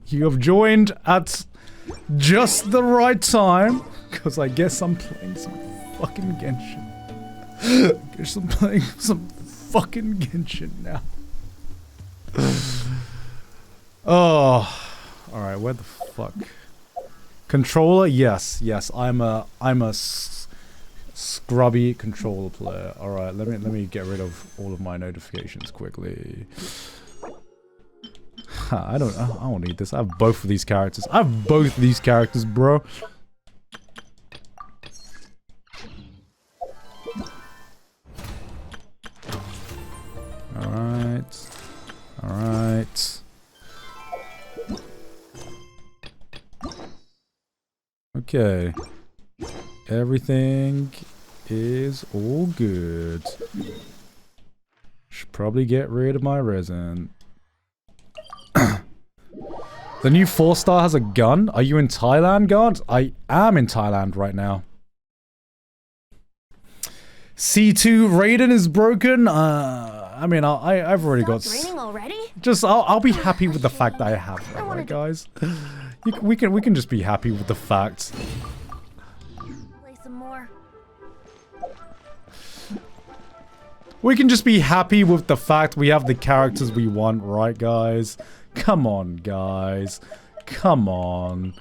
You have joined at just the right time, because I guess I'm playing some fucking Genshin. I guess I'm playing some fucking Genshin now. Oh, all right. Where the fuck? Controller? Yes, yes. I'm a scrubby controller player. All right. Let me get rid of all of my notifications quickly. I don't need this. I have both of these characters. I have both of these characters, bro. Alright. Alright. Okay. Everything is all good. Should probably get rid of my resin. The new 4-star has a gun? Are you in Thailand, God? I am in Thailand right now. C2 Raiden is broken. I mean, I've already got. Raining already? Just I'll be happy with the fact that I have that, right, guys? We can just be happy with the fact. Play some more. We can just be happy with the fact we have the characters we want, right, guys? Come on, guys. Come on.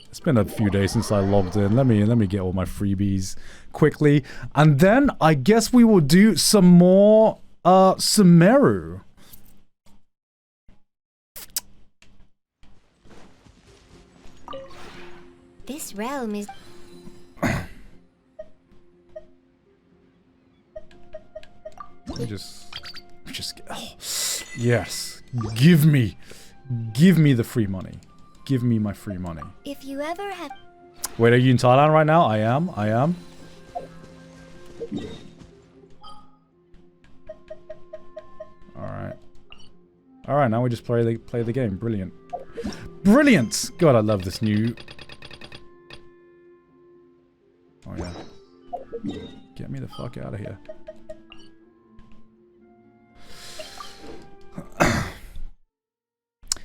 It's been a few days since I logged in. Let me get all my freebies quickly. And then I guess we will do some more SUMERU. This realm is just oh, yes. Give me the free money. Give me my free money. if you ever have Wait, are you in Thailand right now? I am. Alright. Alright, now we just play the game. Brilliant. Brilliant! God, I love this new... Oh yeah. Get me the fuck out of here.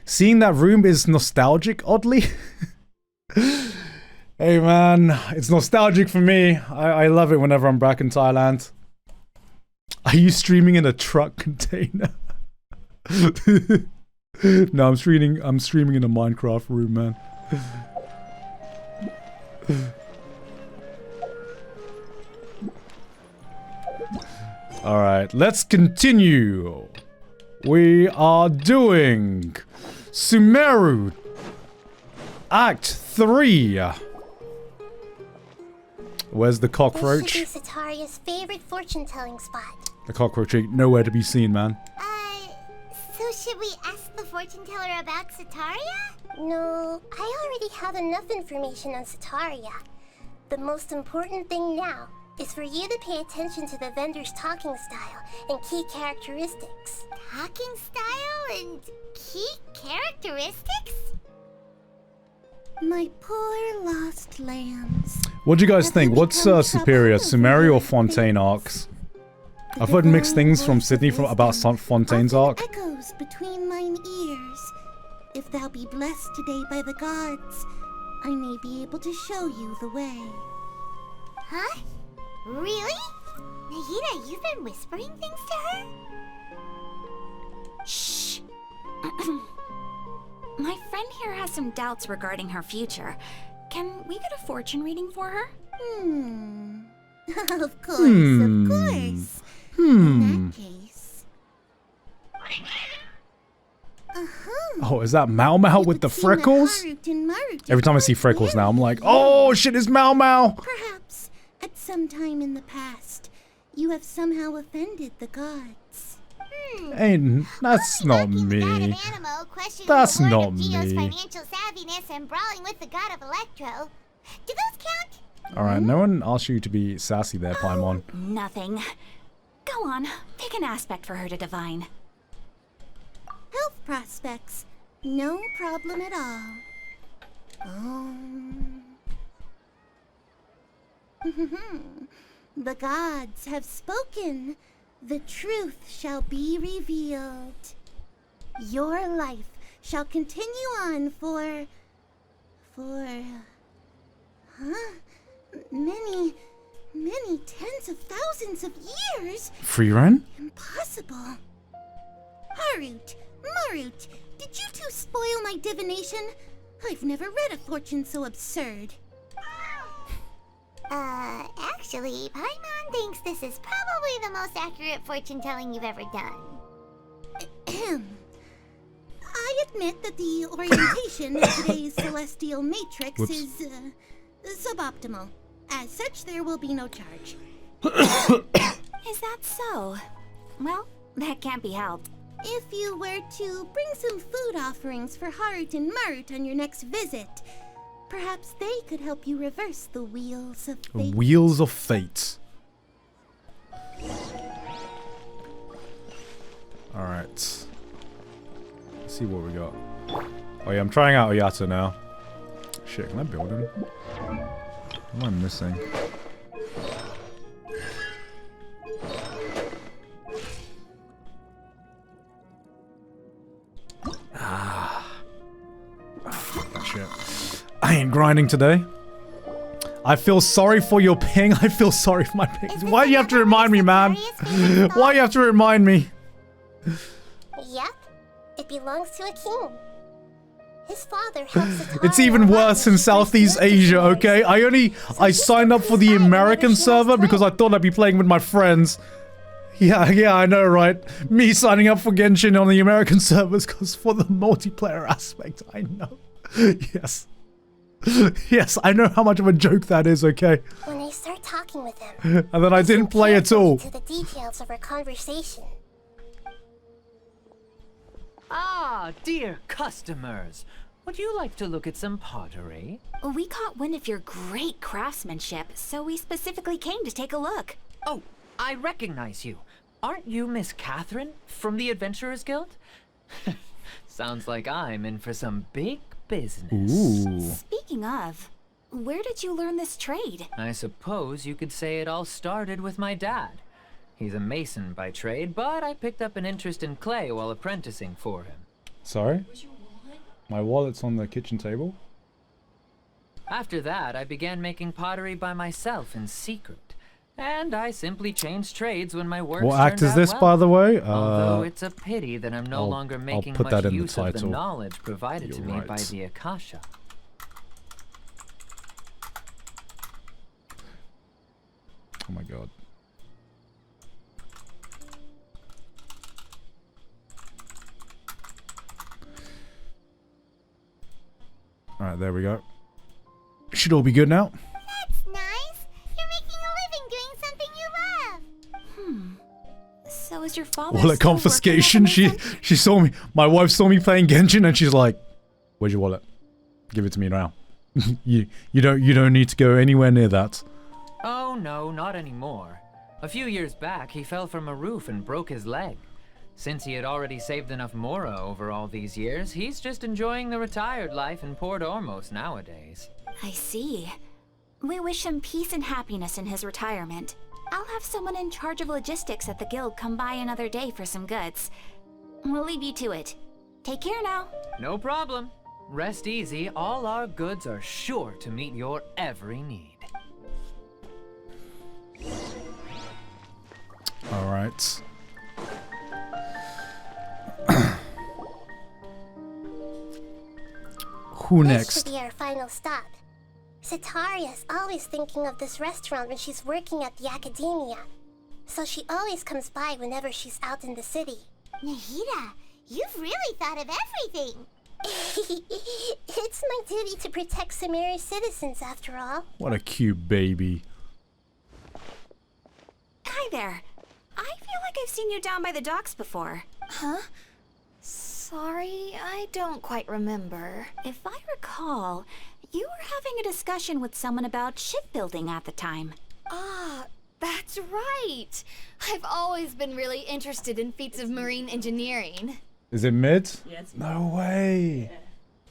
Seeing that room is nostalgic, oddly. Hey man, it's nostalgic for me. I love it whenever I'm back in Thailand. Are you streaming in a truck container? No, I'm streaming in a Minecraft room, man. Alright, let's continue. We are doing SUMERU Act 3. Where's the cockroach? This should be Sataria's favorite fortune-telling spot. The cockroach ain't nowhere to be seen, man. So should we ask the fortune teller about Sataria? No, I already have enough information on Sataria. The most important thing now is for you to pay attention to the vendor's talking style and key characteristics. Talking style and key characteristics? My poor lost lambs. What do you guys think? What's superior, SUMERU or Fontaine arcs? I've heard mixed things from Sydney about Fontaine's arc. Echoes between mine ears. If thou be blessed today by the gods, I may be able to show you the way. Huh? Really? Nahida, you've been whispering things to her? Shh. My friend here has some doubts regarding her future. Can we get a fortune reading for her? Of course, of course. In that case. Oh, is that Mau Mau with the freckles? Every time I see freckles now, I'm like, oh shit, it's Mau Mau! Perhaps, at some time in the past, you have somehow offended the gods. Ain't, that's not me. That's not me. Financial savviness and brawling with the god of Electro. Do those count? Alright, no one asked you to be sassy there, Paimon. Nothing. Go on, pick an aspect for her to divine. Health prospects, no problem at all. The gods have spoken. The truth shall be revealed. Your life shall continue on for many tens of thousands of years. Free run? Impossible. Marut, did you two spoil my divination? I've never read a fortune so absurd. Actually, Paimon thinks this is probably the most accurate fortune telling you've ever done. I admit that the orientation of today's celestial matrix Whoops. is suboptimal. As such, there will be no charge. Is that so? Well, that can't be helped. If you were to bring some food offerings for Harut and Marut on your next visit, perhaps they could help you reverse the wheels of fate. Wheels of Fate. Alright. Let's see what we got. Oh yeah, I'm trying out Oyata now. Shit, can I build him? What am I missing? Shit. I ain't grinding today. I feel sorry for your ping. I feel sorry for my ping. Why do you have to remind me, man? Why do you have to remind me? Yep, it belongs to a king. His father helps Sataria. It's even worse in Southeast Asia, okay? I signed up for the American server because I thought I'd be playing with my friends. Yeah, I know, right? Me signing up for Genshin on the American servers because for the multiplayer aspect, I know. Yes. Yes, I know how much of a joke that is, okay? When I start talking with him, And then I didn't play at all. to the details of our conversation. Ah, dear customers. Would you like to look at some pottery? We caught wind of your great craftsmanship, so we specifically came to take a look. Oh, I recognize you. Aren't you Miss Catherine from the Adventurers Guild? Sounds like I'm in for some big business. Ooh. Speaking of, where did you learn this trade? I suppose you could say it all started with my dad. He's a mason by trade, but I picked up an interest in clay while apprenticing for him. Sorry? My wallet's on the kitchen table. After that, I began making pottery by myself in secret. And I simply changed trades when my work What act is this, by the way? Although it's a pity that I'm no longer making put much that in the use of the title. knowledge provided to You're me right. by the Akasha. Oh my god. Alright, there we go. Should all be good now. That's nice. You're making a living doing something you love. So is your father Wallet still confiscation. working on She saw me. My wife saw me playing Genshin, and she's like, "Where's your wallet? Give it to me now. you don't need to go anywhere near that." Oh no, not anymore. A few years back, he fell from a roof and broke his leg. Since he had already saved enough Mora over all these years, he's just enjoying the retired life in Port Ormos nowadays. I see. We wish him peace and happiness in his retirement. I'll have someone in charge of logistics at the guild come by another day for some goods. We'll leave you to it. Take care now. No problem. Rest easy, all our goods are sure to meet your every need. Alright. Who This next? should be our final stop. Sataria's always thinking of this restaurant when she's working at the academia. So she always comes by whenever she's out in the city. Nahida, you've really thought of everything. It's my duty to protect SUMERU citizens after all. What a cute baby. Hi there. I feel like I've seen you down by the docks before. Huh? Sorry, I don't quite remember. If I recall, you were having a discussion with someone about shipbuilding at the time. Ah, that's right. I've always been really interested in feats of marine engineering. Is it mid? Yeah, it's No way.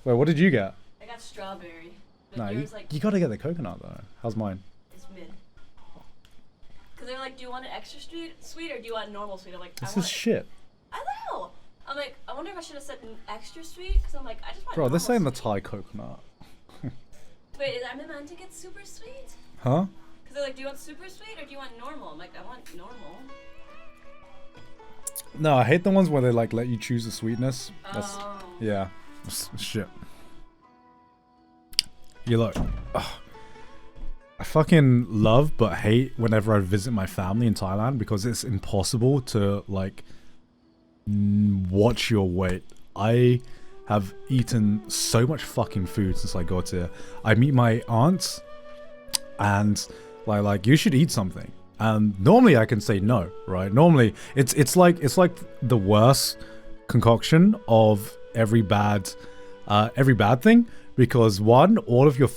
Wait, what did you get? I got strawberry. But No, yours, like, you gotta get the coconut though. How's mine? it's mid. Because they're like, do you want it extra sweet or do you want normal sweet? I'm like, This I is want shit. I know. I'm like, I wonder if I should have said extra sweet, because I'm like, I just want Bro, they're normal saying the sweet. Thai coconut. Wait, is I meant to get super sweet? Huh? Because they're like, do you want super sweet or do you want normal? I'm like, I want normal. No, I hate the ones where they like let you choose the sweetness. That's Oh. yeah, shit. You look. Ugh. I fucking love but hate whenever I visit my family in Thailand because it's impossible to like watch your weight. I have eaten so much fucking food since I got here. I meet my aunts and like you should eat something. And normally I can say no, right? Normally it's like the worst concoction of every bad thing because one, all of your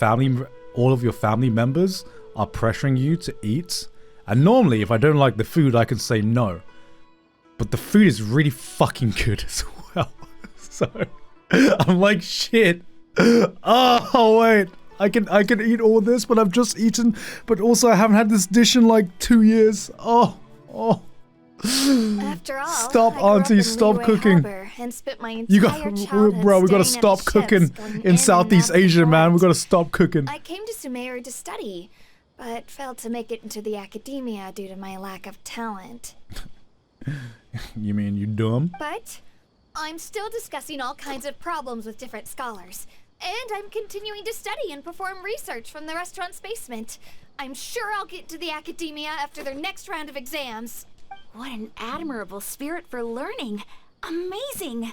family members are pressuring you to eat. And normally if I don't like the food, I can say no. But the food is really fucking good as well. So I'm like, shit. Oh wait. I can eat all this, but I've just eaten. But also, I haven't had this dish in like 2 years. Oh. After all, Stop, I grew up auntie, in stop Liyue cooking. Harbor and spent my You entire got, childhood bro. We gotta staring at stop ships cooking going in and Southeast out of Asia, man. We port. gotta stop cooking. I came to SUMERU to study, but failed to make it into the academia due to my lack of talent. You mean you dumb? But I'm still discussing all kinds of problems with different scholars. And I'm continuing to study and perform research from the restaurant's basement. I'm sure I'll get to the academia after their next round of exams. What an admirable spirit for learning. Amazing.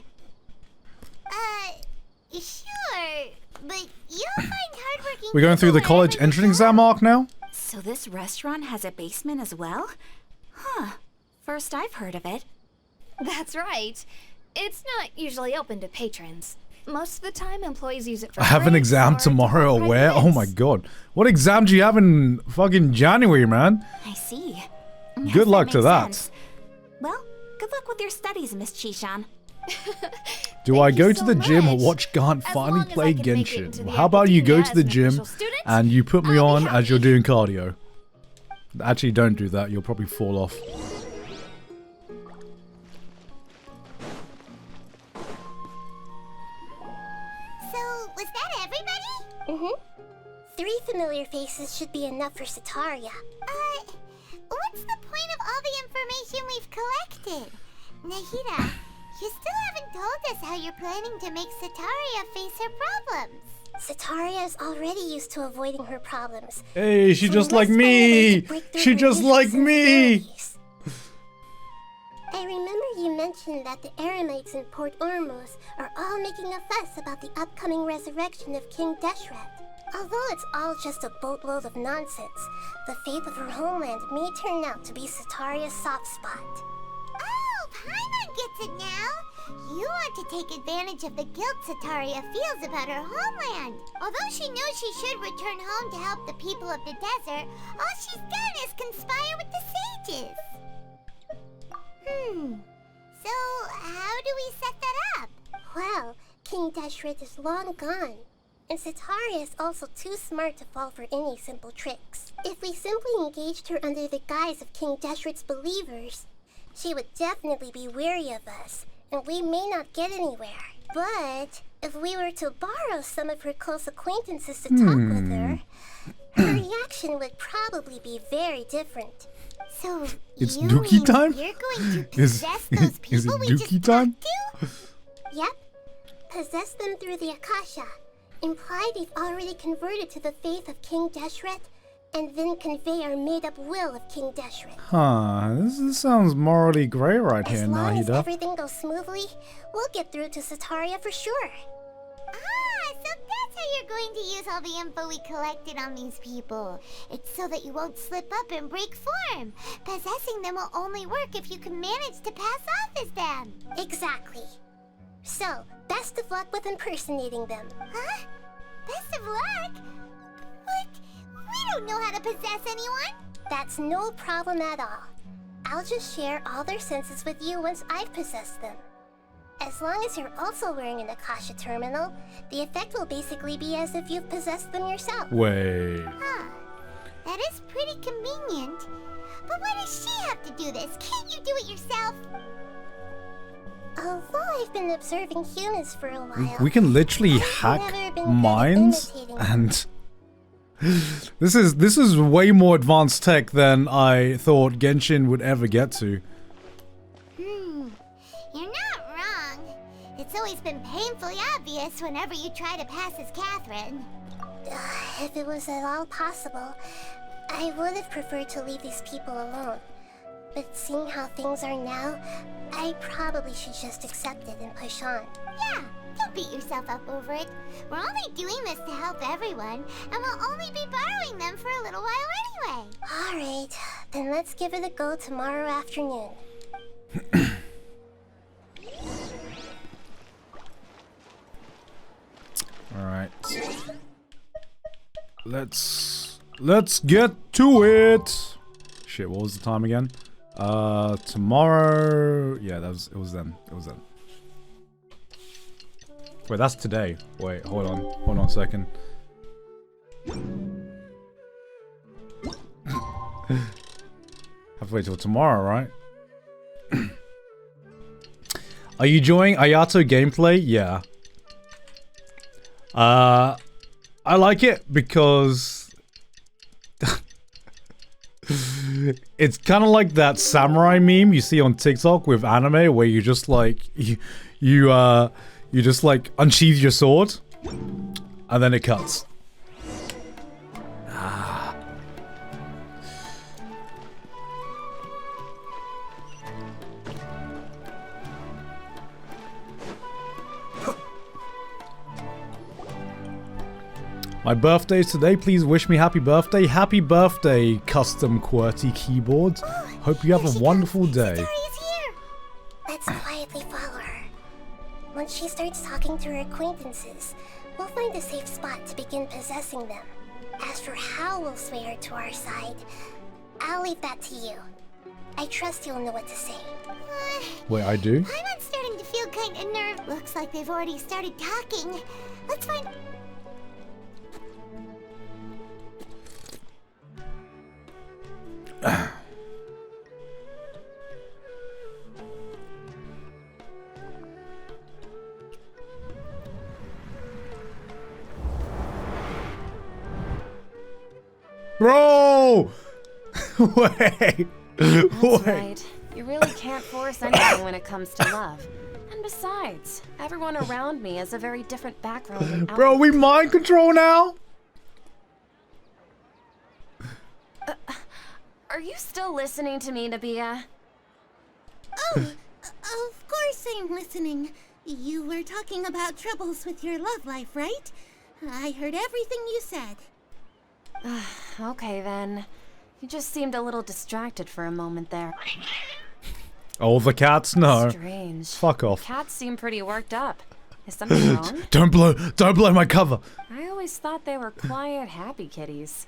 Sure, but you'll find hardworking. We're going through the people college wherever you entrance go. exam arc now? So this restaurant has a basement as well? Huh. First I've heard of it. That's right. It's not usually open to patrons. Most of the time, employees use it for I have an breaks exam or tomorrow. different Where? Oh my events. god. What exam do you have in fucking January, man? I see. Good luck to makes that. sense. Well, good luck with your studies, Miss Chishan. Do I Thank go you to so the gym or much. watch Gant As finally long as play I can make it into Genshin? the How about you go academia to the as an gym official student, and you put me I'll be on as you're happy. doing cardio? Actually, don't do that. You'll probably fall off. So, was that everybody? Mm-hmm. 3 familiar faces should be enough for Sataria. What's the point of all the information we've collected? Nahida, you still haven't told us how you're planning to make Sataria face her problems. Sataria is already used to avoiding her problems. Hey, she So just we like must find a way me. to break through She her just usual like me. sensibilities. I remember you mentioned that the Eremites in Port Ormuz are all making a fuss about the upcoming resurrection of King Deshret. Although it's all just a boatload of nonsense, the fate of her homeland may turn out to be Sataria's soft spot. Oh, Paimon gets it now! You want to take advantage of the guilt Sataria feels about her homeland. Although she knows she should return home to help the people of the desert, all she's done is conspire with the sages. So, how do we set that up? Well, King Deshret is long gone. And Sataria is also too smart to fall for any simple tricks. If we simply engaged her under the guise of King Deshret's believers, she would definitely be wary of us, and we may not get anywhere. But if we were to borrow some of her close acquaintances to talk with her, her reaction would probably be very different. So, It's you Dookie mean time? You're going to Is- possess those people is it we Dookie just time? talked to? Yep. Possess them through the Akasha. Imply they've already converted to the faith of King Deshret, and then convey our made-up will of King Deshret. Huh, this sounds morally grey right here, As long as Nahida. everything goes smoothly, we'll get through to Sataria for sure. Ah, so that's how you're going to use all the info we collected on these people. It's so that you won't slip up and break form. Possessing them will only work if you can manage to pass off as them. Exactly. So, best of luck with impersonating them. Huh? Best of luck? But we don't know how to possess anyone. That's no problem at all. I'll just share all their senses with you once I've possessed them. As long as you're also wearing an Akasha terminal, the effect will basically be as if you've possessed them yourself. Wait. Huh. That is pretty convenient. But why does she have to do this? Can't you do it yourself? Although I've been observing humans for a while, We can literally I've hack never been good at minds, imitating and this is way more advanced tech than I thought Genshin would ever get to. You're not wrong. It's always been painfully obvious whenever you try to pass as Catherine. If it was at all possible, I would have preferred to leave these people alone. But seeing how things are now, I probably should just accept it and push on. Yeah, don't beat yourself up over it. We're only doing this to help everyone, and we'll only be borrowing them for a little while anyway. Alright, then let's give it a go tomorrow afternoon. Alright. Let's get to it. Shit, what was the time again? Tomorrow. Yeah, it was then. Wait, that's today. Wait, hold on a second. Have to wait till tomorrow, right? Are you enjoying Ayato gameplay? Yeah. I like it because it's kind of like that samurai meme you see on TikTok with anime where you just like you just like unsheath your sword and then it cuts. My birthday's today. Please wish me happy birthday. Happy birthday, custom QWERTY keyboard. Hope you have a wonderful day. Sataria's here! Let's quietly follow her. Once she starts talking to her acquaintances, we'll find a safe spot to begin possessing them. As for how we'll sway her to our side, I'll leave that to you. I trust you'll know what to say. Wait, I do? I'm starting to feel kind of nervous. Looks like they've already started talking. Let's find... Bro! Wait! That's right. You really can't force anything when it comes to love. And besides, everyone around me has a very different background and Bro, we mind control now? Are you still listening to me, Nabia? Oh, of course I'm listening. You were talking about troubles with your love life, right? I heard everything you said. Okay then. You just seemed a little distracted for a moment there. Oh, the cats? No. Strange. Fuck off. Cats seem pretty worked up. Is something wrong? Don't blow my cover. I always thought they were quiet, happy kitties.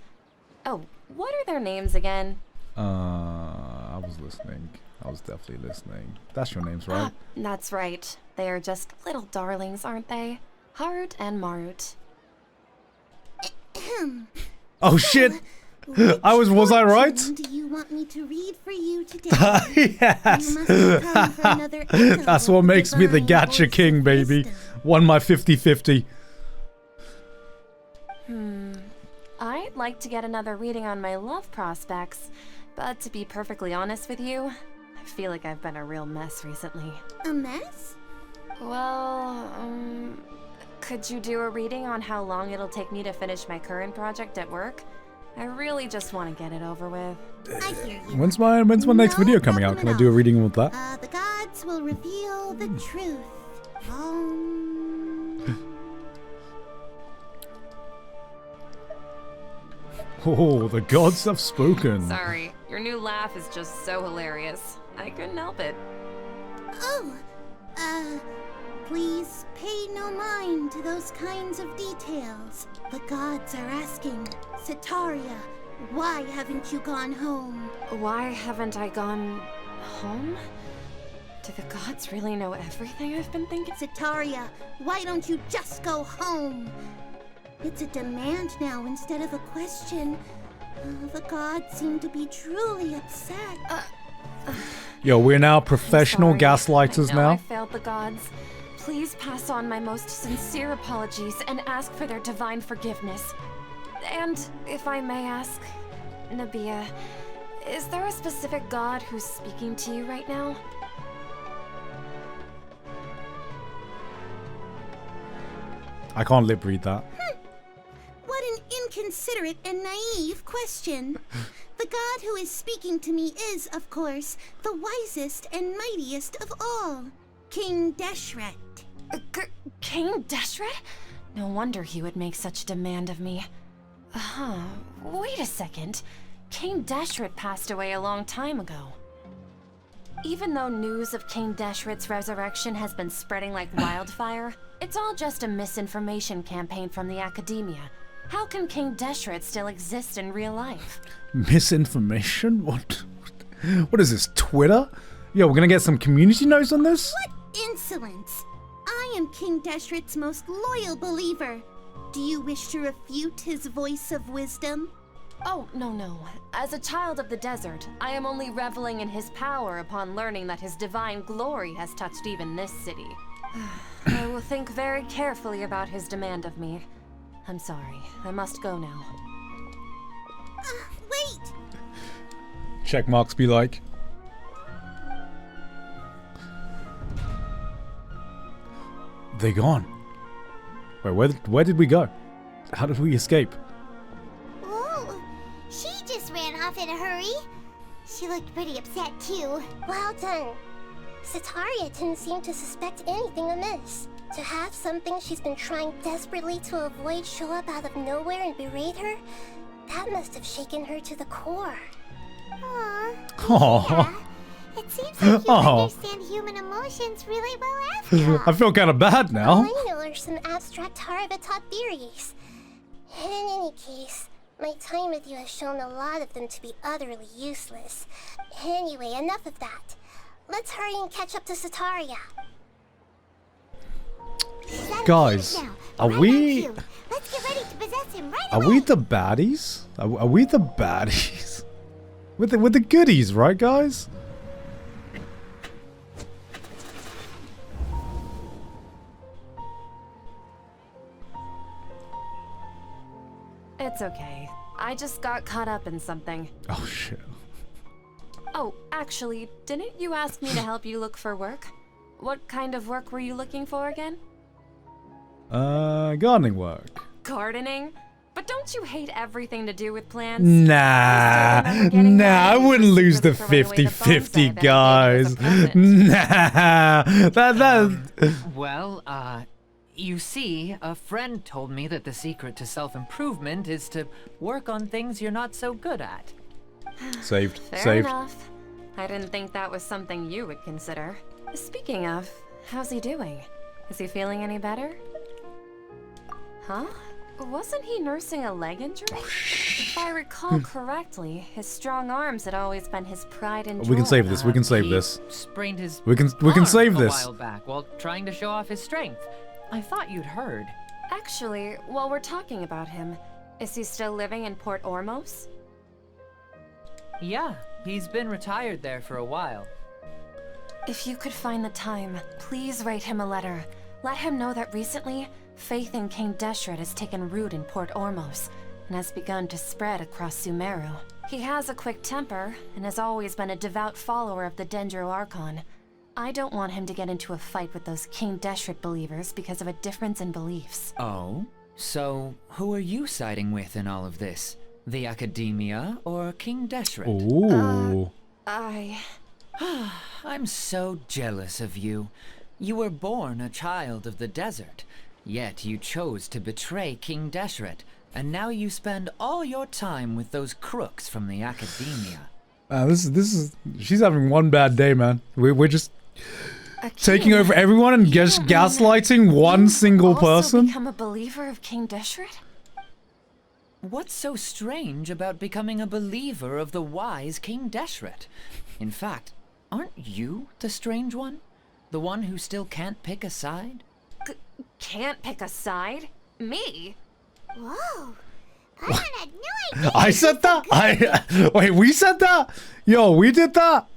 Oh, what are their names again? I was listening. I was definitely listening. That's your names, right? That's right. They are just little darlings, aren't they? Harut and Marut. Oh shit! Was I right? Do you want me to read for you today? Yes! You must come for another echo That's what of makes me the divine gacha voice king, of baby. wisdom. Won my 50-50. I'd like to get another reading on my love prospects, but to be perfectly honest with you, I feel like I've been a real mess recently. A mess? Well, could you do a reading on how long it'll take me to finish my current project at work? I really just want to get it over with. I hear you. When's my next No video coming out? problem Can I at do a all. reading with that? The gods will reveal the truth. Oh, the gods have spoken. Sorry, your new laugh is just so hilarious. I couldn't help it. Please pay no mind to those kinds of details. The gods are asking, Sataria, why haven't you gone home? Why haven't I gone home? Do the gods really know everything I've been thinking? Sataria, why don't you just go home? It's a demand now instead of a question. The gods seem to be truly upset. Yo, we're now professional I'm sorry. gaslighters I know now. I failed the gods. Please pass on my most sincere apologies and ask for their divine forgiveness. And if I may ask, Nabia, is there a specific god who's speaking to you right now? I can't lip read that. What an inconsiderate and naive question. The god who is speaking to me is, of course, the wisest and mightiest of all, King Deshret. King Deshret? No wonder he would make such a demand of me. Wait a second. King Deshret passed away a long time ago. Even though news of King Deshret's resurrection has been spreading like wildfire, it's all just a misinformation campaign from the academia. How can King Deshret still exist in real life? Misinformation? What is this, Twitter? Yo, we're gonna get some community notes on this? What insolence! I am King Deshret's most loyal believer. Do you wish to refute his voice of wisdom? Oh, no. As a child of the desert, I am only reveling in his power upon learning that his divine glory has touched even this city. I will think very carefully about his demand of me. I'm sorry. I must go now. Wait! Check marks be like. They're gone. Wait, where did we go? How did we escape? Whoa, she just ran off in a hurry. She looked pretty upset too. Well done. Sataria didn't seem to suspect anything amiss. To have something she's been trying desperately to avoid show up out of nowhere and berate her, that must have shaken her to the core. Aww. Yeah. It seems like you understand human emotions really well after all. I feel kind of bad All now. I know are some abstract Tarabatot theories. In any case, my time with you has shown a lot of them to be utterly useless. Anyway, enough of that. Let's hurry and catch up to Sataria. Guys, are we... Let's get ready to possess him right Are away. we the baddies? Are we the baddies? We're the goodies, right, guys? It's okay. I just got caught up in something. Oh, shit. Oh, actually, didn't you ask me to help you look for work? What kind of work were you looking for again? Gardening work. Gardening? But don't you hate everything to do with plants? Nah, I still remember getting mad I at you wouldn't for lose the throwing away the 50-50, bonsai that I guys. gave you as a present. Nah, that... Well, you see, a friend told me that the secret to self-improvement is to work on things you're not so good at. Saved, Fair saved. enough. I didn't think that was something you would consider. Speaking of, how's he doing? Is he feeling any better? Huh? Wasn't he nursing a leg injury? If I recall correctly, his strong arms had always been his pride and joy. We can save this, we can save He this. sprained his We can arm save a this. while back while trying to show off his strength. I thought you'd heard. Actually, while we're talking about him, is he still living in Port Ormos? Yeah, he's been retired there for a while. If you could find the time, please write him a letter. Let him know that recently, faith in King Deshret has taken root in Port Ormos and has begun to spread across SUMERU. He has a quick temper and has always been a devout follower of the Dendro Archon. I don't want him to get into a fight with those King Deshret believers because of a difference in beliefs. Oh? So, who are you siding with in all of this? The Academia or King Deshret? Ooh. I'm so jealous of you. You were born a child of the desert, yet you chose to betray King Deshret, and now you spend all your time with those crooks from the Academia. This is she's having one bad day, man. We're just A taking king? over everyone and just gaslighting one single Also person. become a believer of King Deshret? What's so strange about becoming a believer of the wise King Deshret? In fact, aren't you the strange one? The one who still can't pick a side? Can't pick a side? Me? Whoa. Paimon had no idea. I said that? Wait, we said that? Yo, we did that?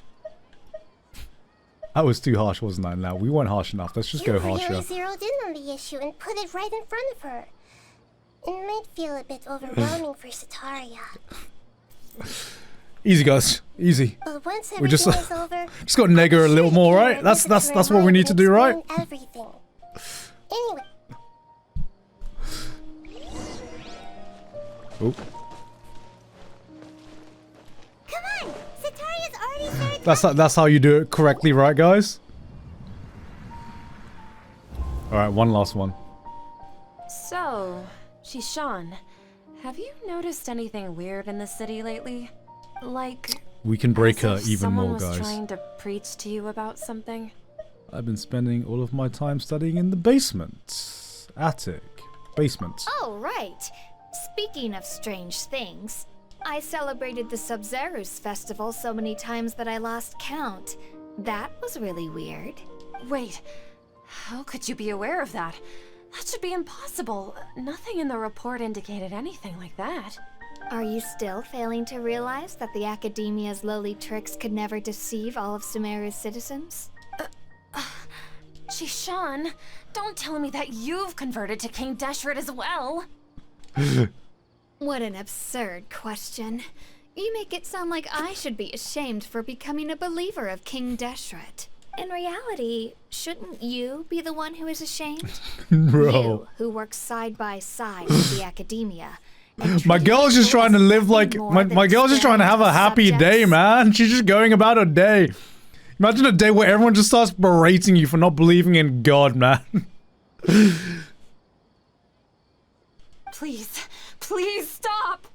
That was too harsh, wasn't I? Now we weren't harsh enough. Let's just go harsher. You really zeroed in on the issue and put it right in front of her. It might feel a bit overwhelming for Sataria. Easy, guys. Easy. But once We just everything is over, just got to neg her a little more, right? That's what we need to do, right? Everything. Anyway. Oh. Come on! Sataria's already started. That's how you do it correctly, right, guys? All right, one last one. So, Shishan, have you noticed anything weird in the city lately? Like, We can break her as if even someone more, was guys. trying to preach to you about something? I've been spending all of my time studying in the basement. Attic. Basement. Oh, right. Speaking of strange things, I celebrated the Sub-Zerus festival so many times that I lost count. That was really weird. Wait, how could you be aware of that? That should be impossible. Nothing in the report indicated anything like that. Are you still failing to realize that the Academia's lowly tricks could never deceive all of Sumeru's citizens? Shishan, don't tell me that you've converted to King Deshret as well. What an absurd question. You make it sound like I should be ashamed for becoming a believer of King Deshret. In reality, shouldn't you be the one who is ashamed? Bro. You, who works side by side with the Academia. My girl's just trying to live like my girl's just trying to have a happy day, man. She's just going about her day. Imagine a day where everyone just starts berating you for not believing in God, man. Please, please stop!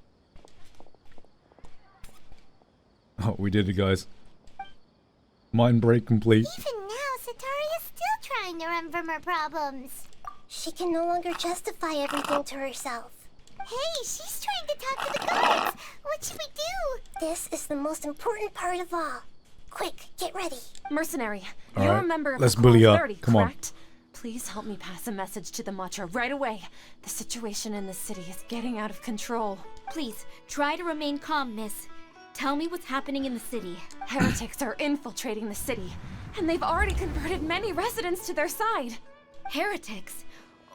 Oh, we did it, guys. Mind break complete. Even now, Sataria's still trying to run from her problems. She can no longer justify everything to herself. Hey, she's trying to talk to the guards. What should we do? This is the most important part of all. Quick, get ready. Mercenary, All you're right, a member of let's the bully Call her. 30, Come on. correct? Please help me pass a message to the Matcha right away. The situation in the city is getting out of control. Please, try to remain calm, miss. Tell me what's happening in the city. Heretics are infiltrating the city, and they've already converted many residents to their side. Heretics?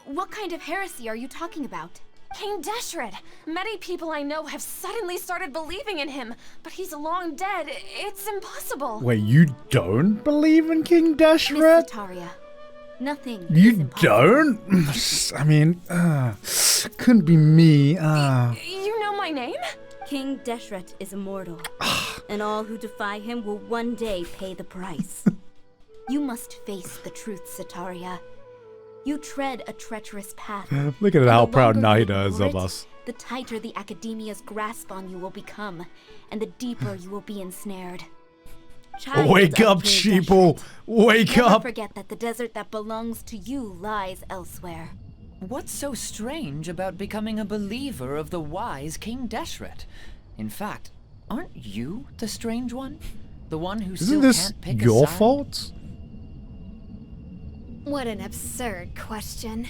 What kind of heresy are you talking about? King Deshret! Many people I know have suddenly started believing in him, but he's long dead. It's impossible. Wait, you don't believe in King Miss Deshret? Sataria, nothing is You impossible. don't? I mean, couldn't be me. You know my name? King Deshret is immortal, and all who defy him will one day pay the price. You must face the truth, Sataria. You tread a treacherous path. Look at and how the proud longer you Nahida is ignore of it, us. The tighter the Academia's grasp on you will become, and the deeper you will be ensnared. Child Wake of up, King sheeple! Deshret, Wake never up! forget that the desert that belongs to you lies elsewhere. What's so strange about becoming a believer of the wise King Deshret? In fact, aren't you the strange one? The one who Isn't still this can't pick your a side? fault? What an absurd question.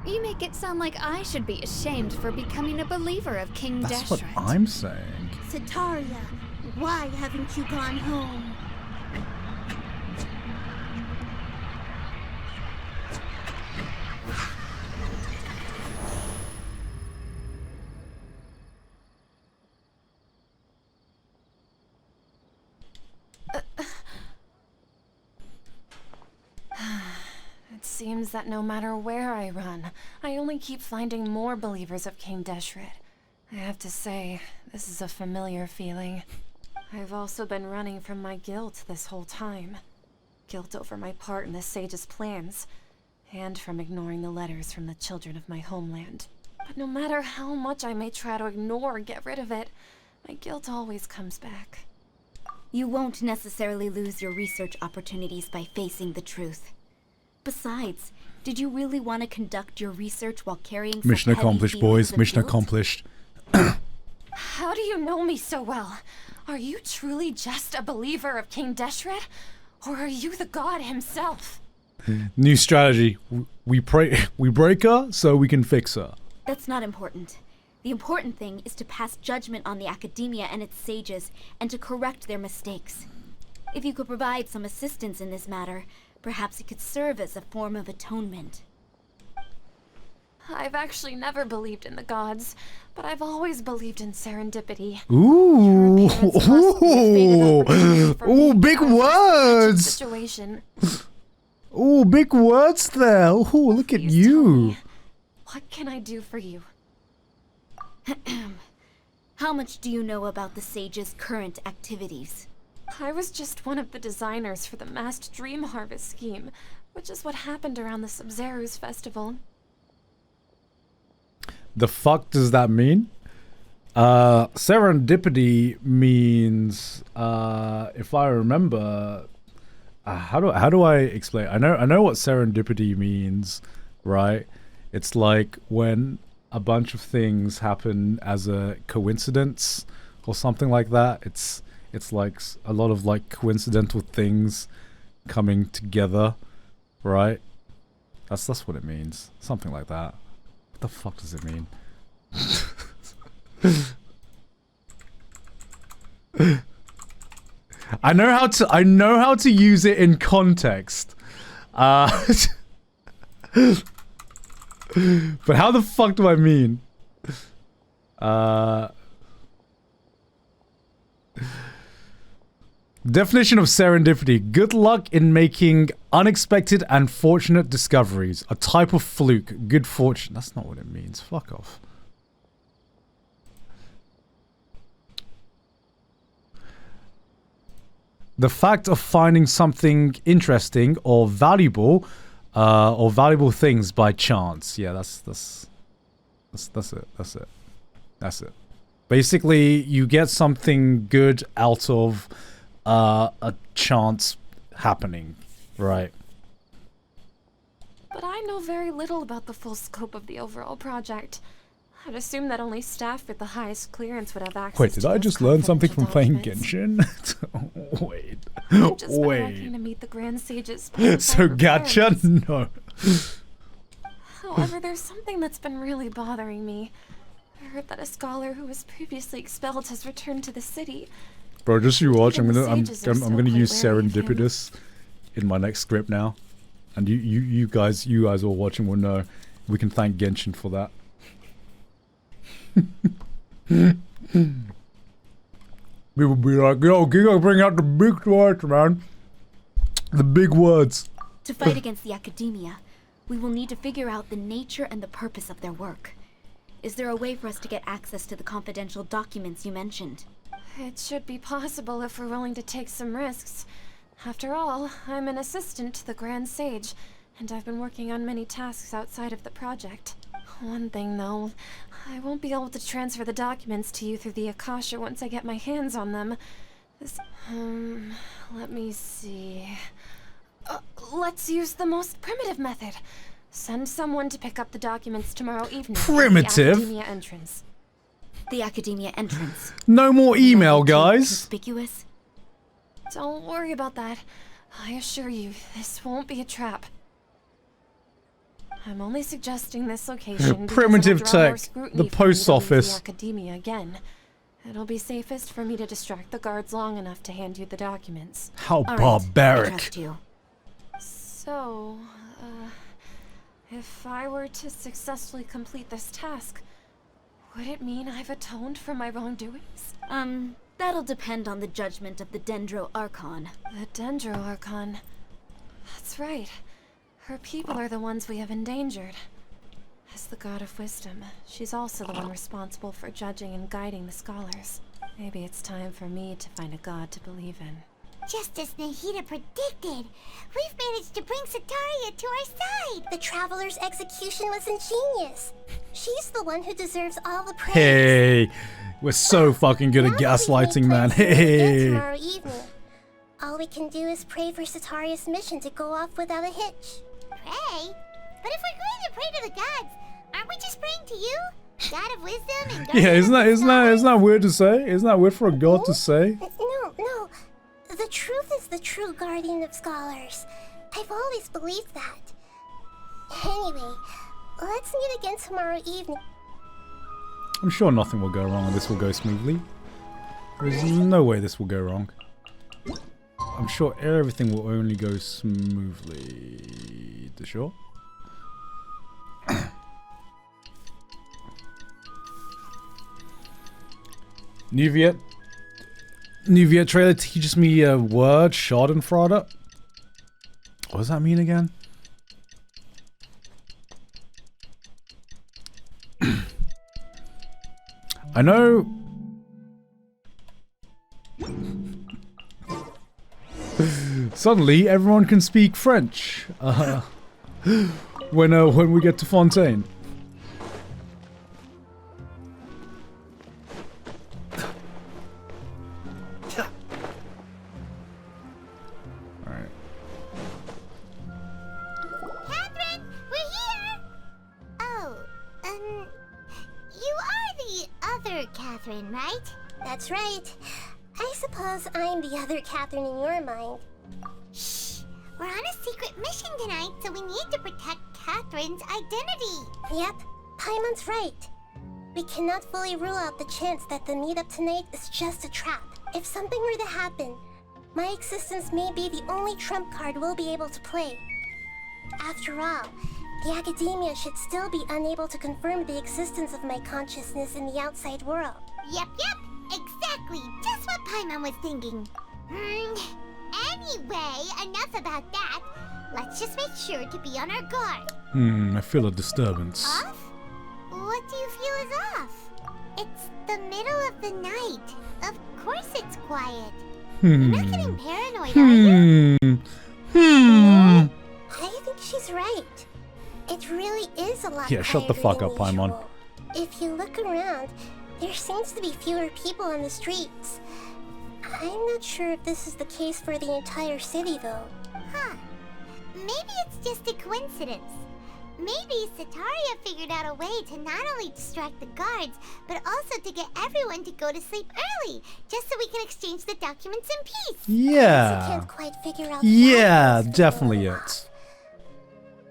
You make it sound like I should be ashamed for becoming a believer of King That's what Deshret. I'm saying. Sataria, why haven't you gone home? It seems that no matter where I run, I only keep finding more believers of King Deshret. I have to say, this is a familiar feeling. I've also been running from my guilt this whole time. Guilt over my part in the sage's plans, and from ignoring the letters from the children of my homeland. But no matter how much I may try to ignore or get rid of it, my guilt always comes back. You won't necessarily lose your research opportunities by facing the truth. Besides, did you really want to conduct your research while carrying such Mission heavy accomplished, feelings boys. of Mission guilt? accomplished. How do you know me so well? Are you truly just a believer of King Deshret? Or are you the god himself? New strategy. We break her so we can fix her. That's not important. The important thing is to pass judgment on the Academia and its sages, and to correct their mistakes. If you could provide some assistance in this matter, perhaps it could serve as a form of atonement. I've actually never believed in the gods, but I've always believed in serendipity. Ooh. Ooh, big words. Situation. Ooh, big words there. Ooh, look at Please tell you. me, what can I do for you? How much do you know about the Sage's current activities? I was just one of the designers for the masked dream harvest scheme, which is what happened around the SUMERU's festival. The fuck does that mean? Serendipity means, if I remember, how do I explain? I know what serendipity means, right? It's like when a bunch of things happen as a coincidence or something like that. It's like a lot of like coincidental things coming together, right? That's what it means. Something like that. What the fuck does it mean? I know how to use it in context. But how the fuck do I mean? Definition of serendipity. Good luck in making unexpected and fortunate discoveries. A type of fluke. Good fortune. That's not what it means. Fuck off. The fact of finding something interesting or valuable things by chance. Yeah, that's it. Basically, you get something good out of a chance happening, right? But I know very little about the full scope of the overall project. I'd assume that only staff with the highest clearance would have access. Wait, did I just learn something from playing Genshin? Wait. I've just been working to meet the Grand Sage's So gacha? No. However, there's something that's been really bothering me. I heard that a scholar who was previously expelled has returned to the city. Bro, just you watch. I'm gonna use quite wary of him. serendipitous in my next script now, and you guys all watching will know. We can thank Genshin for that. We will be like, yo, Gigguk, bring out the big words, man. The big words. To fight against the academia, we will need to figure out the nature and the purpose of their work. Is there a way for us to get access to the confidential documents you mentioned? It should be possible if we're willing to take some risks. After all, I'm an assistant to the Grand Sage, and I've been working on many tasks outside of the project. One thing, though, I won't be able to transfer the documents to you through the Akasha once I get my hands on them. Let me see. Let's use the most primitive method. Send someone to pick up the documents tomorrow evening. Primitive? At the Academia entrance. The Academia entrance. No more email, guys. Conspicuous? Don't worry about that. I assure you, this won't be a trap. I'm only suggesting this location Primitive because it'll draw more tech. scrutiny The for me post to leave office. The Academia again. It'll be safest for me to distract the guards long enough to hand you the documents. How All right, I barbaric. trust you. So, if I were to successfully complete this task, would it mean I've atoned for my wrongdoings? That'll depend on the judgment of the Dendro Archon. The Dendro Archon. That's right. Her people are the ones we have endangered. As the god of wisdom, she's also the one responsible for judging and guiding the scholars. Maybe it's time for me to find a god to believe in. Just as Nahida predicted, we've managed to bring Sataria to our side. The Traveler's execution was ingenious. She's the one who deserves all the praise. Hey, we're so fucking good at Now that we've gaslighting, made man. plans to meet again Hey. tomorrow evening, all we can do is pray for Sataria's mission to go off without a hitch. Pray? But if we're going to pray to the gods, aren't we just praying to you? God of wisdom and guardian Yeah, of isn't that weird to say? Isn't that weird for a god to say? No. The truth is the true guardian of scholars. I've always believed that. Anyway, let's meet again tomorrow evening. I'm sure nothing will go wrong and this will go smoothly. There's no way this will go wrong. I'm sure everything will only go smoothly. To sure. New Viet trailer teaches me a word, Schadenfreude. What does that mean again? I know. Suddenly, everyone can speak French. When we get to Fontaine. Alright. Catherine, we're here! Oh, you are the other Catherine, right? That's right. I suppose I'm the other Catherine in your mind. Shh! We're on a secret mission tonight, so we need to protect Catherine's identity. Yep, Paimon's right. We cannot fully rule out the chance that the meetup tonight is just a trap. If something were to happen, my existence may be the only trump card we'll be able to play. After all, the academia should still be unable to confirm the existence of my consciousness in the outside world. Yep, exactly. Just what Paimon was thinking. Anyway, enough about that. Let's just make sure to be on our guard. I feel a disturbance. Off? What do you feel is off? It's the middle of the night. Of course it's quiet. You're not getting paranoid, are you? I think she's right. It really is a lot Yeah, shut the fuck quieter up, than Paimon. usual. If you look around, there seems to be fewer people on the streets. I'm not sure if this is the case for the entire city, though. Huh. Maybe it's just a coincidence. Maybe Sataria figured out a way to not only distract the guards, but also to get everyone to go to sleep early, just so we can exchange the documents in peace. Yeah. I can't quite figure out Yeah, definitely it.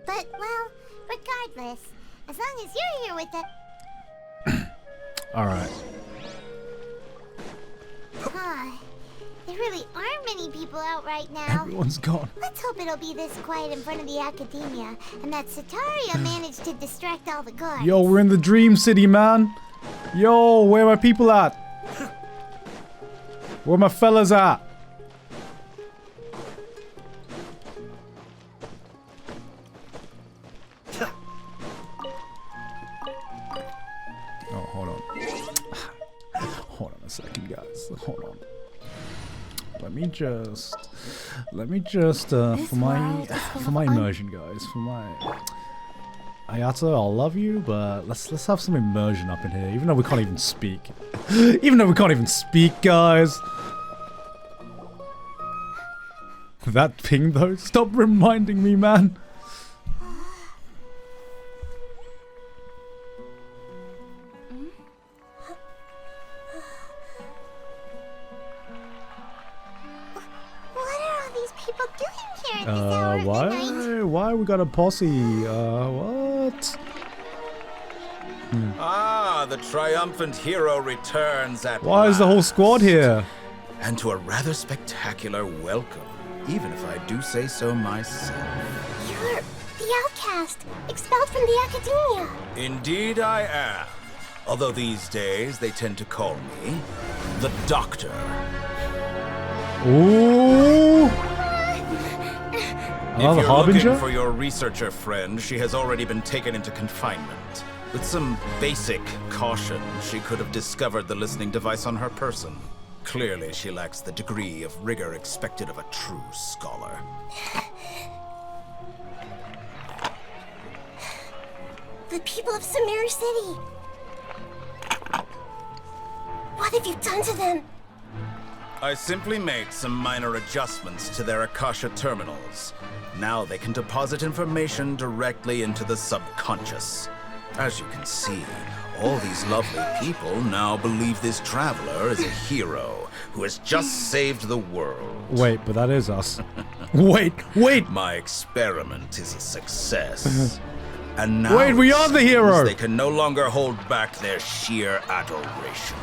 But, well, regardless, as long as you're here with it... Alright. Huh. There really aren't many people out right now. Everyone's gone. Let's hope it'll be this quiet in front of the academia, and that Sataria managed to distract all the guards. Yo, we're in the dream city, man. Yo, where my people at? Where my fellas at? Oh, hold on. Hold on a second, guys. Hold on. Let me just for my immersion, guys. For my Ayata, I'll love you, but let's have some immersion up in here, even though we can't even speak. Even though we can't even speak, guys. That ping though, stop reminding me, man. Why we got a posse? What? Ah, the triumphant hero returns at Why is the whole squad here? And to a rather spectacular welcome, even if I do say so myself. You're the outcast, expelled from the academia. Indeed I am. Although these days they tend to call me the Doctor. Ooh! If Another you're harbinger? looking for your researcher friend, she has already been taken into confinement. With some basic caution, she could have discovered the listening device on her person. Clearly, she lacks the degree of rigor expected of a true scholar. The people of SUMERU City. What have you done to them? I simply made some minor adjustments to their Akasha terminals. Now they can deposit information directly into the subconscious. As you can see, all these lovely people now believe this traveler is a hero who has just saved the world. Wait, but that is us. Wait! My experiment is a success. And now Wait, we are the hero! they can no longer hold back their sheer adoration.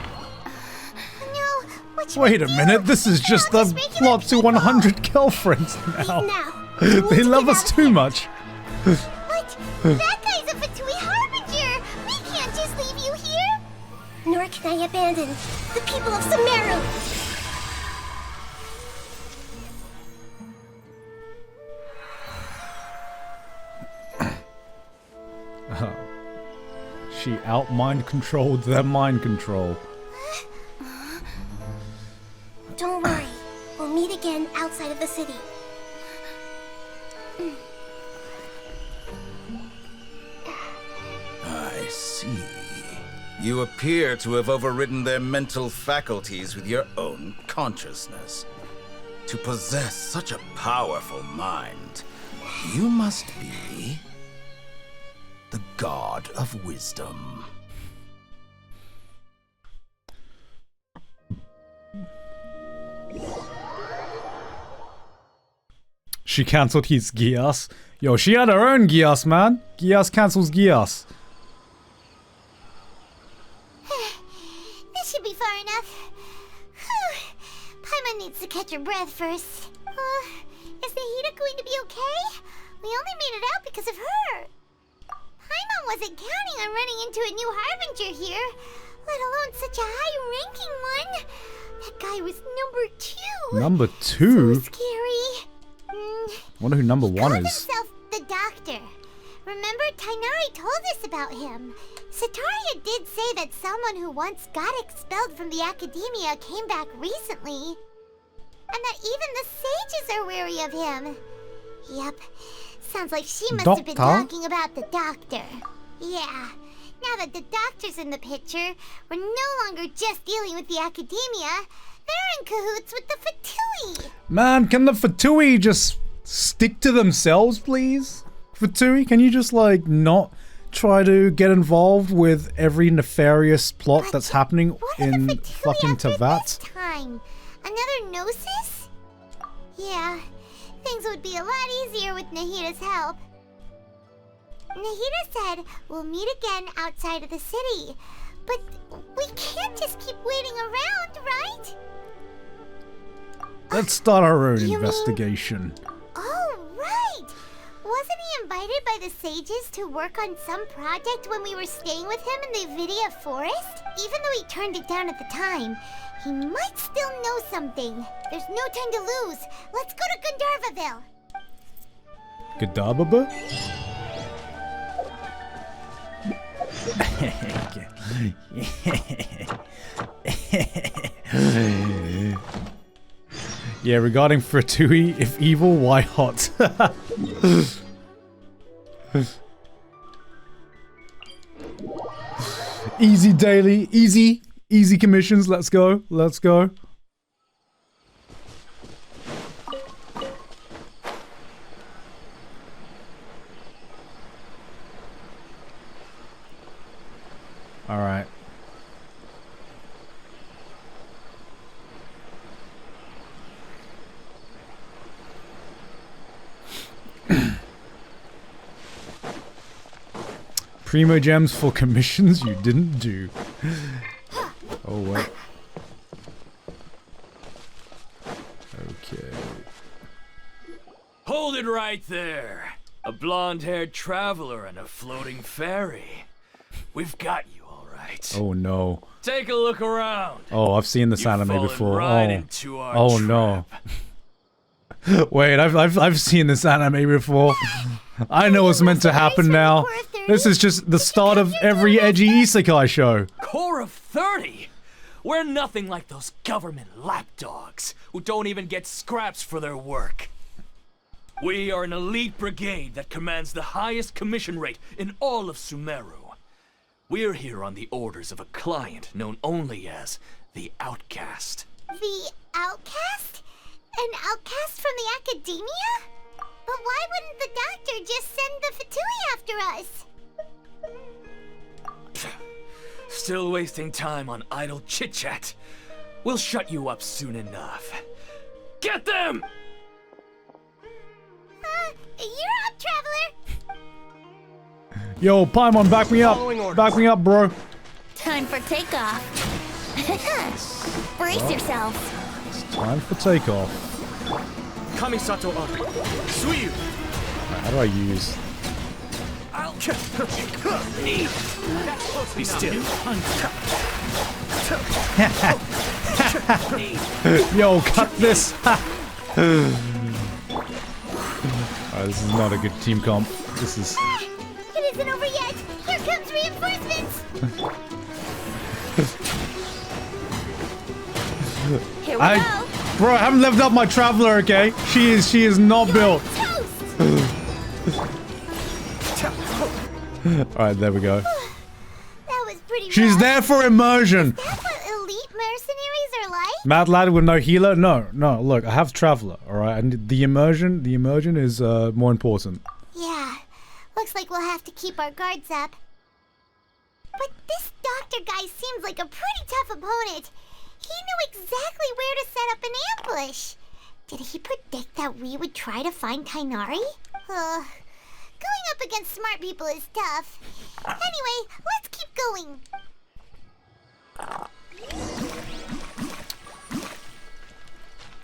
No, Wait a minute, this is just the plot to 100 girlfriends now. They love us too much. What? That guy's a Fatui Harbinger! We can't just leave you here! Nor can I abandon the people of SUMERU! She out-mind controlled their mind control. Don't worry. We'll meet again outside of the city. I see. You appear to have overridden their mental faculties with your own consciousness. To possess such a powerful mind, you must be the god of wisdom. She cancelled his Gias. Yo, she had her own Gias, man. Gias cancels Gias. This should be far enough. Paimon needs to catch her breath first. Is Nahida going to be okay? We only made it out because of her. Paimon wasn't counting on running into a new Harbinger here, let alone such a high-ranking one. That guy was number 2. Number 2? So scary. Wonder who number 1 He is. calls himself the Doctor. Remember, Tainari told us about him. Sataria did say that someone who once got expelled from the academia came back recently. And that even the sages are wary of him. Yep. Sounds like she must have been talking about the Doctor. Yeah. Now that the Doctor's in the picture, we're no longer just dealing with the academia. They're in cahoots with the Fatui. Man, can the Fatui just stick to themselves, please? Fatui, can you just, like, not try to get involved with every nefarious plot that's happening in fucking Teyvat? Time. Another Gnosis? Yeah, things would be a lot easier with Nahida's help. Nahida said we'll meet again outside of the city. But we can't just keep waiting around, right? Let's start our own investigation. Oh, right! Wasn't he invited by the sages to work on some project when we were staying with him in the Vidia forest? Even though he turned it down at the time, he might still know something. There's no time to lose. Let's go to Gandharvaville. Gadababa? Yeah, regarding Fatui, if evil, why hot? Easy daily, easy commissions, let's go, let's go. Alright. Primo gems for commissions you didn't do. Oh, wait. Okay. Hold it right there. A blonde-haired traveler and a floating fairy. We've got you, all right. Oh, no. Take a look around. Oh, I've seen this anime fallen before. Right into our oh trap. no. Wait, I've seen this anime before. I know what's meant to happen now. This is just the start of every edgy isekai show. Core of 30? We're nothing like those government lapdogs who don't even get scraps for their work. We are an elite brigade that commands the highest commission rate in all of SUMERU. We're here on the orders of a client known only as the Outcast. The Outcast? An outcast from the academia? But why wouldn't the Doctor just send the Fatui after us? Still wasting time on idle chit-chat. We'll shut you up soon enough. Get them! You're up, Traveler! Yo, Paimon, back me up. Back me up, bro. Time for takeoff. Brace yourselves. It's time for takeoff. Kamisato Ari. Suyu. How do I use? Be still. Yo, cut this! This is not a good team comp. This is... It isn't over yet! Here comes reinforcements! Here we go. Bro, I haven't leveled up my Traveler, okay? She is not built. Alright, there we go. That was pretty She's rough. there for immersion! That's what elite mercenaries are like? Mad lad with no healer? No, look, I have Traveler, alright? And the immersion is more important. Yeah, looks like we'll have to keep our guards up. But this doctor guy seems like a pretty tough opponent. He knew exactly where to set up an ambush. Did he predict that we would try to find Tainari? Going up against smart people is tough. Anyway, let's keep going.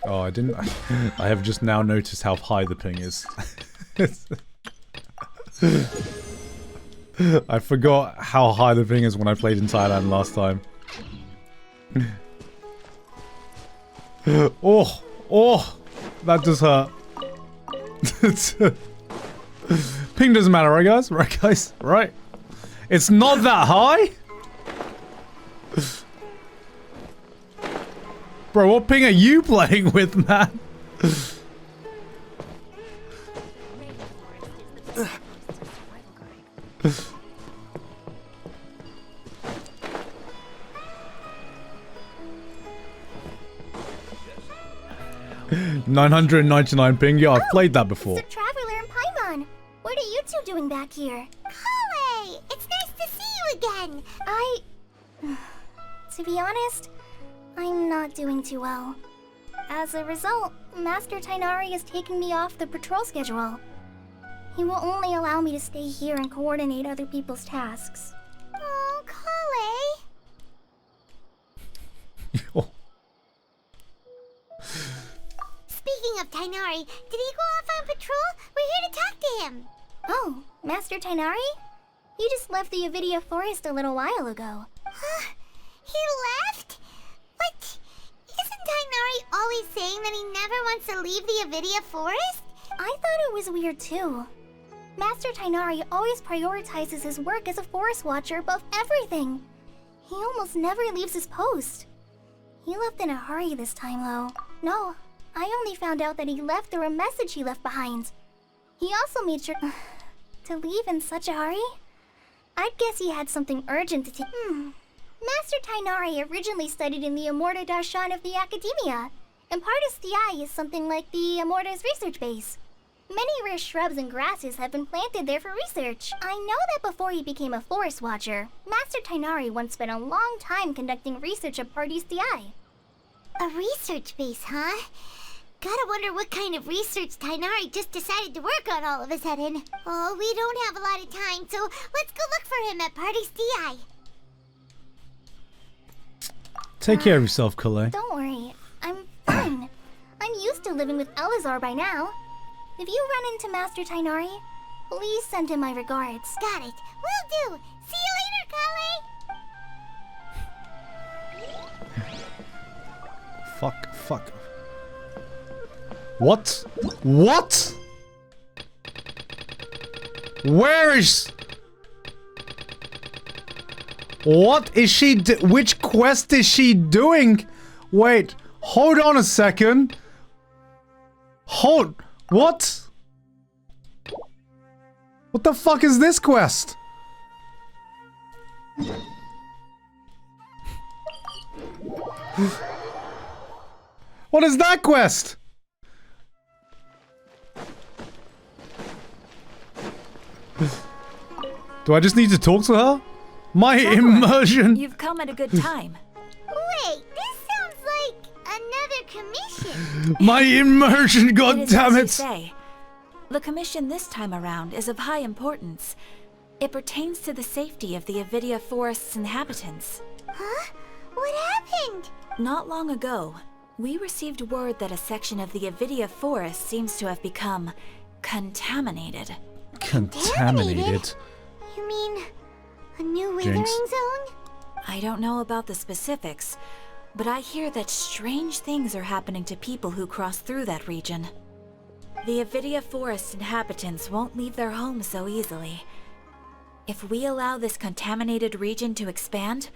Oh, I didn't... I have just now noticed how high the ping is. I forgot how high the ping is when I played in Thailand last time. Oh, that does hurt. Ping doesn't matter, right guys? Right guys? Right? It's not that high? Bro, what ping are you playing with, man? 999 ping? Yeah, I've played that before. Mr. Traveler and Paimon, what are you two doing back here? Kale, it's nice to see you again. To be honest, I'm not doing too well. As a result, Master Tainari has taken me off the patrol schedule. He will only allow me to stay here and coordinate other people's tasks. Oh, Kale. Speaking of Tainari, did he go off on patrol? We're here to talk to him. Oh, Master Tainari? He just left the Avidia Forest a little while ago. He left? But isn't Tainari always saying that he never wants to leave the Avidia Forest? I thought it was weird too. Master Tainari always prioritizes his work as a forest watcher above everything. He almost never leaves his post. He left in a hurry this time though. No, I only found out that he left through a message he left behind. He also made sure to leave in such a hurry? I'd guess he had something urgent to take. Master Tainari originally studied in the Amorta Darshan of the Academia, and Pardis Eye is something like the Amorta's research base. Many rare shrubs and grasses have been planted there for research. I know that before he became a forest watcher, Master Tainari once spent a long time conducting research at Pardis Eye. A research base, huh? Gotta wonder what kind of research Tainari just decided to work on all of a sudden. Oh, we don't have a lot of time, so let's go look for him at Pardis Eye. Take care of yourself, Kale. Don't worry, I'm fine. I'm used to living with Elazar by now. If you run into Master Tainari, please send him my regards. Got it. Will do. See you later, Kale. Fuck. What? What? Where is... What is she which quest is she doing? Wait, hold on a second. What? What the fuck is this quest? What is that quest? Do I just need to talk to her? My immersion. You've come at a good time. Wait, this sounds like another commission. My immersion, It is as you goddammit! say. The commission this time around is of high importance. It pertains to the safety of the Avidia Forest's inhabitants. Huh? What happened? happened? Not long ago, we received word that a section of the Avidia forest seems to have become contaminated. Contaminated? You mean a new withering zone? I don't know about the specifics, but I hear that strange things are happening to people who cross through that region. The Avidia forest inhabitants won't leave their homes so easily. If we allow this contaminated region to expand,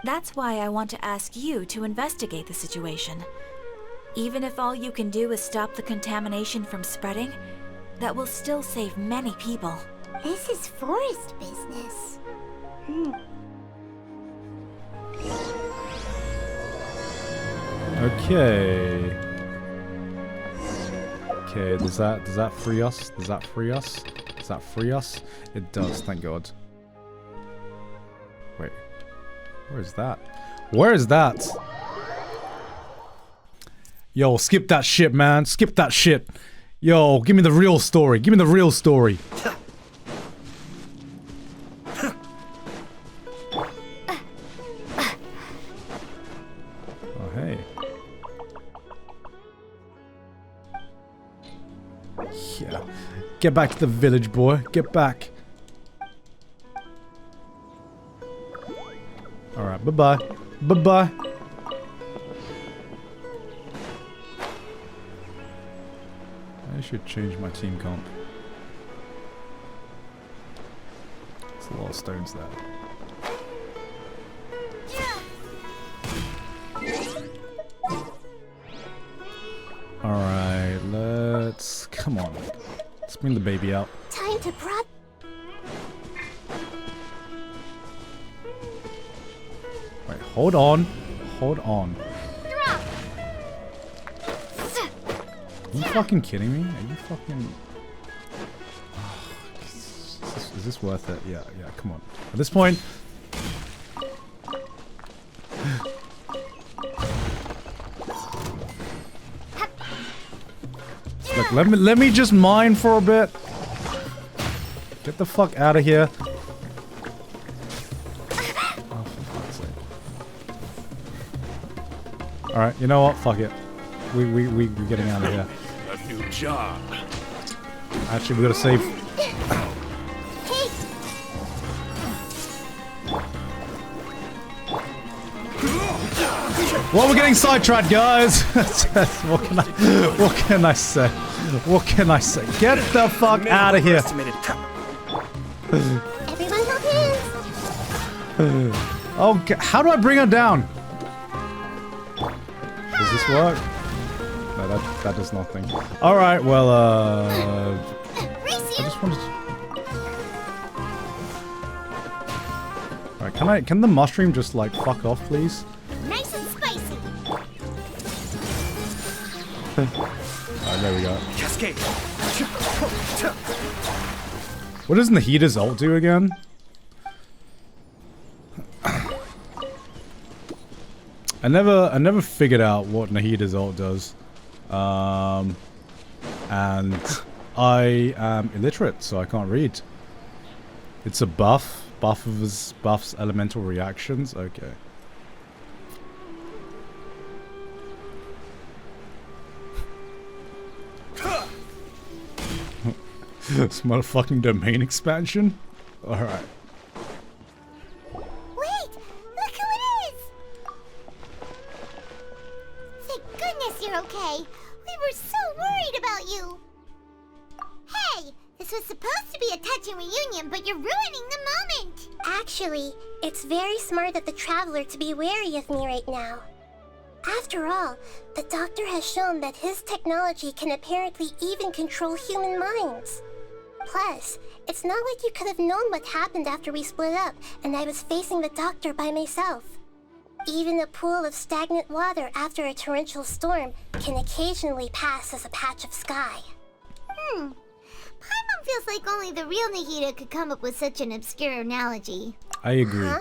that's why I want to ask you to investigate the situation. Even if all you can do is stop the contamination from spreading, that will still save many people. This is forest business. Okay. Okay, does that free us? Does that free us? Does that free us? It does, thank God. Wait. Where is that? Where is that? Yo, skip that shit, man. Skip that shit. Yo, give me the real story. Give me the real story. Oh, hey. Yeah. Get back to the village, boy. Get back. Alright, bye-bye. Bye-bye. I should change my team comp. It's a lot of stones there. Alright, let's... Come on. Let's bring the baby out. Time to prod. Wait, hold on. Hold on. Are you fucking kidding me? Are you fucking... Is this worth it? Yeah, come on. At this point... Look, let me just mine for a bit. Get the fuck out of here. Oh, for fuck's sake. Alright, you know what? Fuck it. We're getting out of here. A new job. Actually, we gotta save. Well, we're getting sidetracked, guys. What can I say? What can I say? Get the fuck out of here. Everyone hold hands. Okay, how do I bring her down? Does this work? No, that does nothing. All right, well, I just wanted to... All right, can the mushroom just like fuck off, please? Nice and spicy. Alright, there we go. Cascade. What does Nahida's ult do again? I never figured out what Nahida's ult does. And I am illiterate, so I can't read. It's a buffs elemental reactions. Okay. This motherfucking domain expansion? Alright. Wait! Look who it is! Thank goodness you're okay. We were so worried about you. Hey! This was supposed to be a touching reunion, but you're ruining the moment! Actually, it's very smart of the Traveler to be wary of me right now. After all, the Doctor has shown that his technology can apparently even control human minds. Plus, it's not like you could have known what happened after we split up and I was facing the Doctor by myself. Even a pool of stagnant water after a torrential storm can occasionally pass as a patch of sky. Paimon feels like only the real Nahida could come up with such an obscure analogy. I agree. Huh?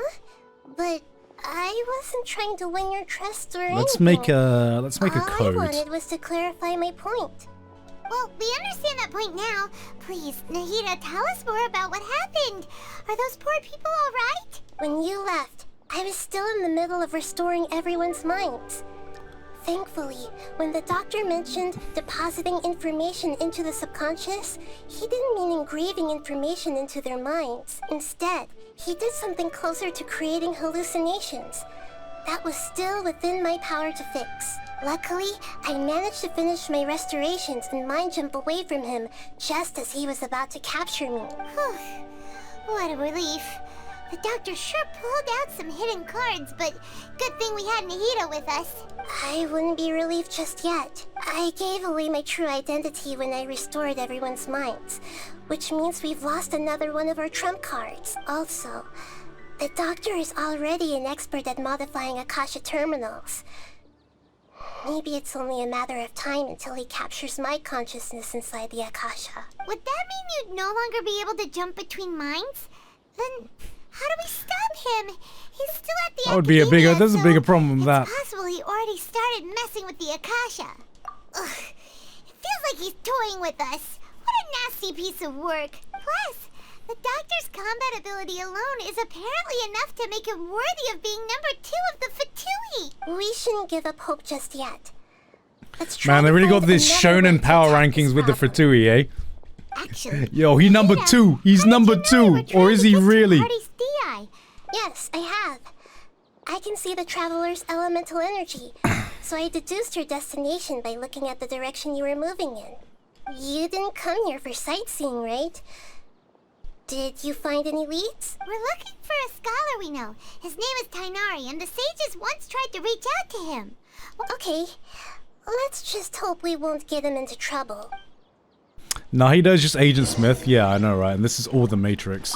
But I wasn't trying to win your trust or anything. Let's make a All code. I wanted was to clarify my point. Well, we understand that point now. Please, Nahida, tell us more about what happened. Are those poor people all right? When you left, I was still in the middle of restoring everyone's minds. Thankfully, when the doctor mentioned depositing information into the subconscious, he didn't mean engraving information into their minds. Instead, he did something closer to creating hallucinations. That was still within my power to fix. Luckily, I managed to finish my restorations and mind jump away from him just as he was about to capture me. What a relief. The doctor sure pulled out some hidden cards, but good thing we had Nahida with us. I wouldn't be relieved just yet. I gave away my true identity when I restored everyone's minds, which means we've lost another one of our trump cards. Also, the doctor is already an expert at modifying Akasha terminals. Maybe it's only a matter of time until he captures my consciousness inside the Akasha. Would that mean you'd no longer be able to jump between minds? Then how do we stop him? He's still at the That would be a bigger. There's a bigger problem with that. It's possible he already started messing with the Akasha. Ugh, it feels like he's toying with us. What a nasty piece of work. Plus, the doctor's combat ability alone is apparently enough to make him worthy of being number 2 of the Fatui. We shouldn't give up hope just yet. Let's try. Man, they to really got find this another way shonen to power attack rankings this with the problem. Fatui, eh? Actually, Yo, he number 2. He's number 2. Or is he really? Yes, I have. I can see the traveler's elemental energy, so I deduced your destination by looking at the direction you were moving in. You didn't come here for sightseeing, right? Did you find any leads? We're looking for a scholar we know. His name is Tainari, and the sages once tried to reach out to him. Okay, let's just hope we won't get him into trouble. Nah, he does just Agent Smith. Yeah, I know, right? And this is all the Matrix.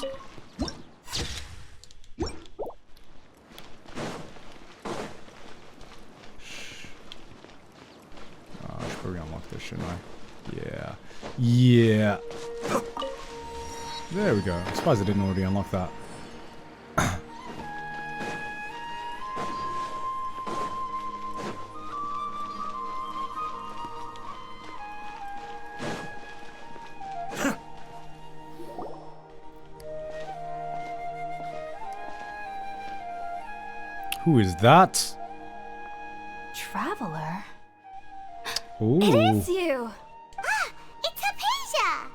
I should probably unlock this, shouldn't I? Yeah. Yeah. There we go. I'm surprised I didn't already unlock that. Who is that? Traveler? Ooh. It is you! It's Hypatia!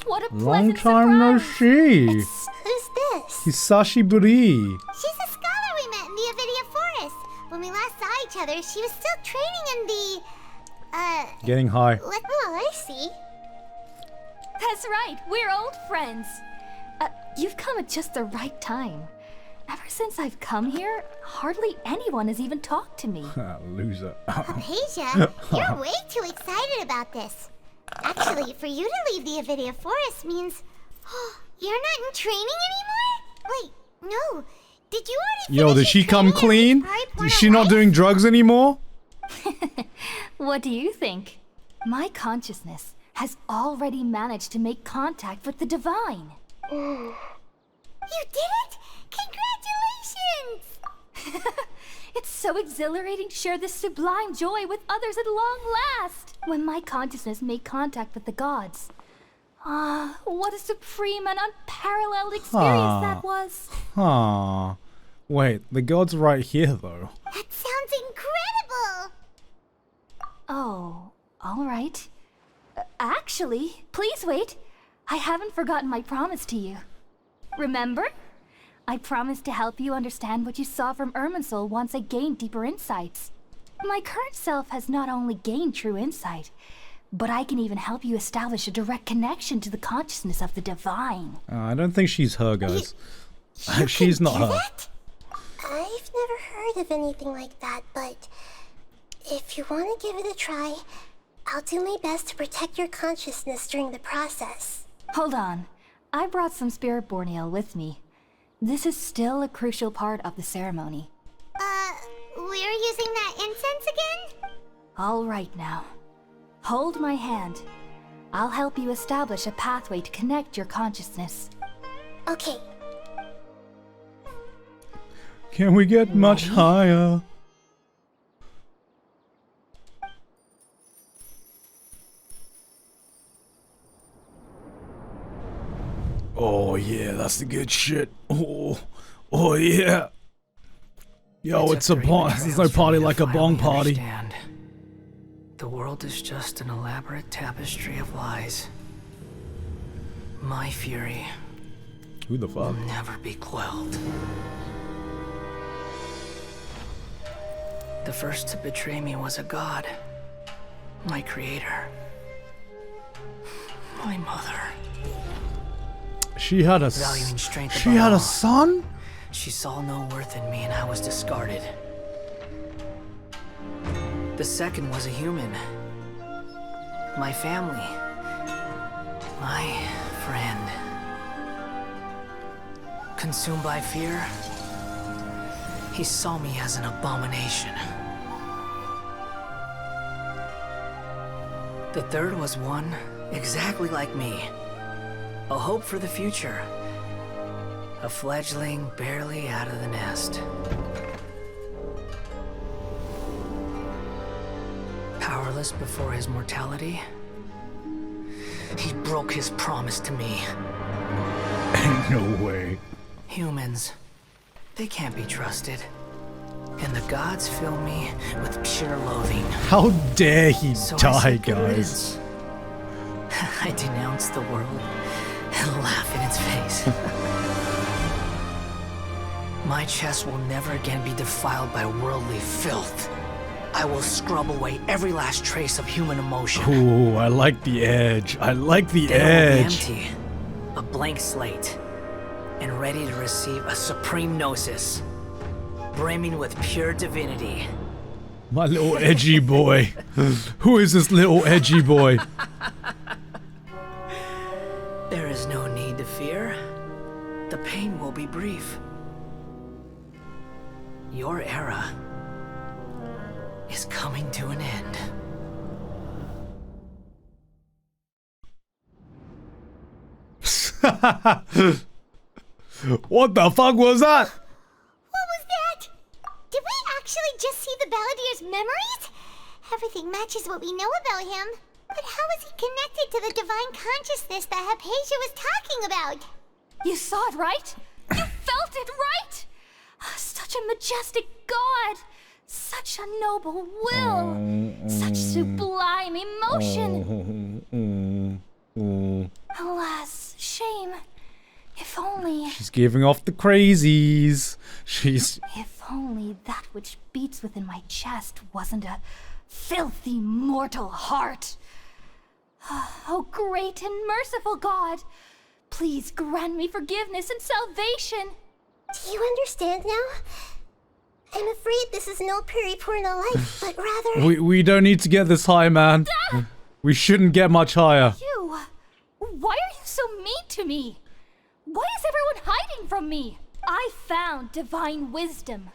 What a Long pleasant time no surprise. see. Who's this? Hisashi Buri. She's a scholar we met in the Avidia Forest. When we last saw each other, she was still training in the... Getting high. Oh, I see. That's right, we're old friends. You've come at just the right time. Ever since I've come here, hardly anyone has even talked to me. Loser. Hypatia, you're way too excited about this. Actually, for you to leave the Avidia Forest means... you're not in training anymore? Wait, no. Did you already Yo, finish did she your come training clean? at the Pride Is she not Life? doing drugs anymore? What do you think? My consciousness has already managed to make contact with the divine. You did it? Congratulations! It's so exhilarating to share this sublime joy with others at long last. When my consciousness made contact with the gods. Ah, what a supreme and unparalleled experience that was. Huh. Wait, the god's right here, though. That sounds incredible! Oh, all right. Actually, please wait. I haven't forgotten my promise to you. Remember? I promised to help you understand what you saw from Irminsul once I gained deeper insights. My current self has not only gained true insight, but I can even help you establish a direct connection to the consciousness of the divine. I don't think she's her, guys. You She's can not do her. that? I've never heard of anything like that, but if you want to give it a try, I'll do my best to protect your consciousness during the process. Hold on. I brought some spirit borneal with me. This is still a crucial part of the ceremony. We're using that incense again? All right now. Hold my hand. I'll help you establish a pathway to connect your consciousness. Okay. Can we get much higher? Oh yeah, that's the good shit. Oh, Oh yeah. Yo, it's a bong. There's no party like a bong party. Understand. The world is just an elaborate tapestry of lies. My fury Who the will fuck? never be quelled. The first to betray me was a god. My creator. My mother. She had a Valuing strength She above had a all. son? She saw no worth in me and I was discarded. The second was a human. My family. My friend. Consumed by fear, he saw me as an abomination. The third was one exactly like me. A hope for the future. A fledgling barely out of the nest. Powerless before his mortality, he broke his promise to me. Ain't no way. Humans, they can't be trusted. And the gods fill me with pure loathing. How dare he So I die, said good guys? riddance. I denounce the world and laugh in its face. My chest will never again be defiled by worldly filth. I will scrub away every last trace of human emotion. Ooh, I like the edge. I like the Then I will be edge. empty, a blank slate, and ready to receive a supreme gnosis, brimming with pure divinity. My little edgy boy. Who is this little edgy boy? There is no need to fear. The pain will be brief. Your era is coming to an end. What the fuck was that? What was that? Did we actually just see the Baladier's memories? Everything matches what we know about him. But how is he connected to the divine consciousness that Hypatia was talking about? You saw it, right? You felt it, right? Such a majestic god! Such a noble will! Such sublime emotion! Alas, shame. If only... She's giving off the crazies. She's... If only that which beats within my chest wasn't a filthy mortal heart. Oh, great and merciful God! Please grant me forgiveness and salvation! Do you understand now? I'm afraid this is no periporno life, but rather... We don't need to get this high, man. We shouldn't get much higher. You! Why are you so mean to me? Why is everyone hiding from me? I found divine wisdom.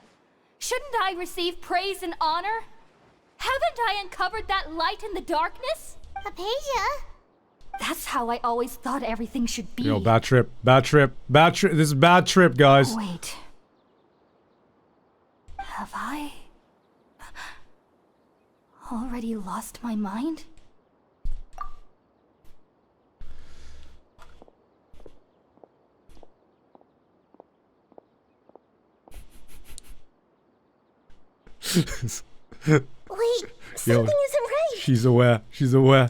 Shouldn't I receive praise and honor? Haven't I uncovered that light in the darkness? Hypatia? That's how I always thought everything should be. Yo, bad trip. Bad trip. Bad trip. This is bad trip, guys. Wait. Have I already lost my mind? Wait, something isn't right. She's aware. She's aware.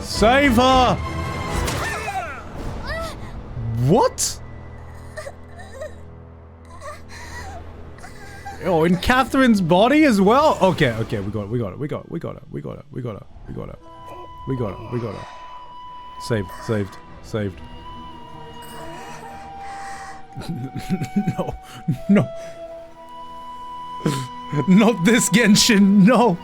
Save her! What? Oh, in Catherine's body as well? Okay, okay, we got it, we got it, we got it, we got it, we got it, we got it, we got it, we got it, we got it. Saved, saved, saved. No, no. Not this Genshin, no.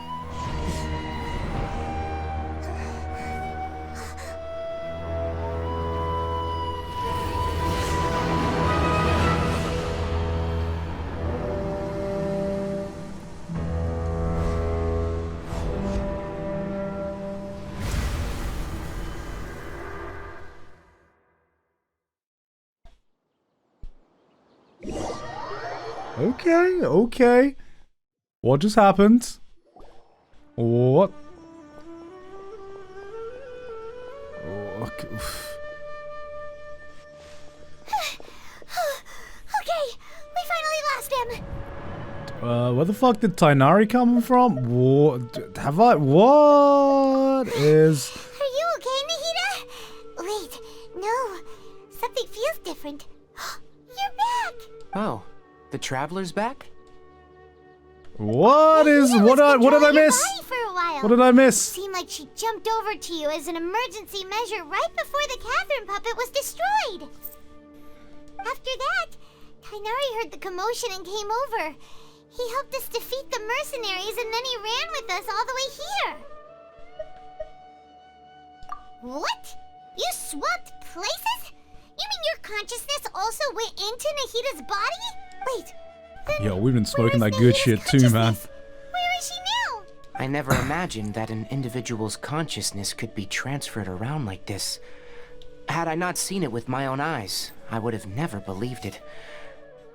Okay, okay. What just happened? What? Oh, okay. Okay, we finally lost him. Where the fuck did Tainari come from? What? Have I? What is? Are you okay, Nahida? Wait, no. Something feels different. You're back! Oh, the traveler's back? What is? What did I miss? For a while. What did I miss? Seemed like she jumped over to you as an emergency measure right before the Catherine puppet was destroyed. After that, Tainari heard the commotion and came over. He helped us defeat the mercenaries and then he ran with us all the way here. What? You swapped places? You mean your consciousness also went into Nahida's body? Wait. Yo, we've been smoking that good shit too, man. Where is she now? I never imagined that an individual's consciousness could be transferred around like this. Had I not seen it with my own eyes, I would have never believed it.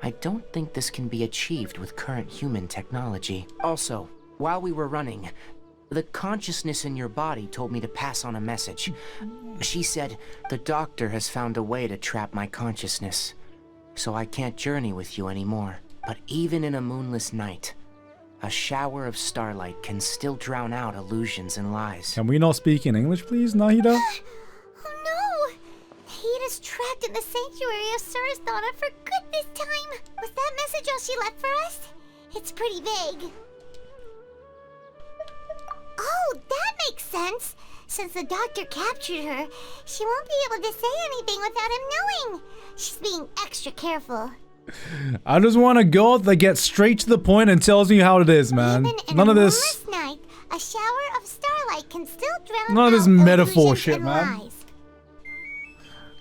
I don't think this can be achieved with current human technology. Also, while we were running, the consciousness in your body told me to pass on a message. She said, the doctor has found a way to trap my consciousness, so I can't journey with you anymore. But even in a moonless night, a shower of starlight can still drown out illusions and lies. Can we not speak in English, please, Nahida? Oh no! Nahida's trapped in the sanctuary of Surasthana for good this time. Was that message all she left for us? It's pretty vague. Oh, that makes sense. Since the doctor captured her, she won't be able to say anything without him knowing. She's being extra careful. I just want a god that gets straight to the point and tells me how it is, man. None of this. Night, a shower of starlight can still drown None of this metaphor shit, man.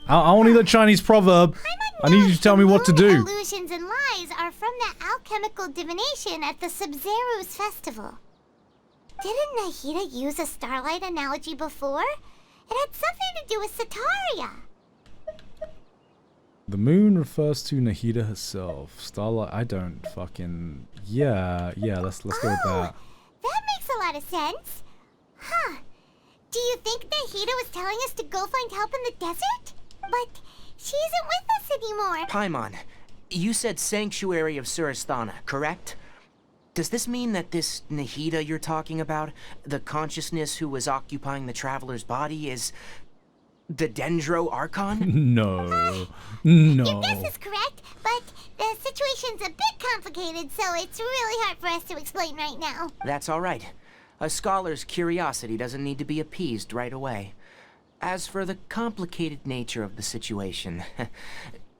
I want to need a Chinese proverb. I need you to tell me what to do. Illusions and lies are from that alchemical divination at the SUMERU's festival. Didn't Nahida use a starlight analogy before? It had something to do with Sataria. The moon refers to Nahida herself. Starlight, I don't fucking... Yeah, let's go with that. That makes a lot of sense. Huh. Do you think Nahida was telling us to go find help in the desert? But she isn't with us anymore. Paimon, you said Sanctuary of Surasthana, correct? Does this mean that this Nahida you're talking about, the consciousness who was occupying the traveler's body, is the Dendro Archon? No. Your guess is correct, but the situation's a bit complicated, so it's really hard for us to explain right now. That's all right. A scholar's curiosity doesn't need to be appeased right away. As for the complicated nature of the situation,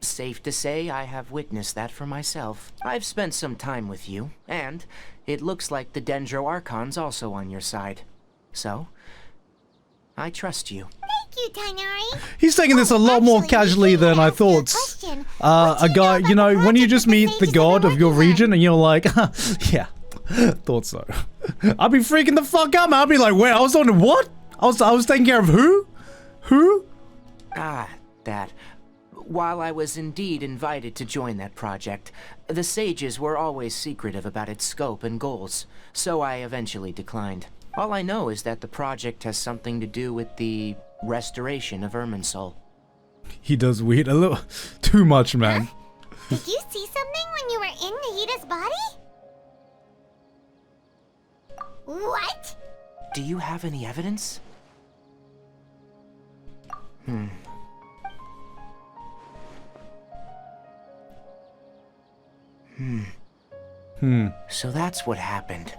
safe to say I have witnessed that for myself. I've spent some time with you, and it looks like the Dendro Archon's also on your side. So, I trust you. Thank you, Tainari. He's taking this a lot more casually than I thought. A guy, you know, when you just meet the god of your region and you're like, yeah, thought so. I'd be freaking the fuck out, man. I'd be like, wait, I was on what? I was taking care of who? Who? Ah, that. While I was indeed invited to join that project, the sages were always secretive about its scope and goals, so I eventually declined. All I know is that the project has something to do with the restoration of Irminsul. He does weed a little too much, man. Did you see something when you were in Nahida's body? What? Do you have any evidence? So that's what happened.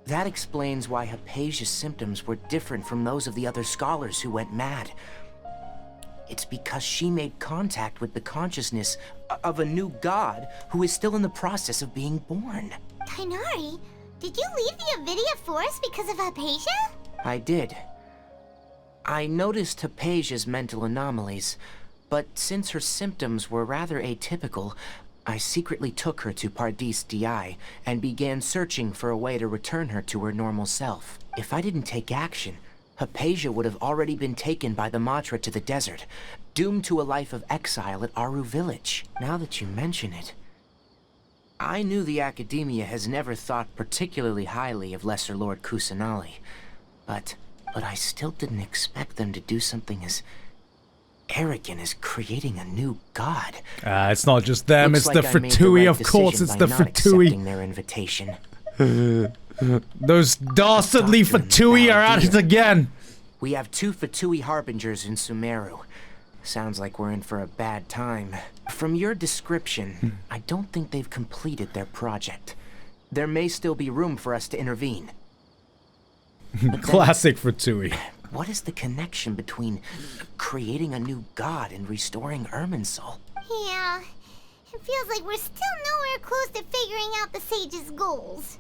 That explains why Hypatia's symptoms were different from those of the other scholars who went mad. It's because she made contact with the consciousness of a new god who is still in the process of being born. Tainari, did you leave the Avidia Forest because of Hypatia? I did. I noticed Hypatia's mental anomalies, but since her symptoms were rather atypical, I secretly took her to Pardis Di and began searching for a way to return her to her normal self. If I didn't take action, Hypatia would have already been taken by the Matra to the desert, doomed to a life of exile at Aru village. Now that you mention it, I knew the Academia has never thought particularly highly of Lesser Lord Kusanali, but I still didn't expect them to do something as arrogant as creating a new god. It's not just them, Looks it's like the I made Fatui, right of course, decision it's by the not Fatui. accepting their invitation. Those dastardly Fatui are at it again! We have 2 Fatui harbingers in Sumeru. Sounds like we're in for a bad time. From your description, I don't think they've completed their project. There may still be room for us to intervene. Classic Fatui. What is the connection between creating a new god and restoring Irminsul? Yeah, it feels like we're still nowhere close to figuring out the sage's goals.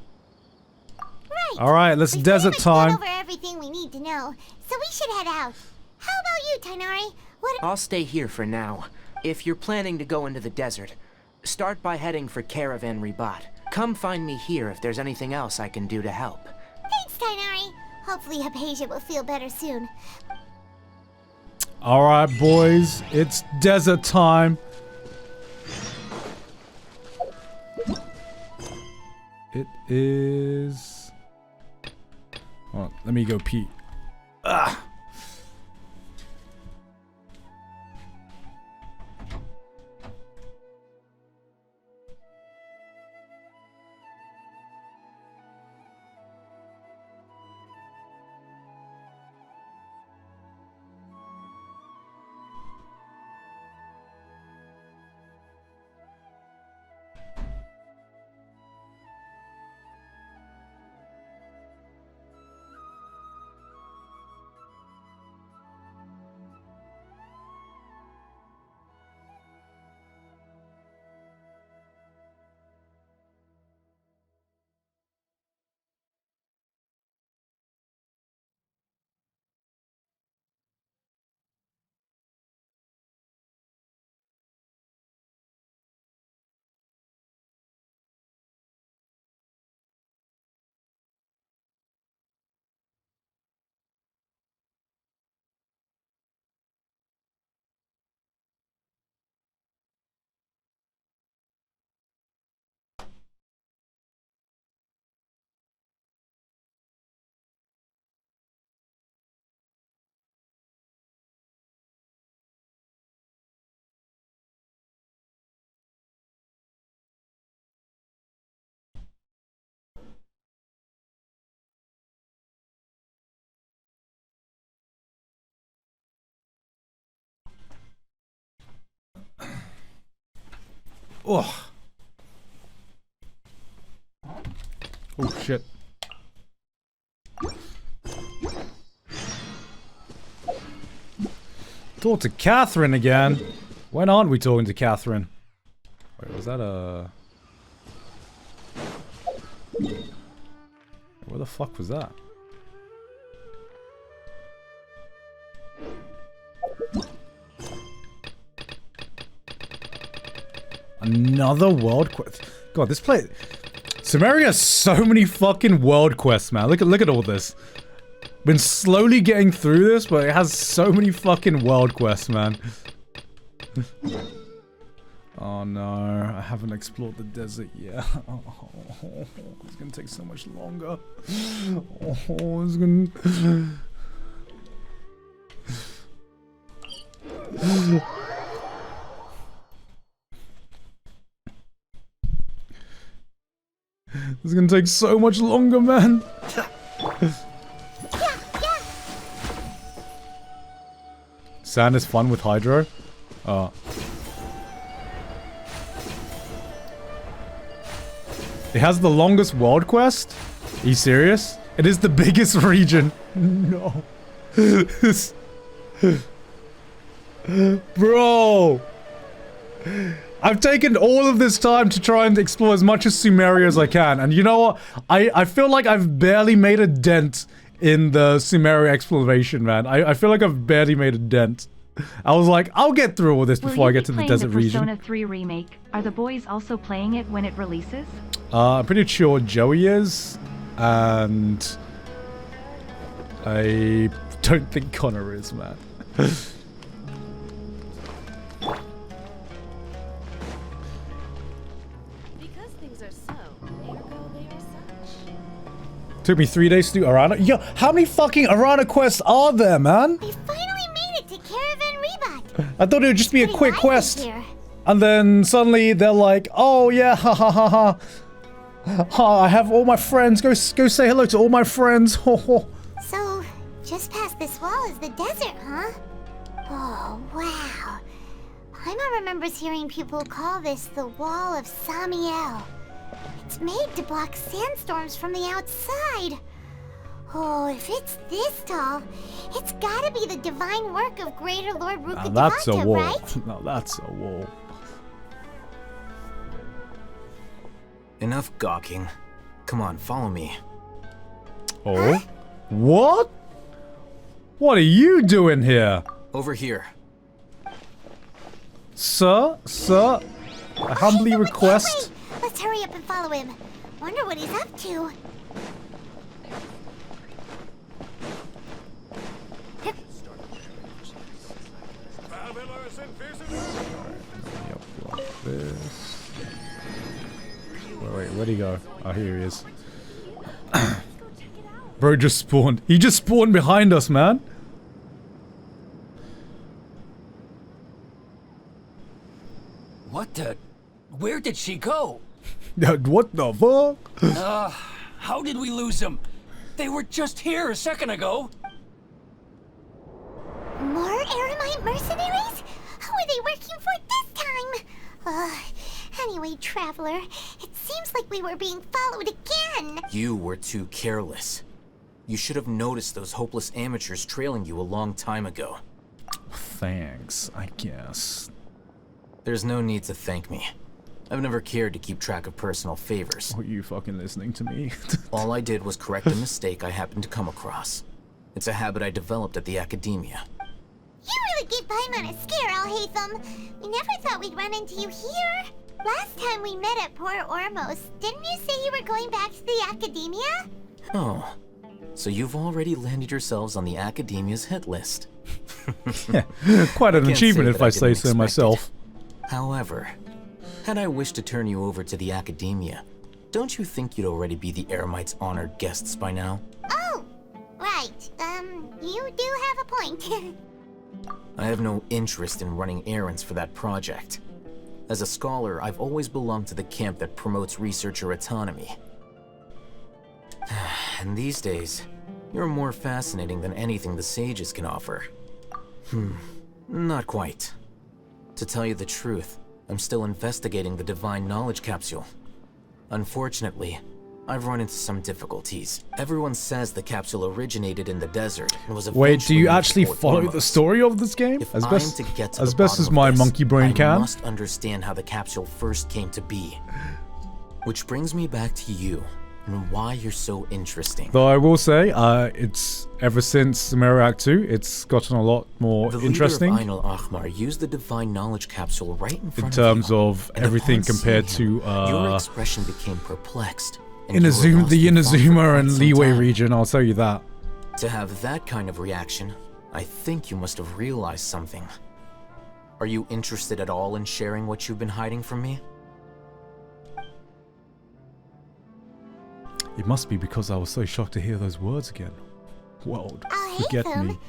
Right. Alright, let's We've desert pretty much time. gone over everything we need to know, so we should head out. How about you, Tainari? What? I'll stay here for now. If you're planning to go into the desert, start by heading for Caravan Ribat. Come find me here if there's anything else I can do to help. Thanks, Tainari. Hopefully Hypatia will feel better soon. Alright, boys, it's desert time. It is... Hold on, let me go pee. Ah! Oh. Oh shit. Talk to Catherine again. When aren't we talking to Catherine? Wait, was that a... Where the fuck was that? Another world quest. God, this place... Sumeru has so many fucking world quests, man. Look at all this. Been slowly getting through this, but it has so many fucking world quests, man. Oh no, I haven't explored the desert yet. Oh, it's gonna take so much longer. Oh, it's gonna... It's gonna take so much longer, man. Sand is fun with Hydro. It has the longest world quest? Are you serious? It is the biggest region. No. Bro. I've taken all of this time to try and explore as much of Sumeru as I can. And you know what? I feel like I've barely made a dent in the Sumeru exploration, man. I feel like I've barely made a dent. I was like, I'll get through all this before I get to the desert region. Persona 3 remake. Are the boys also playing it when it releases? I'm pretty sure Joey is. And... I don't think Connor is, man. Took me 3 days to do Arana. Yo, how many fucking Arana quests are there, man? We finally made it to Caravan Rebat. I thought it would just be a quick lively quest. here. And then suddenly they're like, oh yeah, ha ha ha ha. Ha, I have all my friends. Go say hello to all my friends. Ho ho. So, just past this wall is the desert, huh? Oh, wow. Paimon remembers hearing people call this the Wall of Samiel. It's made to block sandstorms from the outside. Oh, if it's this tall, it's gotta be the divine work of Greater Lord Now that's a Rukkhadevata, wall. right? Now that's a wall. Enough gawking. Come on, follow me. Oh? What? What are you doing here? Over here. Sir? I humbly request. Let's hurry up and follow him. Wonder what he's up to. This. Wait, where'd he go? Oh, here he is. Bro just spawned. He just spawned behind us, man. What the? Where did she go? What the fuck? How did we lose them? They were just here a second ago. More Eremite mercenaries? Who are they working for this time? Anyway, Traveler, it seems like we were being followed again. You were too careless. You should have noticed those hopeless amateurs trailing you a long time ago. Thanks, I guess. There's no need to thank me. I've never cared to keep track of personal favors. Are you fucking listening to me? All I did was correct a mistake I happened to come across. It's a habit I developed at the academia. You really gave Paimon a scare, Alhaitham. We never thought we'd run into you here. Last time we met at Port Ormos, didn't you say you were going back to the academia? Oh, so you've already landed yourselves on the academia's hit list. Yeah, quite an achievement if I say so myself. However, had I wished to turn you over to the academia, don't you think you'd already be the Eremites' honored guests by now? Oh, right. You do have a point. I have no interest in running errands for that project. As a scholar, I've always belonged to the camp that promotes researcher autonomy. And these days, you're more fascinating than anything the sages can offer. Not quite. To tell you the truth, I'm still investigating the Divine Knowledge Capsule. Unfortunately, I've run into some difficulties. Everyone says the capsule originated in the desert and was Wait, do you eventually actually Fort follow Ormos. the story of this game? If As I'm best to get to as the best bottom as of my this, monkey brain I can. must understand how the capsule first came to be. Which brings me back to you and why you're so interesting. Though I will say, it's ever since SUMERU Act 2, it's gotten a lot more The interesting leader of Ainul Ahmar used the Divine Knowledge Capsule right in in front terms you. of And everything upon compared seeing to him, your expression became perplexed. and you were Inazuma, lost the in thought for Inazuma quite and some Leeway time. region. I'll tell you that. To have that kind of reaction, I think you must have realized something. Are you interested at all in sharing what you've been hiding from me? It must be because I was so shocked to hear those words again. World, forget me.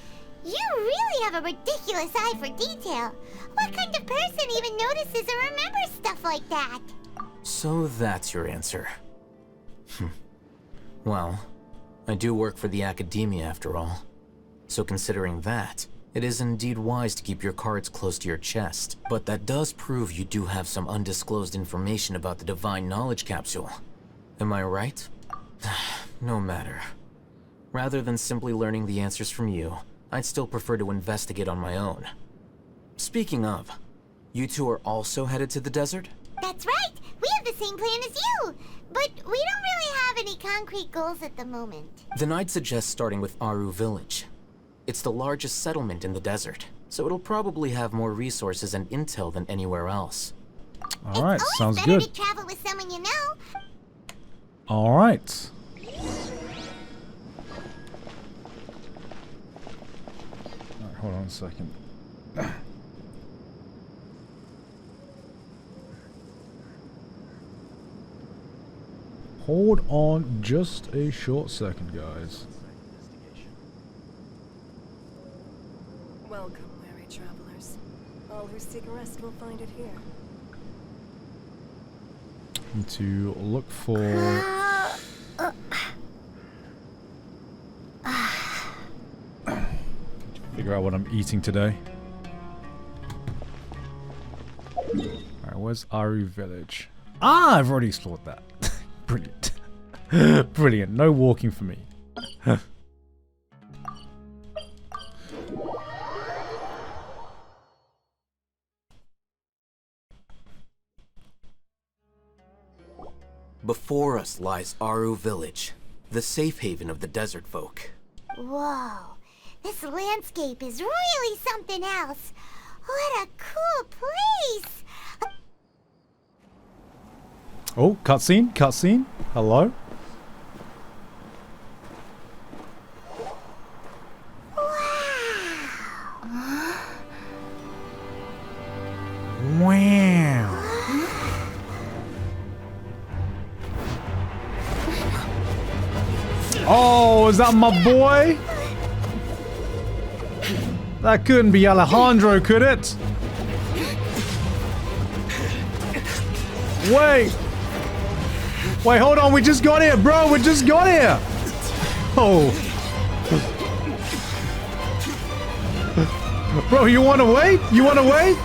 You really have a ridiculous eye for detail. What kind of person even notices or remembers stuff like that? So that's your answer. Well, I do work for the academia after all. So considering that, it is indeed wise to keep your cards close to your chest. But that does prove you do have some undisclosed information about the Divine Knowledge Capsule. Am I right? No matter. Rather than simply learning the answers from you, I'd still prefer to investigate on my own. Speaking of, you two are also headed to the desert? That's right. We have the same plan as you. But we don't really have any concrete goals at the moment. Then I'd suggest starting with Aru Village. It's the largest settlement in the desert, so it'll probably have more resources and intel than anywhere else. Alright, sounds Better good. to travel with someone you know. Alright. Hold on a second. Hold on just a short second, guys. Welcome, weary travelers. All who seek rest will find it here. Need to look for... figure out what I'm eating today. Alright, where's Aru Village? Ah, I've already explored that. Brilliant. Brilliant. No walking for me. Before us lies Aru Village, the safe haven of the desert folk. Whoa, this landscape is really something else. What a cool place! Oh, cutscene, cutscene. Hello. Wow. Oh, is that my boy? That couldn't be Alejandro, could it? Wait. Wait, hold on. We just got here, bro. We just got here. Oh. Bro, you want to wait? You want to wait?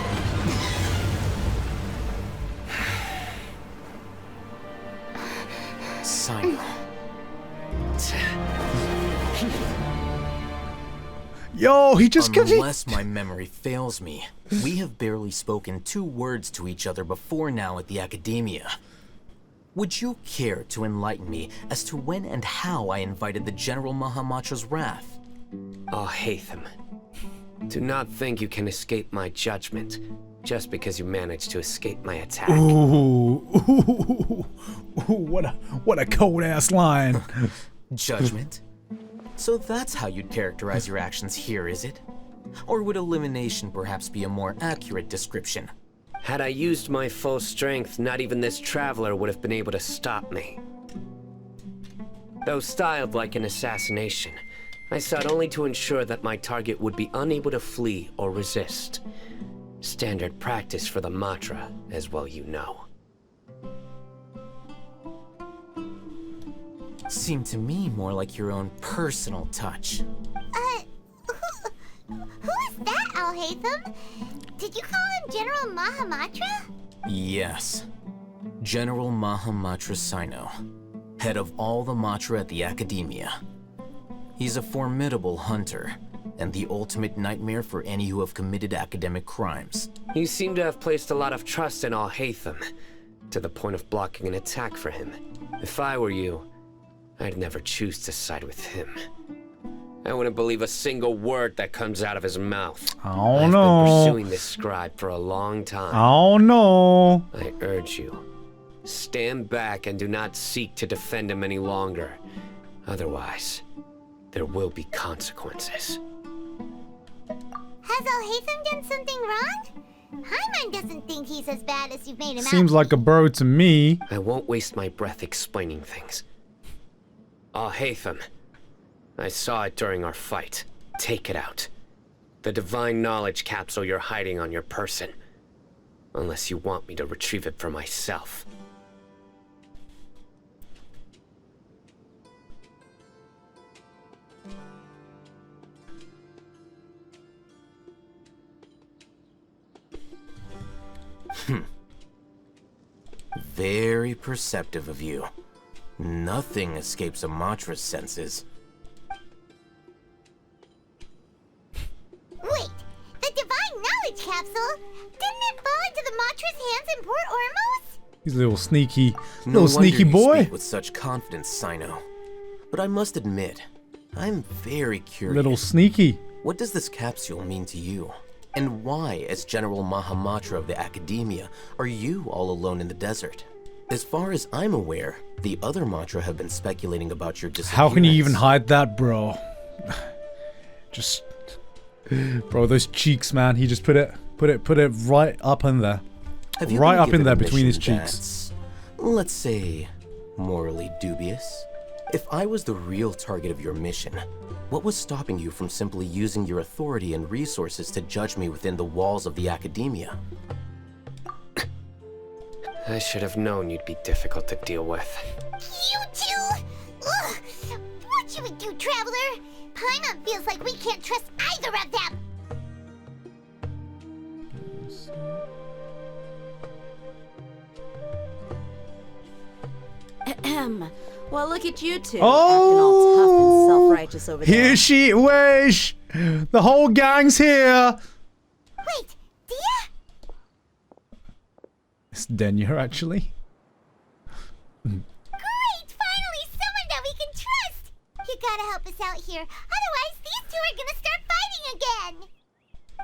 Simon. Yo, he just got Unless my memory fails me, we have barely spoken 2 words to each other before now at the Academia. Would you care to enlighten me as to when and how I invited the General Mahamatra's wrath? Oh, Hatham. Do not think you can escape my judgment just because you managed to escape my attack. Ooh, ooh, ooh, what a cold ass line. Judgment? So that's how you'd characterize your actions here, is it? Or would elimination perhaps be a more accurate description? Had I used my full strength, not even this traveler would have been able to stop me. Though styled like an assassination, I sought only to ensure that my target would be unable to flee or resist. Standard practice for the Matra, as well you know. Seemed to me more like your own personal touch. Who is that, Al-Hatham? Did you call him General Mahamatra? Yes. General Mahamatra Sino, head of all the Matra at the Academia. He's a formidable hunter, and the ultimate nightmare for any who have committed academic crimes. You seem to have placed a lot of trust in Al-Hatham, to the point of blocking an attack for him. If I were you, I'd never choose to side with him. I wouldn't believe a single word that comes out of his mouth. Oh I've no. been pursuing this scribe for a long time. Oh no. I urge you, stand back and do not seek to defend him any longer. Otherwise, there will be consequences. Has Al-Hatham done something wrong? Hyman doesn't think he's as bad as you've made him out. Seems like a bro to me. I won't waste my breath explaining things. Al-Hatham, I saw it during our fight. Take it out. The divine knowledge capsule you're hiding on your person. Unless you want me to retrieve it for myself. Very perceptive of you. Nothing escapes a Matra's senses. Wait, the divine knowledge capsule? Didn't it fall into the Matra's hands in Port Ormos? He's a little sneaky, No little sneaky wonder you boy. speak with such confidence, Sino. But I must admit, I'm very curious. Little sneaky. What does this capsule mean to you? And why, as General Mahamatra of the Academia, are you all alone in the desert? As far as I'm aware, the other Matra have been speculating about your disappearance. How can you even hide that, bro? Just, bro, those cheeks, man. He just put it right up in there. Have you Right been up in given there a between his mission cheeks. that's, let's say, Morally dubious? If I was the real target of your mission, what was stopping you from simply using your authority and resources to judge me within the walls of the academia? I should have known you'd be difficult to deal with. You two! Ugh! What should we do, Traveler? Paimon feels like we can't trust either of them! Ahem. Well, look at you two. Oh! Acting all tough and self-righteous over there. Here she wish! The whole gang's here! Wait, Dia? It's Denya, actually. Great! Finally, someone that we can trust! You gotta help us out here. Otherwise, these two are gonna start fighting again!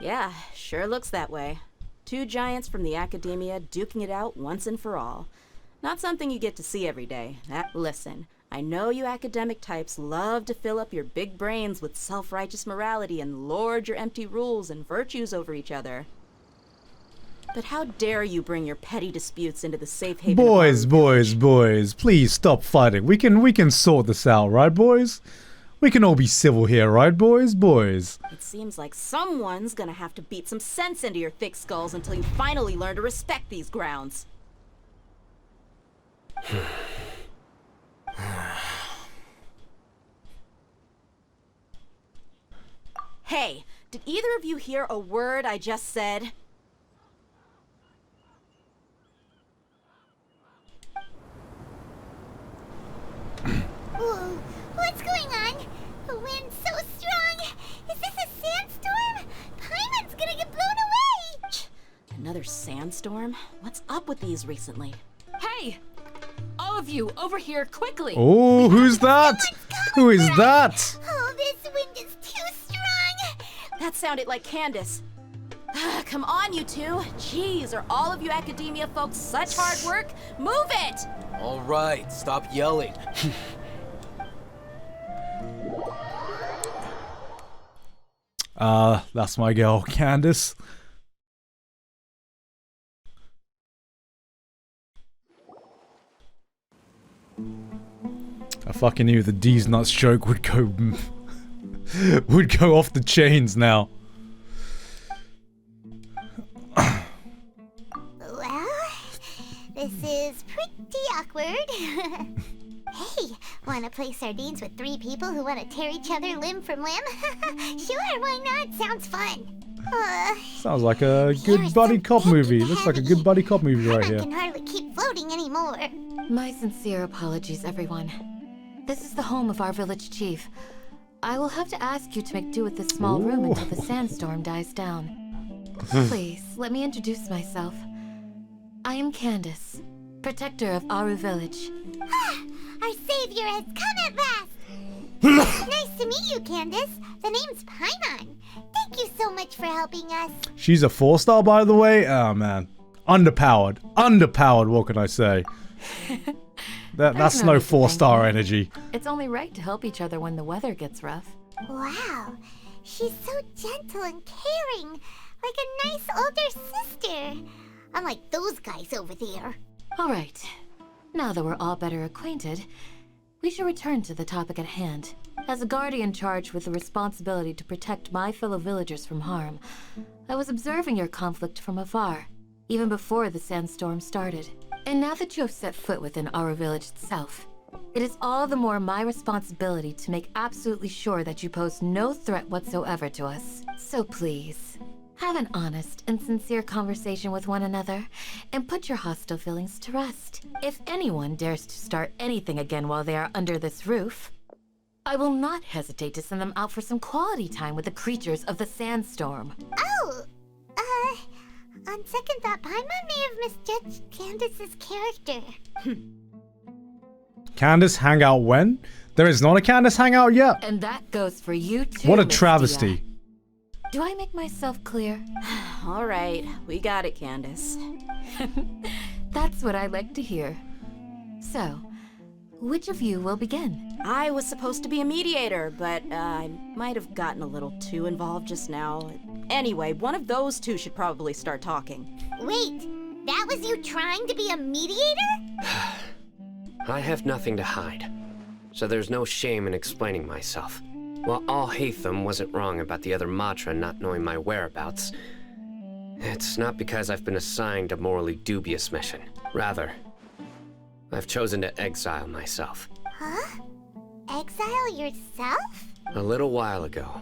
Yeah, sure looks that way. Two giants from the academia duking it out once and for all. Not something you get to see every day. Listen, I know you academic types love to fill up your big brains with self-righteous morality and lord your empty rules and virtues over each other. But how dare you bring your petty disputes into the safe haven of Boys, boys, please stop fighting. We can sort this out, right, boys? We can all be civil here, right, boys? It seems like someone's gonna have to beat some sense into your thick skulls until you finally learn to respect these grounds. Hey, did either of you hear a word I just said? Whoa, what's going on? The wind's so strong! Is this a sandstorm? Paimon's gonna get blown away! Another sandstorm? What's up with these recently? Hey! All of you, over here, quickly! Oh, who's that? Who is that? Oh, this wind is too strong! That sounded like Candace. Come on, you two. Jeez, are all of you academia folks such hard work? Move it! All right, stop yelling. That's my girl, Candace. I fucking knew the D's nuts joke would go would go off the chains now. Well, this is pretty awkward. Hey, wanna play sardines with three people who wanna tear each other limb from limb? Sure, why not? Sounds fun. Sounds like a good buddy cop movie. Looks like a good buddy cop movie right I here. can hardly keep floating anymore. My sincere apologies, everyone. This is the home of our village chief. I will have to ask you to make do with this small room until the sandstorm dies down. Please, let me introduce myself. I am Candace, protector of Aru village. Our savior has come at last! Nice to meet you, Candace. The name's Paimon. Thank you so much for helping us. She's a 4-star, by the way. Oh man, underpowered, what can I say? That's no 4-star energy. It's only right to help each other when the weather gets rough. Wow, she's so gentle and caring, like a nice older sister. Unlike those guys over there. All right, now that we're all better acquainted, we should return to the topic at hand. As a guardian charged with the responsibility to protect my fellow villagers from harm, I was observing your conflict from afar, even before the sandstorm started. And now that you have set foot within our village itself, it is all the more my responsibility to make absolutely sure that you pose no threat whatsoever to us. So please, have an honest and sincere conversation with one another, and put your hostile feelings to rest. If anyone dares to start anything again while they are under this roof, I will not hesitate to send them out for some quality time with the creatures of the sandstorm. Oh, on second thought, Paimon may have misjudged Candace's character. Candace hangout when? There is not a Candace hangout yet. And that goes for you too. What a Miss travesty. Dia. Do I make myself clear? All right, we got it, Candace. That's what I like to hear. So, which of you will begin? I was supposed to be a mediator, but I might have gotten a little too involved just now. Anyway, one of those two should probably start talking. Wait, that was you trying to be a mediator? I have nothing to hide, so there's no shame in explaining myself. While Al-Haytham wasn't wrong about the other Matra not knowing my whereabouts, it's not because I've been assigned a morally dubious mission. Rather, I've chosen to exile myself. Huh? Exile yourself? A little while ago,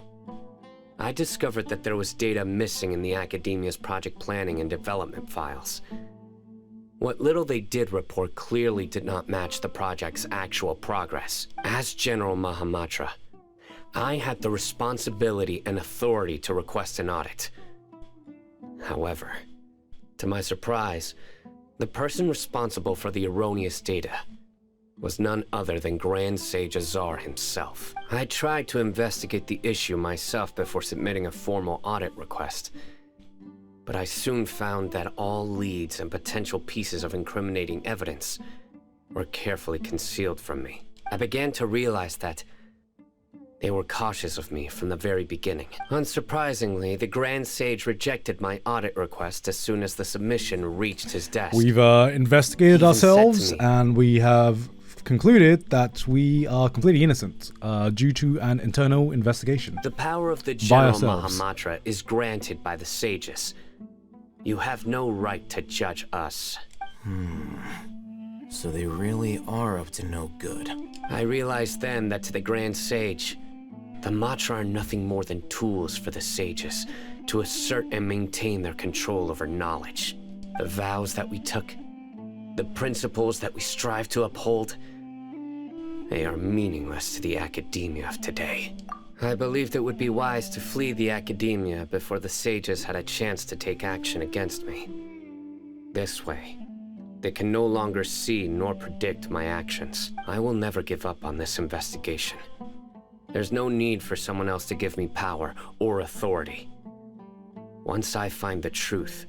I discovered that there was data missing in the Academia's project planning and development files. What little they did report clearly did not match the project's actual progress. As General Mahamatra, I had the responsibility and authority to request an audit. However, to my surprise, the person responsible for the erroneous data was none other than Grand Sage Azar himself. I tried to investigate the issue myself before submitting a formal audit request, but I soon found that all leads and potential pieces of incriminating evidence were carefully concealed from me. I began to realize that they were cautious of me from the very beginning. Unsurprisingly, the Grand Sage rejected my audit request as soon as the submission reached his desk. We've investigated ourselves, and we have concluded that we are completely innocent due to an internal investigation. The power of the General Mahamatra is granted by the sages. You have no right to judge us. So they really are up to no good. I realized then that to the Grand Sage, the Matra are nothing more than tools for the sages to assert and maintain their control over knowledge. The vows that we took, the principles that we strive to uphold, they are meaningless to the Academia of today. I believed it would be wise to flee the Academia before the sages had a chance to take action against me. This way, they can no longer see nor predict my actions. I will never give up on this investigation. There's no need for someone else to give me power or authority. Once I find the truth,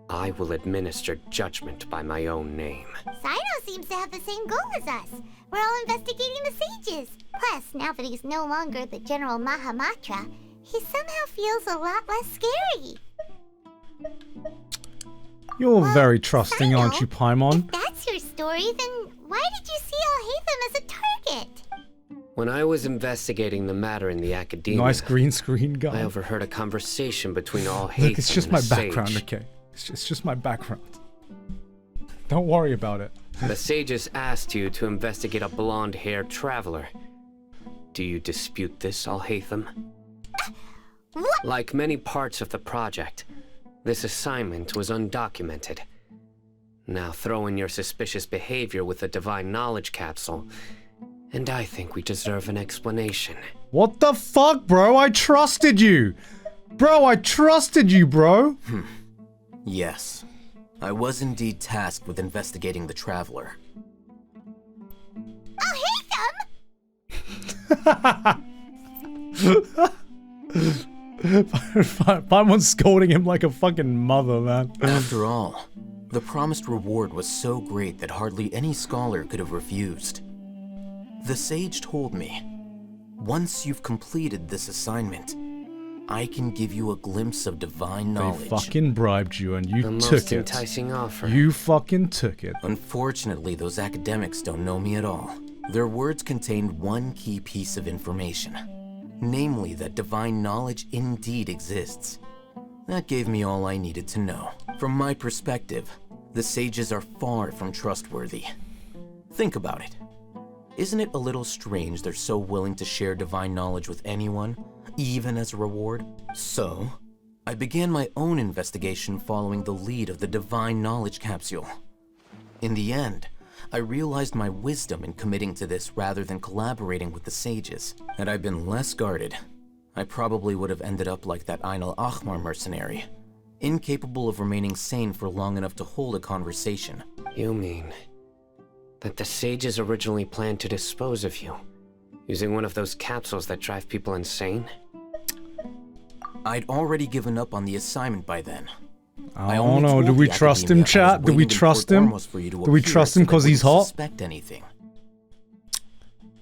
I will administer judgment by my own name. Sino seems to have the same goal as us. We're all investigating the sages. Plus, now that he's no longer the General Mahamatra, he somehow feels a lot less scary. You're very trusting, Sino, aren't you, Paimon? If that's your story, then why did you see Al-Haytham as a target? When I was investigating the matter in the Academia, Nice green screen guy. I overheard a conversation between Al-Haytham Look, it's just and my a sage. background, okay? It's just my background. Don't worry about it. The sages asked you to investigate a blonde-haired traveler. Do you dispute this, Al-Haytham? What? Like many parts of the project, this assignment was undocumented. Now throw in your suspicious behavior with the Divine Knowledge Capsule, and I think we deserve an explanation. What the fuck, bro? I trusted you! Bro, I trusted you, bro! Yes. I was indeed tasked with investigating the Traveler. Paimon's scolding him like a fucking mother, man. After all, the promised reward was so great that hardly any scholar could have refused. The sage told me, once you've completed this assignment, I can give you a glimpse of divine knowledge. They fucking bribed you and you The took most it. enticing offer. You fucking took it. Unfortunately, those academics don't know me at all. Their words contained one key piece of information, namely that divine knowledge indeed exists. That gave me all I needed to know. From my perspective, the sages are far from trustworthy. Think about it. Isn't it a little strange they're so willing to share divine knowledge with anyone, even as a reward? So, I began my own investigation following the lead of the Divine Knowledge Capsule. In the end, I realized my wisdom in committing to this rather than collaborating with the sages. Had I been less guarded, I probably would have ended up like that Ain al-Ahmar mercenary, incapable of remaining sane for long enough to hold a conversation. You mean that the sages originally planned to dispose of you, using one of those capsules that drive people insane? I'd already given up on the assignment by then. I don't know. Do we trust him, chat? Do we trust him? Do we trust him because he's hot? Suspect anything.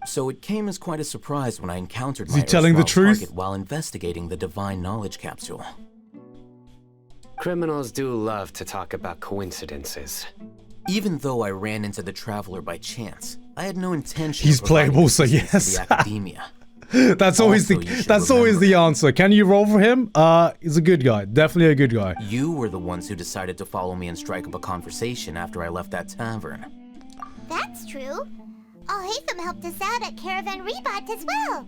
So it came as quite a surprise when I encountered Is he telling the truth? target while investigating the Divine Knowledge Capsule. Criminals do love to talk about coincidences. Even though I ran into the Traveler by chance, I had no intention He's of providing playable, so assistance to yes. the Academia. That's always the answer. Can you roll for him? He's a good guy. Definitely a good guy. You were the ones who decided to follow me and strike up a conversation after I left that tavern. That's true. Al-Haytham helped us out at Caravan Rebat as well.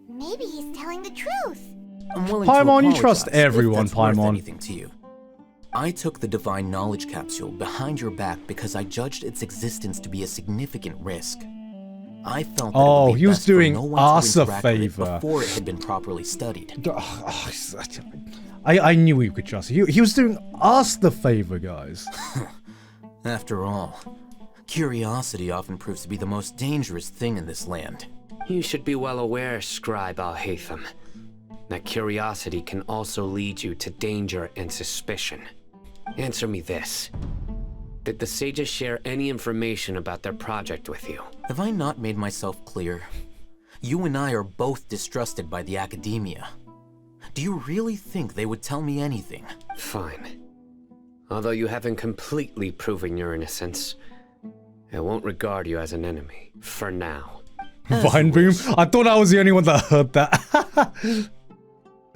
Maybe he's telling the truth. I'm willing Paimon, to you trust apologize everyone, if that's worth Paimon. anything to you. I took the Divine Knowledge Capsule behind your back because I judged its existence to be a significant risk. I felt that it would be he was best for doing no one us to a interact with it favor. before it had been properly studied. I knew we could trust you. He was doing us the favor, guys. After all, curiosity often proves to be the most dangerous thing in this land. You should be well aware, Scribe Al-Haytham, that curiosity can also lead you to danger and suspicion. Answer me this. Did the sages share any information about their project with you? Have I not made myself clear? You and I are both distrusted by the Academia. Do you really think they would tell me anything? Fine. Although you haven't completely proven your innocence, I won't regard you as an enemy, for now. Vine Boom? I thought I was the only one that heard that.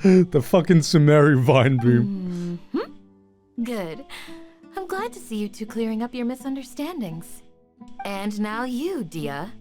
The fucking SUMERU Vine Boom. Good. I'm glad to see you two clearing up your misunderstandings. And now you, Dia.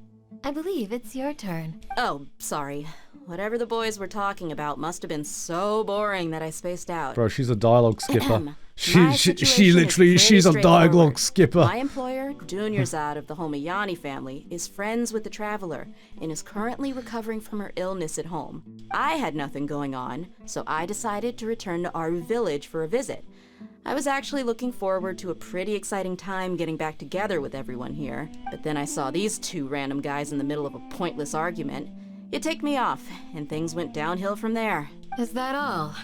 I believe it's your turn. Oh, sorry. Whatever the boys were talking about must have been so boring that I spaced out. Bro, she's a dialogue skipper. My she situation literally, is she's a pretty dialogue straightforward. skipper. My employer, Dunyarzad of the Homayani family, is friends with the Traveler and is currently recovering from her illness at home. I had nothing going on, so I decided to return to Aru village for a visit. I was actually looking forward to a pretty exciting time getting back together with everyone here, but then I saw these two random guys in the middle of a pointless argument. It ticked me off, and things went downhill from there. Is that all?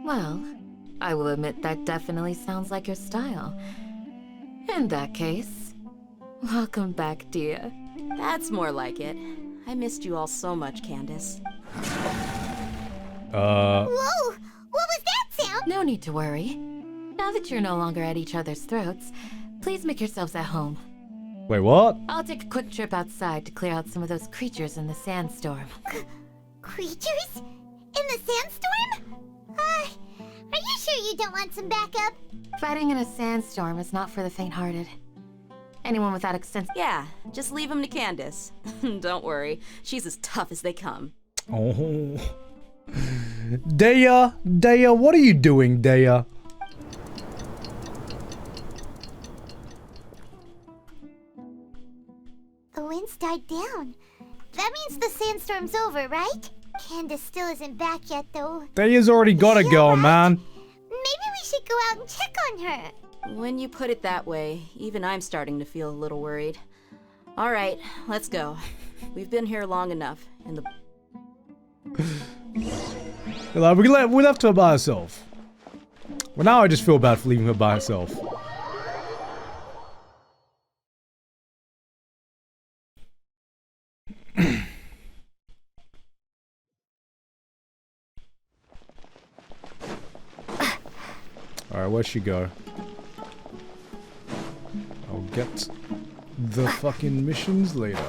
Well, I will admit that definitely sounds like your style. In that case, welcome back, Dia. That's more like it. I missed you all so much, Candace. Whoa! What was that sound? No need to worry. Now that you're no longer at each other's throats, please make yourselves at home. Wait, what? I'll take a quick trip outside to clear out some of those creatures in the sandstorm. Creatures? In the sandstorm? Are you sure you don't want some backup? Fighting in a sandstorm is not for the faint-hearted. Anyone without extensive... Yeah, just leave them to Candace. Don't worry, she's as tough as they come. Oh. Daya, what are you doing, Daya? The wind's died down. That means the sandstorm's over, right? Candace still isn't back yet, though. Daya's already gotta go, man. Maybe we should go out and check on her. When you put it that way, even I'm starting to feel a little worried. All right, let's go. We've been here long enough, and the... We left her by herself. Well, now I just feel bad for leaving her by herself. Alright, where'd she go? I'll get the fucking missions later.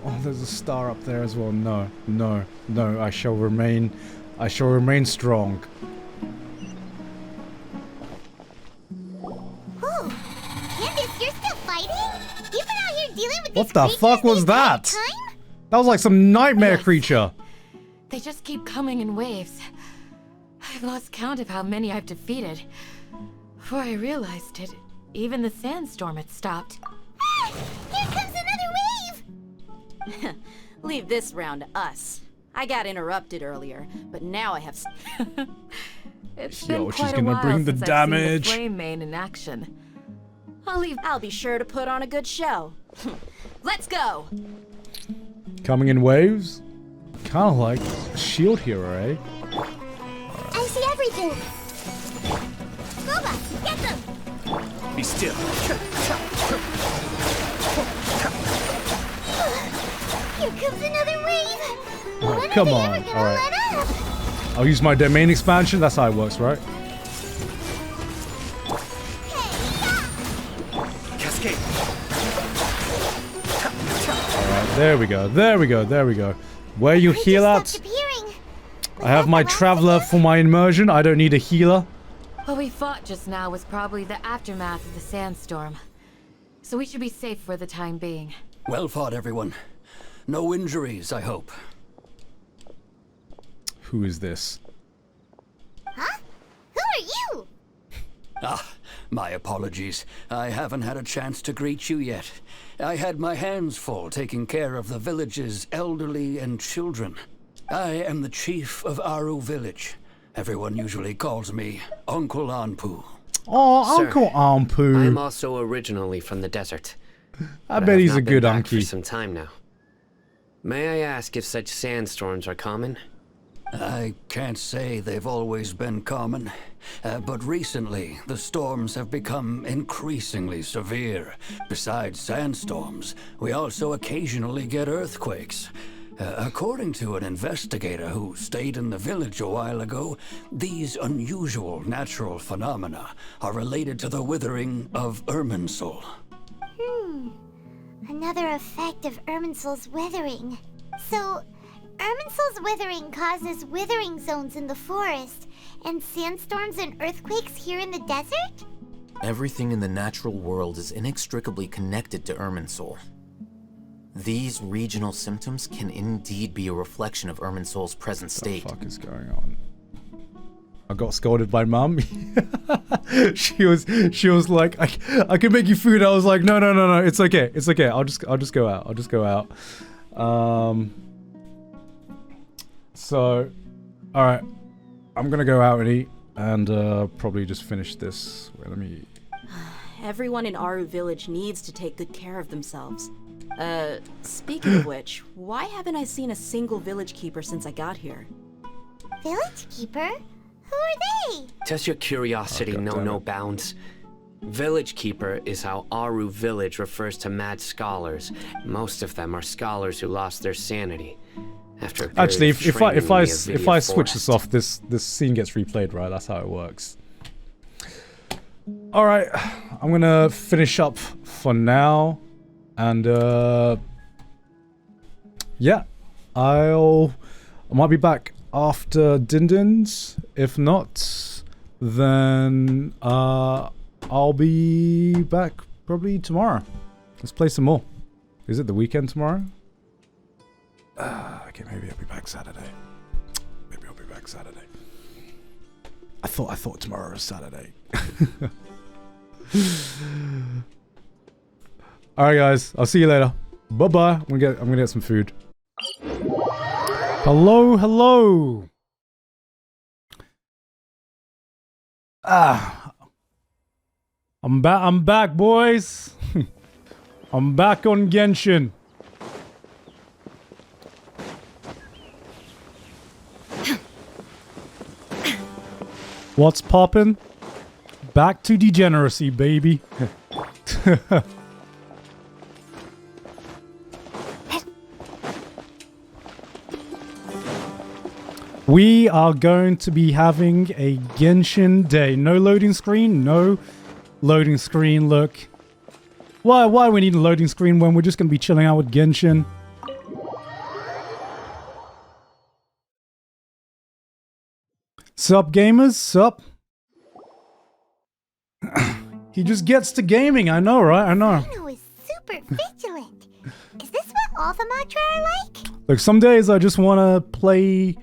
Oh, there's a star up there as well. No, I shall remain strong. Oh, Candace, you're still fighting? You've been out here dealing with What the fuck was that? That was like some nightmare creature. They just keep coming in waves. I've lost count of how many I've defeated. Before I realized it, even the sandstorm had stopped. Ah, here comes another wave! Leave this round to us. I got interrupted earlier, but now I have... It's Yo, been she's quite a gonna while bring the since damage. I've seen the flame main in action. I'll be sure to put on a good show. Let's go! Coming in waves? Kinda like a shield hero, eh? I see everything. Robot, get them! Be still. Here comes another wave! Oh, come on. Alright. I'll use my domain expansion. That's how it works, right? There we go. There we go. There we go. Where you heal at? I have my traveler for my immersion. I don't need a healer. What we fought just now was probably the aftermath of the sandstorm. So we should be safe for the time being. Well fought, everyone. No injuries, I hope. Who is this? Huh? Who are you? Ah, my apologies. I haven't had a chance to greet you yet. I had my hands full taking care of the village's elderly and children. I am the chief of Aru village. Everyone usually calls me Uncle Anpu. Oh, Sir, Uncle Anpu. I'm also originally from the desert. I bet he's a good uncle. uncle. For some time now. May I ask if such sandstorms are common? I can't say they've always been common, but recently the storms have become increasingly severe. Besides sandstorms, we also occasionally get earthquakes. According to an investigator who stayed in the village a while ago, these unusual natural phenomena are related to the withering of Irminsul. Another effect of Irminsul's withering. So, Irminsul's withering causes withering zones in the forest, and sandstorms and earthquakes here in the desert? Everything in the natural world is inextricably connected to Irminsul. These regional symptoms can indeed be a reflection of Irminsul's present state. What the fuck is going on? I got scolded by Mum. she was like, I can make you food. I was like, no, it's okay, it's okay. I'll just go out. I'll just go out. So, all right, I'm gonna go out and eat, and probably just finish this. Wait, let me. Everyone in Aru village needs to take good care of themselves. Speaking of which, why haven't I seen a single village keeper since I got here? Village keeper? Who are they? Does your curiosity know no bounds? Village keeper is how Aru village refers to mad scholars. Most of them are scholars who lost their sanity. After a period Actually, of if I training in the switch this off, this scene gets replayed, right? That's how it works. All right, I'm gonna finish up for now, and yeah, I might be back after Dindin's. If not, then I'll be back probably tomorrow. Let's play some more. Is it the weekend tomorrow? Okay, maybe I'll be back Saturday. Maybe I'll be back Saturday. I thought tomorrow was Saturday. Alright guys, I'll see you later. Bye bye. I'm gonna get some food. Hello. I'm back, boys. I'm back on Genshin. What's poppin'? Back to degeneracy, baby. We are going to be having a Genshin day. No loading screen, no loading screen, look. Why we need a loading screen when we're just going to be chilling out with Genshin? Sup, gamers? Sup? He just gets to gaming, I know, right? I know. Reno is super vigilant. Is this what all the Matra are like? Look, some days I just want to play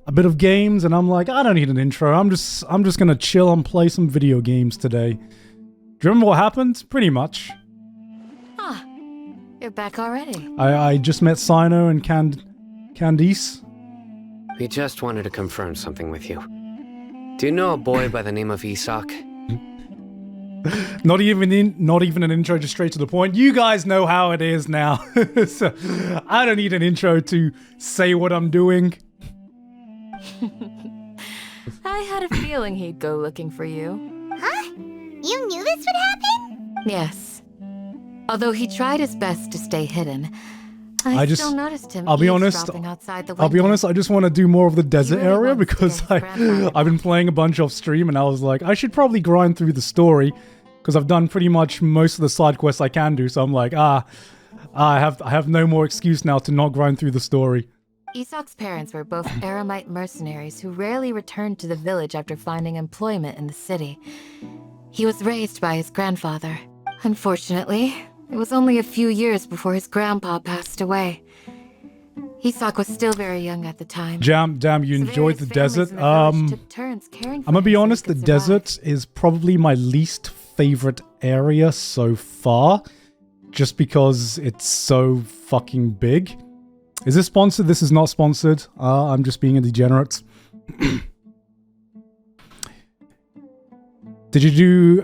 a bit of games, and I'm like, I don't need an intro. I'm just gonna chill and play some video games today. Do you remember what happened? Pretty much. Ah, you're back already. I just met Sino and Candice. We just wanted to confirm something with you. Do you know a boy by the name of Isak? Not even an intro, just straight to the point. You guys know how it is now. So, I don't need an intro to say what I'm doing. I had a feeling he'd go looking for you. Huh? You knew this would happen? Yes. Although he tried his best to stay hidden, I still noticed him. I'll be honest. Outside the I'll be honest. I just want to do more of the desert really area wants to because get his I've been playing a bunch off stream, and I was like, I should probably grind through the story because I've done pretty much most of the side quests I can do. So I'm like, I have no more excuse now to not grind through the story. Isak's parents were both Aramite mercenaries who rarely returned to the village after finding employment in the city. He was raised by his grandfather. Unfortunately, it was only a few years before his grandpa passed away. Isak was still very young at the time. Damn, you enjoyed the desert. I'm gonna be honest, the desert is probably my least favorite area so far, just because it's so fucking big. Is this sponsored? This is not sponsored. I'm just being a degenerate. Did you do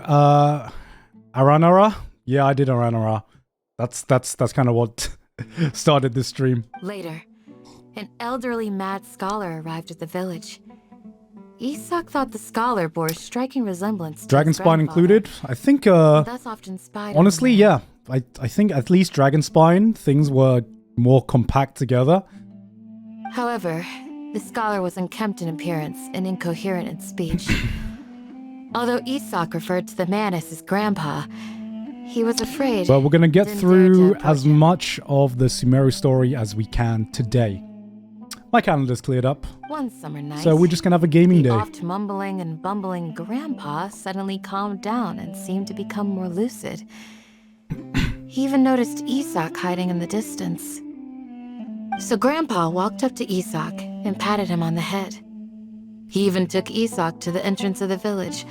Aranara? Yeah, I did Aranara. That's kind of what started this stream. Later, an elderly mad scholar arrived at the village. Isak thought the scholar bore a striking resemblance to his Dragonspine included? I think, thus often spied honestly, yeah. I think at least Dragonspine, things were more compact together. However, the scholar was unkempt in appearance and incoherent in speech. Although Isak referred to the man as his grandpa, he was afraid. But we're going to get through as much of the SUMERU story as we can today. My calendar's cleared up. One summer night, so we're just going to have a gaming day. The oft mumbling and bumbling grandpa suddenly calmed down and seemed to become more lucid. He even noticed Isak hiding in the distance. So Grandpa walked up to Isak and patted him on the head. He even took Isak to the entrance of the village,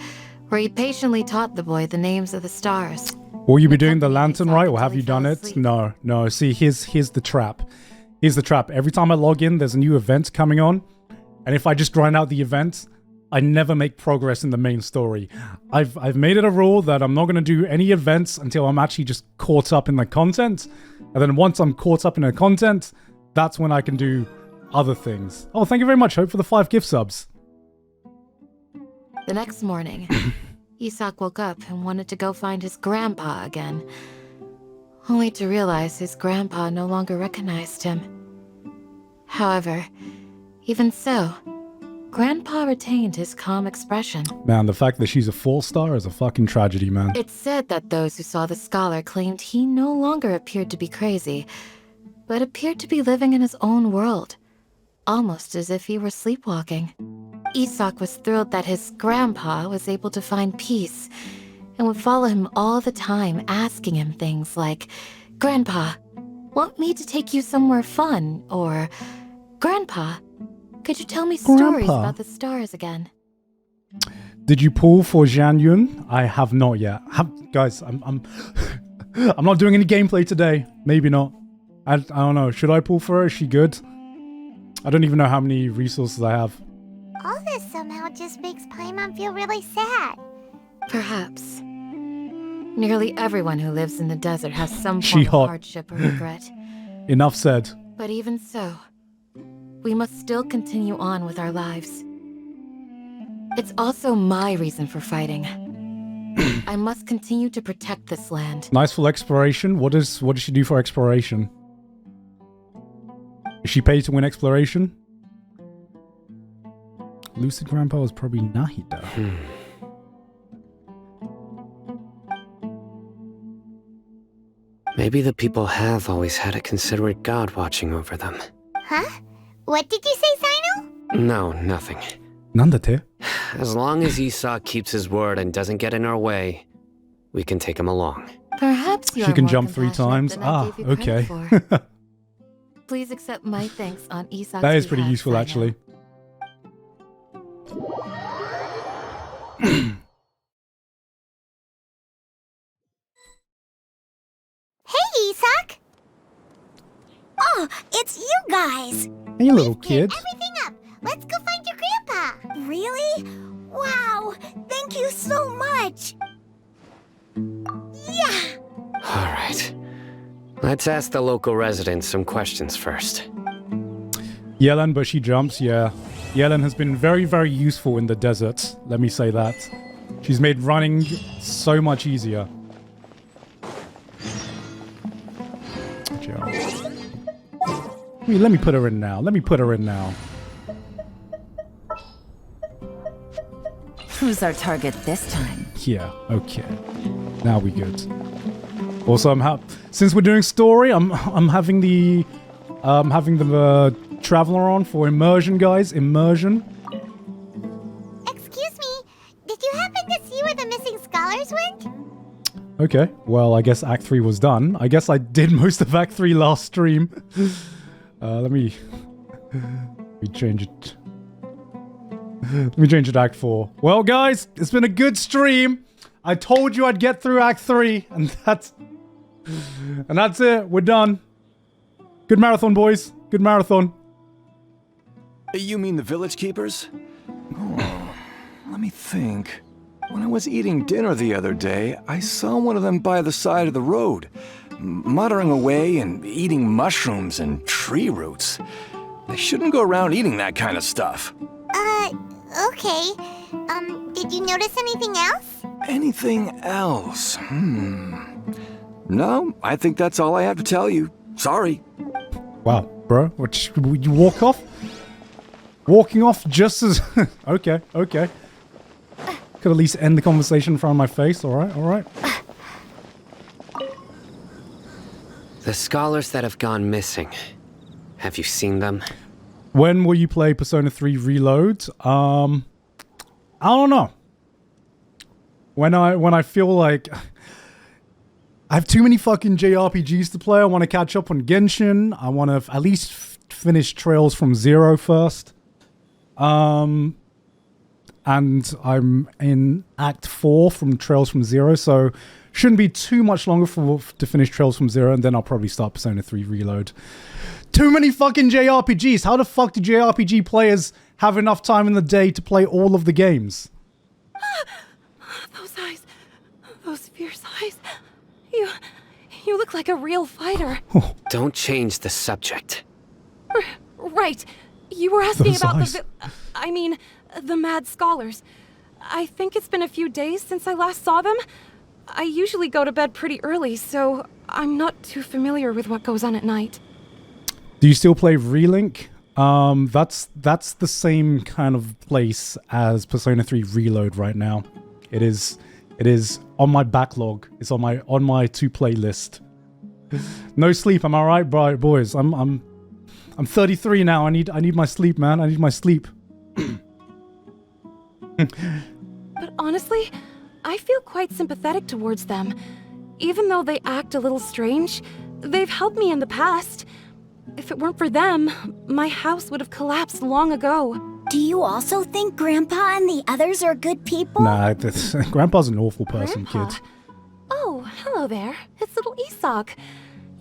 where he patiently taught the boy the names of the stars. Will you be doing the lantern right, or have you done it? No. See, here's the trap. Here's the trap. Every time I log in, there's a new event coming on, and if I just grind out the event, I never make progress in the main story. I've made it a rule that I'm not going to do any events until I'm actually just caught up in the content. And then once I'm caught up in the content, that's when I can do other things. Oh, thank you very much, Hope, for the 5 gift subs. The next morning, Isak woke up and wanted to go find his grandpa again, only to realize his grandpa no longer recognized him. However, even so, Grandpa retained his calm expression. Man, the fact that she's a 4-star is a fucking tragedy, man. It's said that those who saw the scholar claimed he no longer appeared to be crazy, but appeared to be living in his own world, almost as if he were sleepwalking. Isak was thrilled that his grandpa was able to find peace, and would follow him all the time, asking him things like, "Grandpa, want me to take you somewhere fun?" Or, "Grandpa, could you tell me stories about the stars again?" Did you pull for Zhan Yun? I have not yet. Guys, I'm I'm not doing any gameplay today. Maybe not. I don't know. Should I pull for her? Is she good? I don't even know how many resources I have. All this somehow just makes Paimon feel really sad. Perhaps. Nearly everyone who lives in the desert has some form of hardship or regret. Enough said. But even so, we must still continue on with our lives. It's also my reason for fighting. I must continue to protect this land. Nice full exploration. What does she do for exploration? Is she paid to win exploration? Lucid Grandpa was probably Nahida. Maybe the people have always had a considerate god watching over them. Huh? What did you say, Sino? No, nothing. Nandate. As long as Isak keeps his word and doesn't get in our way, we can take him along. Perhaps you she are can more jump 3 times. Ah, okay. Please accept my thanks on Isak's That is pretty behalf, useful, Sino. actually. Hey, Isak! Oh, it's you guys! Hey, little kid. Everything up! Let's go find your grandpa! Really? Wow! Thank you so much! Yeah! Alright. Let's ask the local residents some questions first. Yellen, but she jumps, yeah. Yellen has been very, very useful in the desert. Let me say that. She's made running so much easier. Let me put her in now. Let me put her in now. Who's our target this time? Yeah, okay. Now we good. Also, since we're doing story, I'm having the traveler on for immersion, guys. Immersion. Excuse me, did you happen to see where the missing scholars went? Okay, well, I guess Act 3 was done. I guess I did most of Act 3 last stream. Let me change it. Let me change it to Act 4. Well, guys, it's been a good stream. I told you I'd get through Act 3, and that's it. We're done. Good marathon, boys. Good marathon. You mean the village keepers? Oh, let me think. When I was eating dinner the other day, I saw one of them by the side of the road, muttering away and eating mushrooms and tree roots. They shouldn't go around eating that kind of stuff. Okay. Did you notice anything else? Anything else? No, I think that's all I have to tell you. Sorry. Wow, bro, what, you walk off? Walking off just as... okay. Could at least end the conversation in front of my face, alright. The scholars that have gone missing. Have you seen them? When will you play Persona 3 Reload? I don't know. When I feel like... I have too many fucking JRPGs to play. I want to catch up on Genshin. I want to at least finish Trails from Zero first. And I'm in Act 4 from Trails from Zero, so shouldn't be too much longer to finish Trails from Zero, and then I'll probably start Persona 3 Reload. Too many fucking JRPGs. How the fuck do JRPG players have enough time in the day to play all of the games? Those eyes. Those fierce eyes. You look like a real fighter. Don't change the subject. Right. You were asking Those about eyes. the mad scholars. I think it's been a few days since I last saw them. I usually go to bed pretty early, so I'm not too familiar with what goes on at night. Do you still play Relink? That's the same kind of place as Persona 3 Reload right now. It is on my backlog. It's on my to play list. No sleep, am I right, boys? I'm 33 now. I need my sleep, man. I need my sleep. But honestly, I feel quite sympathetic towards them. Even though they act a little strange, they've helped me in the past. If it weren't for them, my house would have collapsed long ago. Do you also think Grandpa and the others are good people? Nah, Grandpa's an awful person, Grandpa? kid. Oh, hello there. It's little Isak.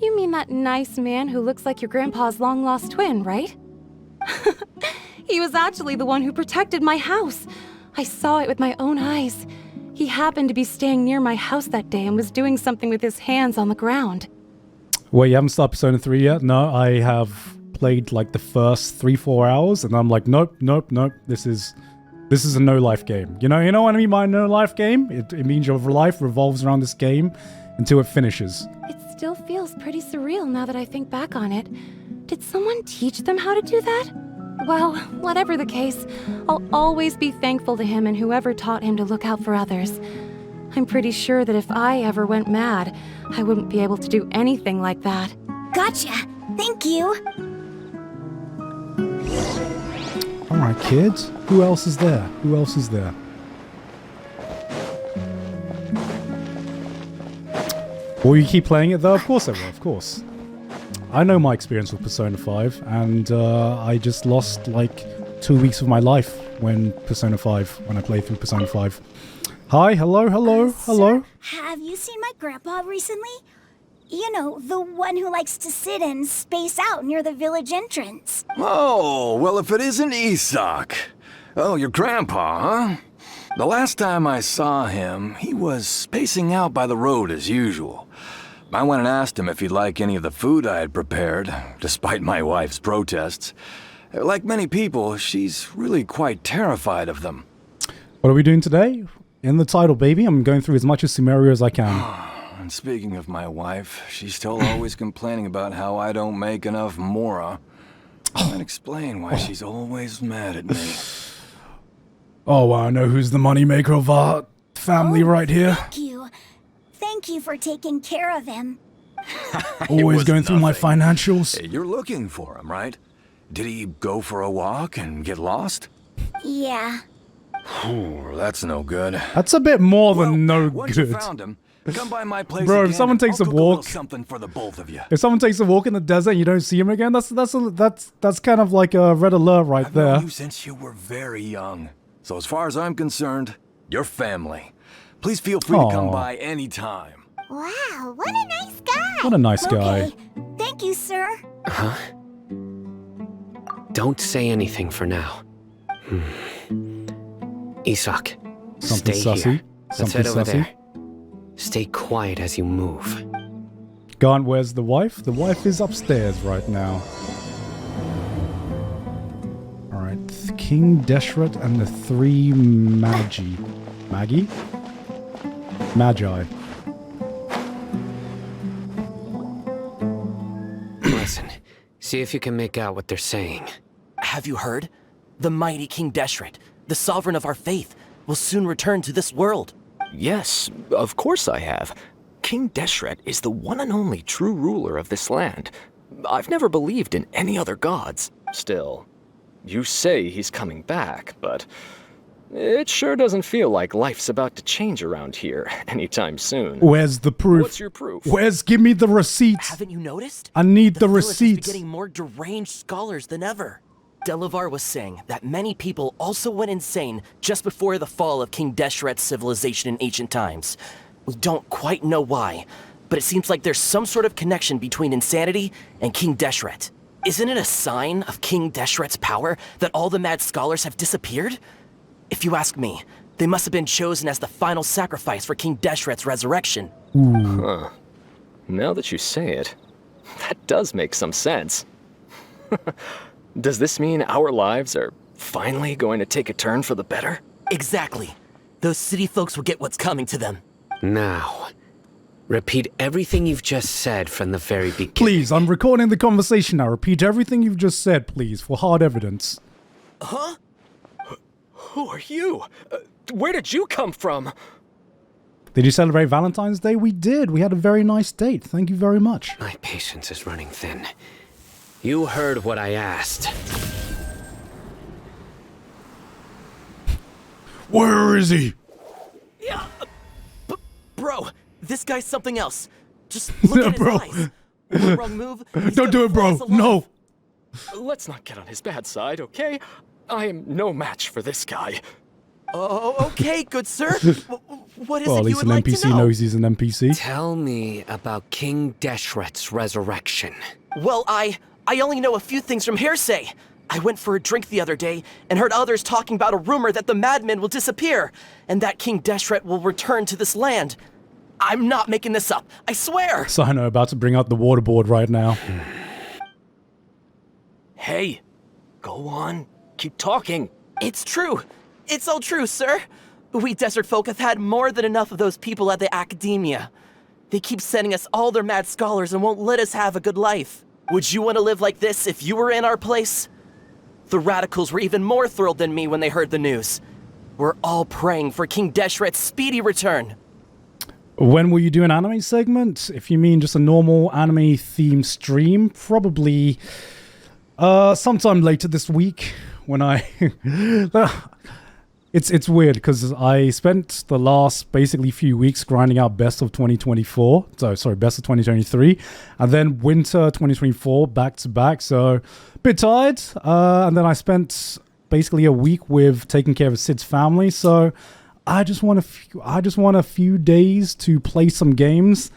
You mean that nice man who looks like your grandpa's long-lost twin, right? He was actually the one who protected my house. I saw it with my own eyes. He happened to be staying near my house that day and was doing something with his hands on the ground. Wait, you haven't started Persona 3 yet? No, I have played like the first 3-4 hours, and I'm like, nope. This is a no-life game. You know what I mean by no-life game? It means your life revolves around this game until it finishes. It still feels pretty surreal now that I think back on it. Did someone teach them how to do that? Well, whatever the case, I'll always be thankful to him and whoever taught him to look out for others. I'm pretty sure that if I ever went mad, I wouldn't be able to do anything like that. Gotcha. Thank you. Alright, kids. Who else is there? Will you keep playing it though? Of course I will, of course. I know my experience with Persona 5, and I just lost like 2 weeks of my life when I played through Persona 5. Hi, hello. Sir, have you seen my grandpa recently? You know, the one who likes to sit and space out near the village entrance. Oh, well, if it isn't Isak. Oh, your grandpa, huh? The last time I saw him, he was spacing out by the road as usual. I went and asked him if he'd like any of the food I had prepared, despite my wife's protests. Like many people, she's really quite terrified of them. What are we doing today? In the title, baby, I'm going through as much of SUMERU as I can. And speaking of my wife, she's still always complaining about how I don't make enough mora. Can't explain why she's always mad at me. Oh, I know who's the moneymaker of our family right here. Thank you. Thank you for taking care of him. Always going through my financials. Hey, you're looking for him, right? Did he go for a walk and get lost? Yeah. Whew, that's no good. That's a bit more than no Once you good. found him, come by my place Bro, again if someone and takes I'll a cook little walk, something for the both of you. if someone takes a walk in the desert and you don't see him again, that's kind of like a red alert right I've there. known you since you were very young. So as far as I'm concerned, you're family. Please feel free to come Aw. by anytime. Wow, what a nice guy. What a nice guy. Okay. Thank you, sir. Huh? Don't say anything for now. Isak, Something stay sussy. here. Let's Something head over sussy. there. Stay quiet as you move. Gone, where's the wife? The wife is upstairs right now. Alright, King Deshret and the 3 Magi. Magi? Magi. Listen, see if you can make out what they're saying. Have you heard? The mighty King Deshret, the sovereign of our faith, will soon return to this world. Yes, of course I have. King Deshret is the one and only true ruler of this land. I've never believed in any other gods. Still, you say he's coming back, but it sure doesn't feel like life's about to change around here anytime soon. Where's the proof? What's your proof? Give me the receipts. Haven't you noticed? I need the village has been receipts. getting more deranged scholars than ever. Delavar was saying that many people also went insane just before the fall of King Deshret's civilization in ancient times. We don't quite know why, but it seems like there's some sort of connection between insanity and King Deshret. Isn't it a sign of King Deshret's power that all the mad scholars have disappeared? If you ask me, they must have been chosen as the final sacrifice for King Deshret's resurrection. Huh. Now that you say it, that does make some sense. Does this mean our lives are finally going to take a turn for the better? Exactly. Those city folks will get what's coming to them. Now, repeat everything you've just said from the very beginning. Please, I'm recording the conversation now. Repeat everything you've just said, please, for hard evidence. Huh? Who are you? Where did you come from? Did you celebrate Valentine's Day? We did. We had a very nice date. Thank you very much. My patience is running thin. You heard what I asked. Where is he? Yeah, bro, this guy's something else. Just look at his eyes. One wrong move. Don't do it, bro. No. Let's not get on his bad side, okay? I am no match for this guy. Oh, okay, good sir. What is Well, at it you least would an like to NPC know? knows he's an NPC. Tell me about King Deshret's resurrection. Well, I only know a few things from hearsay. I went for a drink the other day and heard others talking about a rumor that the madmen will disappear and that King Deshret will return to this land. I'm not making this up, I swear! Sino about to bring out the waterboard right now. Hey, go on. Keep talking. It's true. It's all true, sir. We desert folk have had more than enough of those people at the academia. They keep sending us all their mad scholars and won't let us have a good life. Would you want to live like this if you were in our place? The radicals were even more thrilled than me when they heard the news. We're all praying for King Deshret's speedy return. When will you do an anime segment? If you mean just a normal anime themed stream, probably sometime later this week when I... It's weird because I spent the last basically few weeks grinding out best of 2024. Sorry, best of 2023. And then winter 2024 back to back. So a bit tired. And then I spent basically a week with taking care of Sid's family. So I just want a few days to play some games.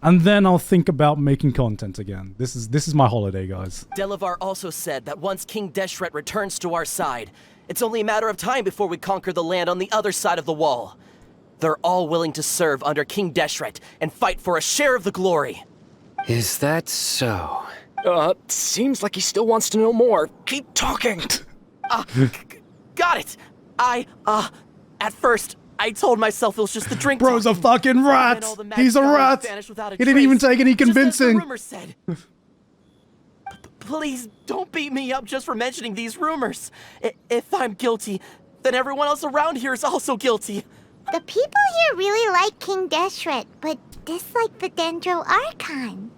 And then I'll think about making content again. This is my holiday, guys. Delavar also said that once King Deshret returns to our side, it's only a matter of time before we conquer the land on the other side of the wall. They're all willing to serve under King Deshret and fight for a share of the glory. Is that so? Seems like he still wants to know more. Keep talking. Got it. At first, I told myself it was just the drink. Bro's a fucking rat. He's a rat. He didn't even take any convincing. Just as the rumor said. Please don't beat me up just for mentioning these rumors. If I'm guilty, then everyone else around here is also guilty. The people here really like King Deshret, but dislike the Dendro Archon.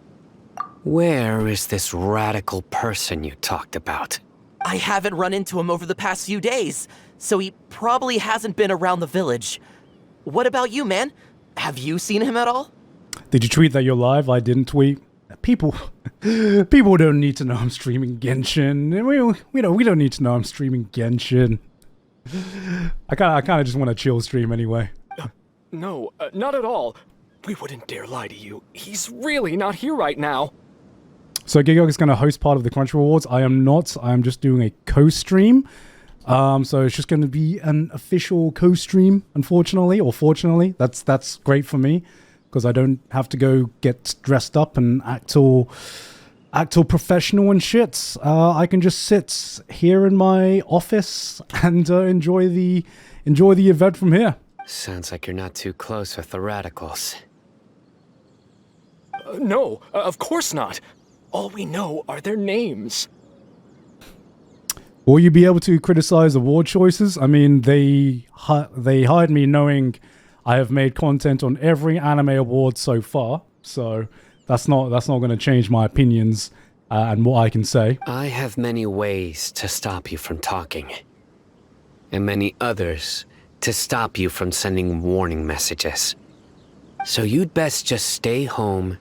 Where is this radical person you talked about? I haven't run into him over the past few days, so he probably hasn't been around the village. What about you, man? Have you seen him at all? Did you tweet that you're live? I didn't tweet. People don't need to know I'm streaming Genshin. We don't need to know I'm streaming Genshin. I kind of just want to chill stream anyway. No, not at all. We wouldn't dare lie to you. He's really not here right now. So Gigguk is going to host part of the Crunch Rewards. I am not. I am just doing a co-stream. So it's just going to be an official co-stream, unfortunately, or fortunately. That's great for me, because I don't have to go get dressed up and act all professional and shit. I can just sit here in my office and enjoy the event from here. Sounds like you're not too close with the radicals. No, of course not. All we know are their names. Will you be able to criticize award choices? I mean, they hired me knowing I have made content on every anime award so far, so that's not going to change my opinions and what I can say. I have many ways to stop you from talking, and many others to stop you from sending warning messages. So you'd best just stay home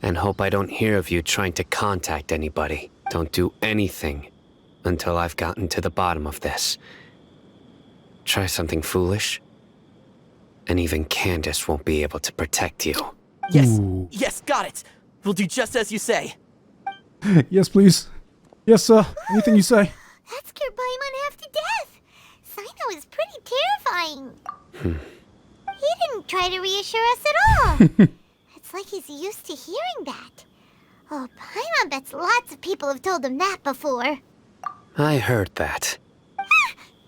and hope I don't hear of you trying to contact anybody. Don't do anything until I've gotten to the bottom of this. Try something foolish, and even Candace won't be able to protect you. Yes, yes, got it. We'll do just as you say. Yes, please. Yes, sir. Anything you say. That scared Paimon half to death. Sino is pretty terrifying. He didn't try to reassure us at all. It's like he's used to hearing that. Oh, Paimon bets lots of people have told him that before. I heard that.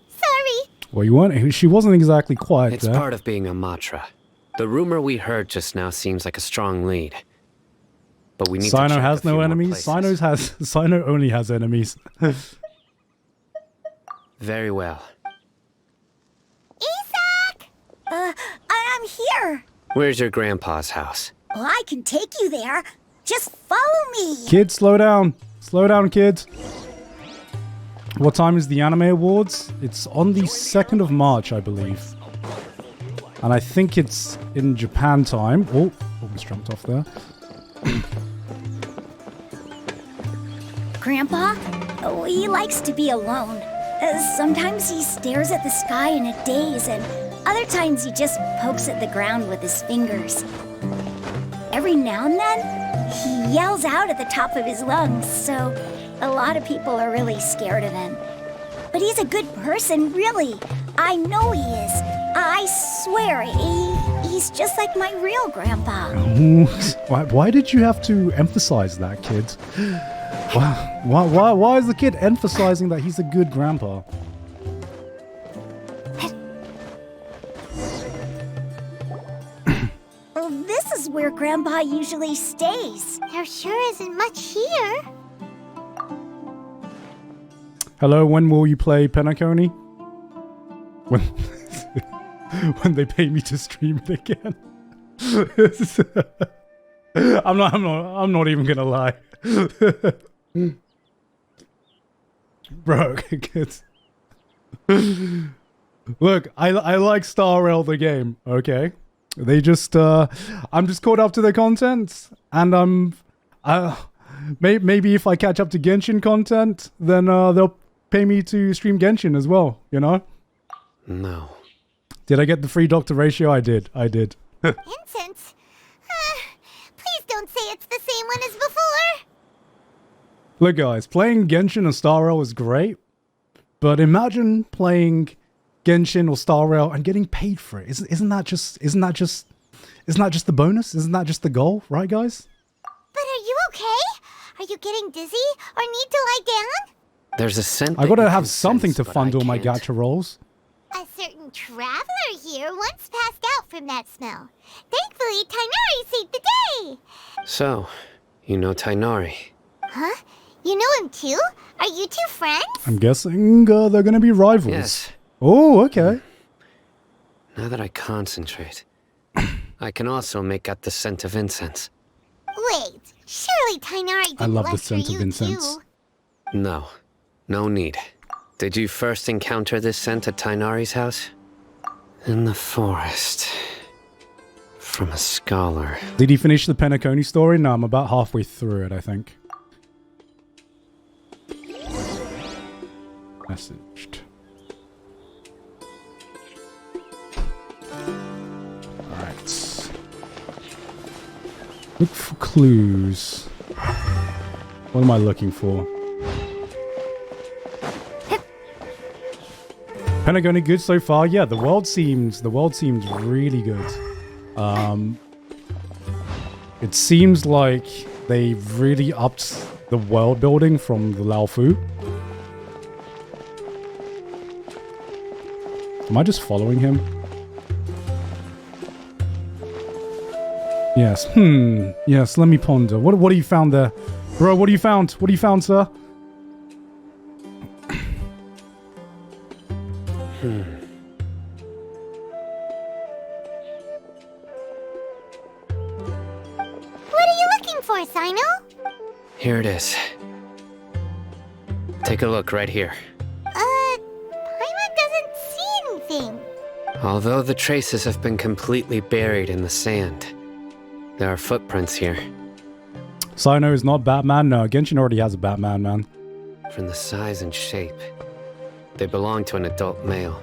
Sorry. Well, she wasn't exactly quiet It's there. part of being a Matra. The rumor we heard just now seems like a strong lead. But we need to Sino check has a few no more enemies. places. Sino only has enemies. Very well. Isaac! I'm here. Where's your grandpa's house? Well, I can take you there. Just follow me. Kids, slow down. Slow down, kids. What time is the Anime Awards? It's on the 2nd of March, I believe. And I think it's in Japan time. Oh, almost jumped off there. Grandpa? Oh, he likes to be alone. Sometimes he stares at the sky in a daze, and other times he just pokes at the ground with his fingers. Every now and then, he yells out at the top of his lungs, so a lot of people are really scared of him. But he's a good person, really. I know he is. I swear, he's just like my real grandpa. Why did you have to emphasize that, kid? Why is the kid emphasizing that he's a good grandpa? Well, this is where Grandpa usually stays. There sure isn't much here. Hello, when will you play Penacony? When when they pay me to stream it again. I'm not even gonna lie. Bro, kids. Look, I like Star Rail the game, okay? They just I'm just caught up to their content, and maybe if I catch up to Genshin content, then they'll pay me to stream Genshin as well, you know? No. Did I get the free doctor ratio? I did. Incense? Please don't say it's the same one as before. Look, guys, playing Genshin and Star Rail is great, but imagine playing Genshin or Star Rail and getting paid for it. Isn't that just the bonus? Isn't that just the goal, right, guys? But are you okay? Are you getting dizzy or need to lie down? There's a scent. I gotta have something to fund all my gacha rolls. A certain traveler here once passed out from that smell. Thankfully, Tainari saved the day. So, you know Tainari. Huh? You know him too? Are you two friends? I'm guessing they're gonna be rivals. Yes. Oh, okay. Now that I concentrate, I can also make out the scent of incense. Wait, surely Tainari didn't I love the lecture scent of you incense. too. No, no need. Did you first encounter this scent at Tainari's house? In the forest. From a scholar. Did he finish the Penacony story? No, I'm about halfway through it, I think. Messaged. Alright. Look for clues. What am I looking for? Penacony good so far? Yeah, the world seems really good. It seems like they really upped the world building from the Lao Fu. Am I just following him? Yes. Yes, let me ponder. What have you found there? Bro, what have you found? What have you found, sir? What are you looking for, Sino? Here it is. Take a look right here. Paimon doesn't see anything. Although the traces have been completely buried in the sand, there are footprints here. Sino is not Batman? No, Genshin already has a Batman, man. From the size and shape, they belong to an adult male.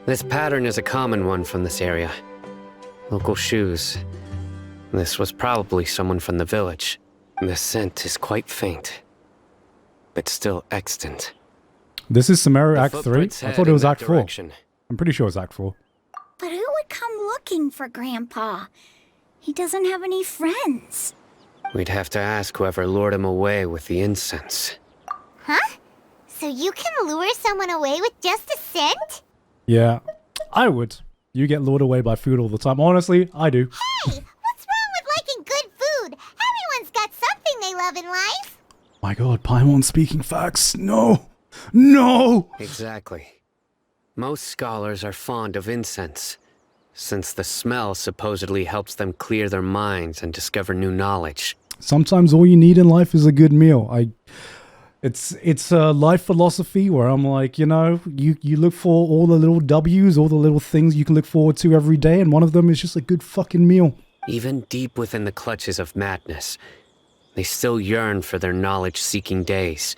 This pattern is a common one from this area. Local shoes. This was probably someone from the village. The scent is quite faint, but still extant. This is SUMERU Act 3? footprints I head thought it in was that Act 4. direction. I'm pretty sure it's Act 4. But who would come looking for Grandpa? He doesn't have any friends. We'd have to ask whoever lured him away with the incense. Huh? So you can lure someone away with just a scent? Yeah, I would. You get lured away by food all the time. Honestly, I do. Hey, what's wrong with liking good food? Everyone's got something they love in life. My god, Paimon speaking facts. No! No! Exactly. Most scholars are fond of incense, since the smell supposedly helps them clear their minds and discover new knowledge. Sometimes all you need in life is a good meal. It's a life philosophy where I'm like, you know, you look for all the little W's, all the little things you can look forward to every day, and one of them is just a good fucking meal. Even deep within the clutches of madness, they still yearn for their knowledge-seeking days,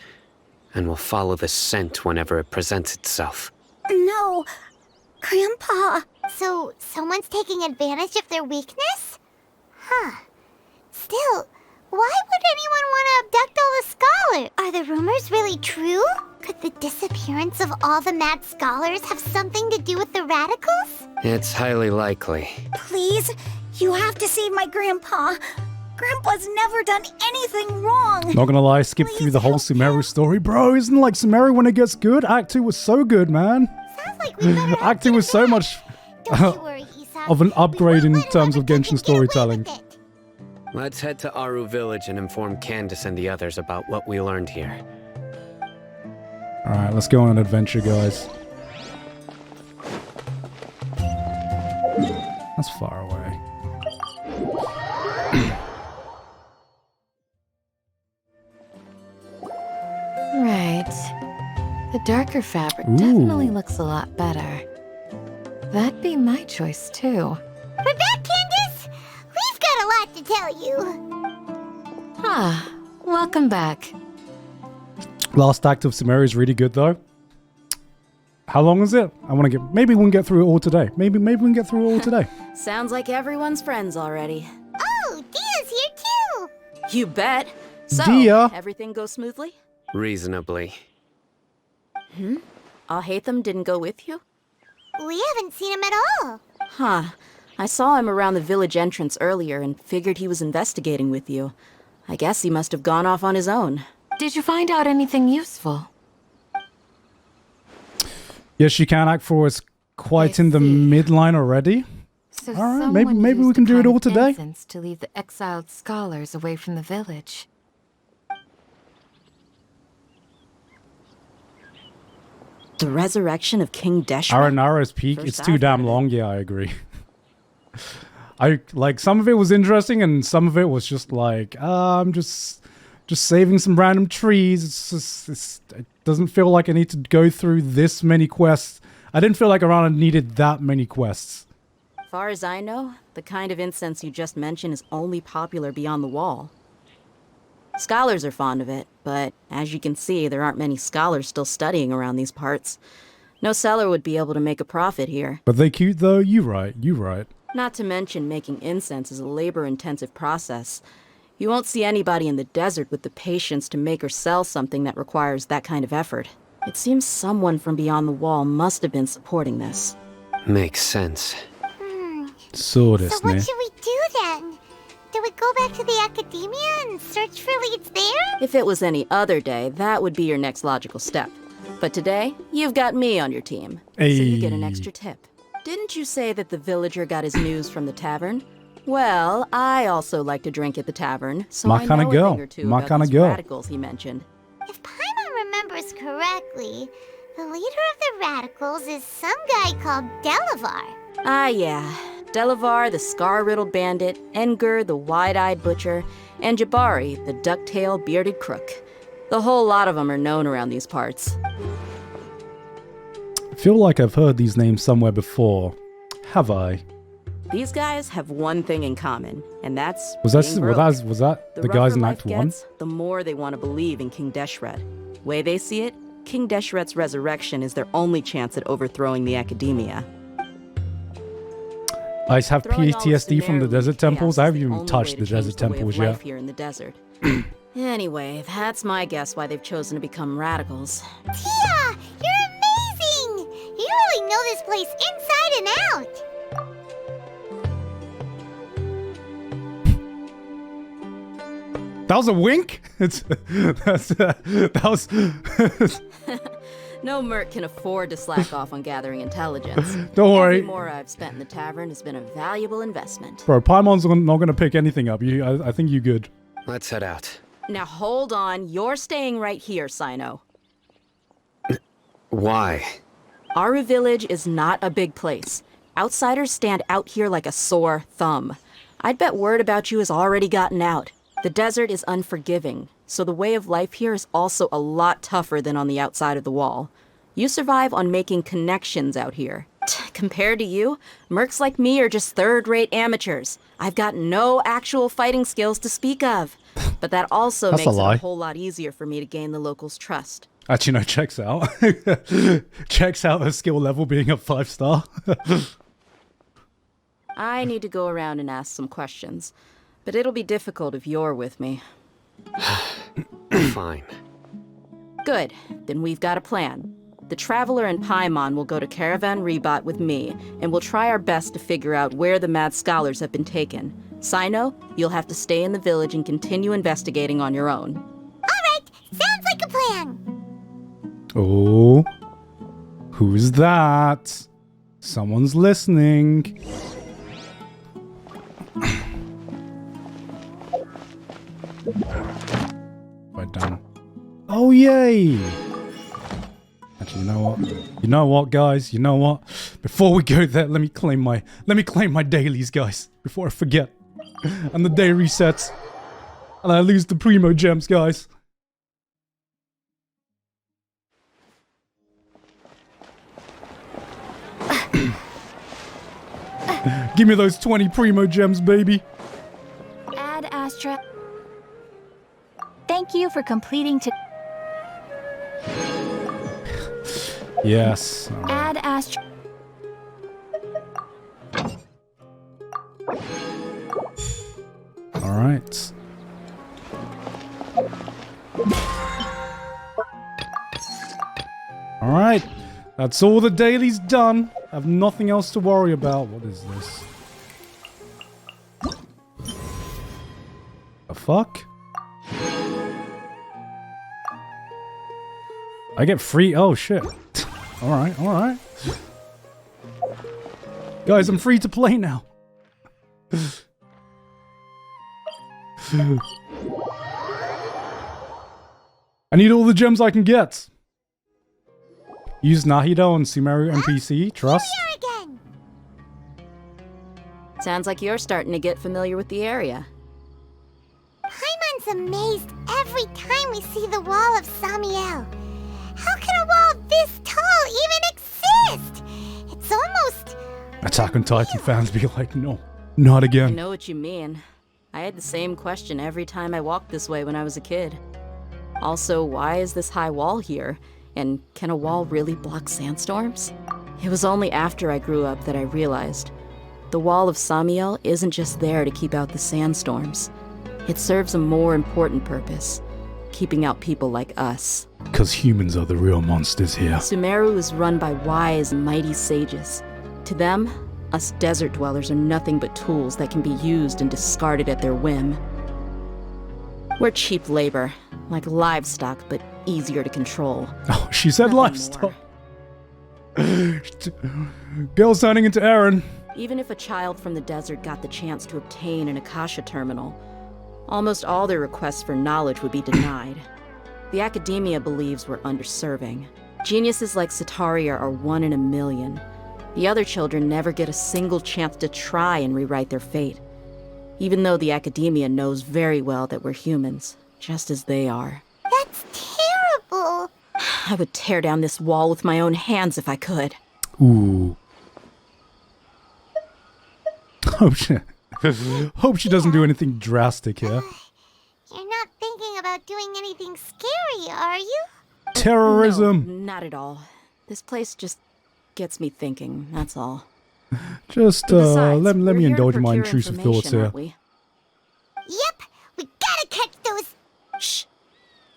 and will follow the scent whenever it presents itself. No, Grandpa. So someone's taking advantage of their weakness? Huh. Still, why would anyone want to abduct all the scholars? Are the rumors really true? Could the disappearance of all the mad scholars have something to do with the radicals? It's highly likely. Please, you have to save my Grandpa. Grandpa's never done anything wrong. Not gonna lie, skip through the whole SUMERU story. Bro, isn't like SUMERU when it gets good? Act 2 was so good, man. Sounds like we better Act 2 was so much of an upgrade in terms of Genshin storytelling. Let's head to Aru Village and inform Candace and the others about what we learned here. Alright, let's go on an adventure, guys. That's far away. Right. The darker fabric Ooh. definitely looks a lot better. That'd be my choice, too. We're back, Candace! We've got a lot to tell you. Ah, welcome back. Last act of SUMERU is really good, though. How long is it? I want to get... Maybe we can get through it all today. Maybe we can get through it all today. Sounds like everyone's friends already. Oh, Dia's here too! You bet. So, Dia. everything goes smoothly? Reasonably. Alhaitham didn't go with you? We haven't seen him at all. Huh. I saw him around the village entrance earlier and figured he was investigating with you. I guess he must have gone off on his own. Did you find out anything useful? Yes, you can. Act 4 is quite in the midline already. So All right, someone maybe we used can a do it kind all of today. incense to lead the exiled scholars away from the village. The resurrection of King Deshret? Aranara's Peak, First it's too I've damn heard of it. long. Yeah, I agree. I like some of it was interesting and some of it was just like, I'm just saving some random trees. It doesn't feel like I need to go through this many quests. I didn't feel like Arana needed that many quests. Far as I know, the kind of incense you just mentioned is only popular beyond the wall. Scholars are fond of it, but as you can see, there aren't many scholars still studying around these parts. No seller would be able to make a profit here. But they cute though. You right. Not to mention making incense is a labor-intensive process. You won't see anybody in the desert with the patience to make or sell something that requires that kind of effort. It seems someone from beyond the wall must have been supporting this. Makes sense. So what should we do then? Do we go back to the academia and search for leads there? If it was any other day, that would be your next logical step. But today, you've got me on your team, so you get an extra tip. Didn't you say that the villager got his news from the tavern? Well, I also like to drink at the tavern, so I know a thing or two about these radicals he mentioned. If Paimon remembers correctly, the leader of the radicals is some guy called Delavar. Ah, yeah. Delavar, the scar-riddled bandit, Engur, the wide-eyed butcher, and Jabari, the duck-tailed bearded crook. The whole lot of them are known around these parts. I feel like I've heard these names somewhere before. Have I? These guys have one thing in common, and that's was that the guys in Act 1? The more they want to believe in King Deshret. Way they see it, King Deshret's resurrection is their only chance at overthrowing the academia. I have PTSD from the desert temples. I haven't even touched the desert temples yet. Here in the desert. Anyway, that's my guess why they've chosen to become radicals. Tia, you're amazing! You really know this place inside and out. That was a wink? That was... No merc can afford to slack off on gathering intelligence. Don't worry. Every more I've spent in the tavern has been a valuable investment. Bro, Paimon's not going to pick anything up. I think you're good. Let's head out. Now hold on. You're staying right here, Sino. Why? Aru Village is not a big place. Outsiders stand out here like a sore thumb. I'd bet word about you has already gotten out. The desert is unforgiving, so the way of life here is also a lot tougher than on the outside of the wall. You survive on making connections out here. Compared to you, mercs like me are just third-rate amateurs. I've got no actual fighting skills to speak of. But that also makes it a whole lot easier for me to gain the locals' trust. Actually, no, checks out. Checks out her skill level being a 5-star. I need to go around and ask some questions. But it'll be difficult if you're with me. Fine. Good. Then we've got a plan. The Traveler and Paimon will go to Caravan Rebot with me, and we'll try our best to figure out where the mad scholars have been taken. Sino, you'll have to stay in the village and continue investigating on your own. Alright, sounds like a plan. Oh. Who's that? Someone's listening. Right down. Oh yay! Actually, you know what? You know what, guys? You know what? Before we go there, let me claim my dailies, guys. Before I forget. And the day resets. And I lose the primo gems, guys. Give me those 20 primo gems, baby. Ad Astra. Thank you for completing to. Yes. Ad Astra. All right. All right. That's all the dailies done. I have nothing else to worry about. What is this? The fuck? I get free. Oh shit. All right, all right. Guys, I'm free to play now. I need all the gems I can get. Use Nahida on Sumeru NPC. Trust. Again. Sounds like you're starting to get familiar with the area. Paimon's amazed every time we see the wall of Samiel. How can a wall this tall even exist? It's almost... Attack on Titan fans be like, no, not I again. know what you mean. I had the same question every time I walked this way when I was a kid. Also, why is this high wall here? And can a wall really block sandstorms? It was only after I grew up that I realized the wall of Samiel isn't just there to keep out the sandstorms. It serves a more important purpose, keeping out people like us. Because humans are the real monsters here. SUMERU is run by wise and mighty sages. To them, us desert dwellers are nothing but tools that can be used and discarded at their whim. We're cheap labor, like livestock, but easier to control. Oh, she said livestock. Girl's turning into Aaron. Even if a child from the desert got the chance to obtain an Akasha terminal, almost all their requests for knowledge would be denied. The academia believes we're underserving. Geniuses like Sataria are 1 in a million. The other children never get a single chance to try and rewrite their fate, even though the academia knows very well that we're humans, just as they are. That's terrible. I would tear down this wall with my own hands if I could. Ooh. Hope she doesn't do anything drastic here. You're not thinking about doing anything scary, are you? Terrorism. No, not at all. This place just gets me thinking, that's all. Just, Besides, let we're me here to indulge in my procure intrusive thoughts information, here. aren't we? Yep, we gotta catch those... Shh.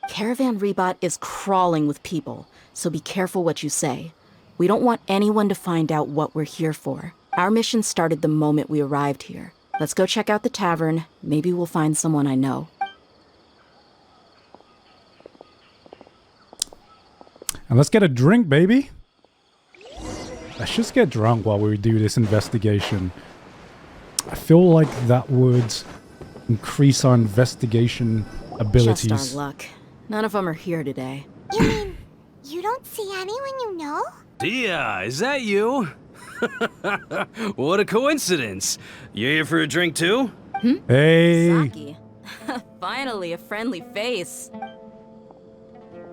Caravan Rebot is crawling with people, so be careful what you say. We don't want anyone to find out what we're here for. Our mission started the moment we arrived here. Let's go check out the tavern. Maybe we'll find someone I know. And let's get a drink, baby. Let's just get drunk while we do this investigation. I feel like that would increase our investigation abilities. Just our luck. None of them are here today. You mean, you don't see anyone you know? Dia, is that you? What a coincidence. You here for a drink too? Hey. Saki. Finally, a friendly face.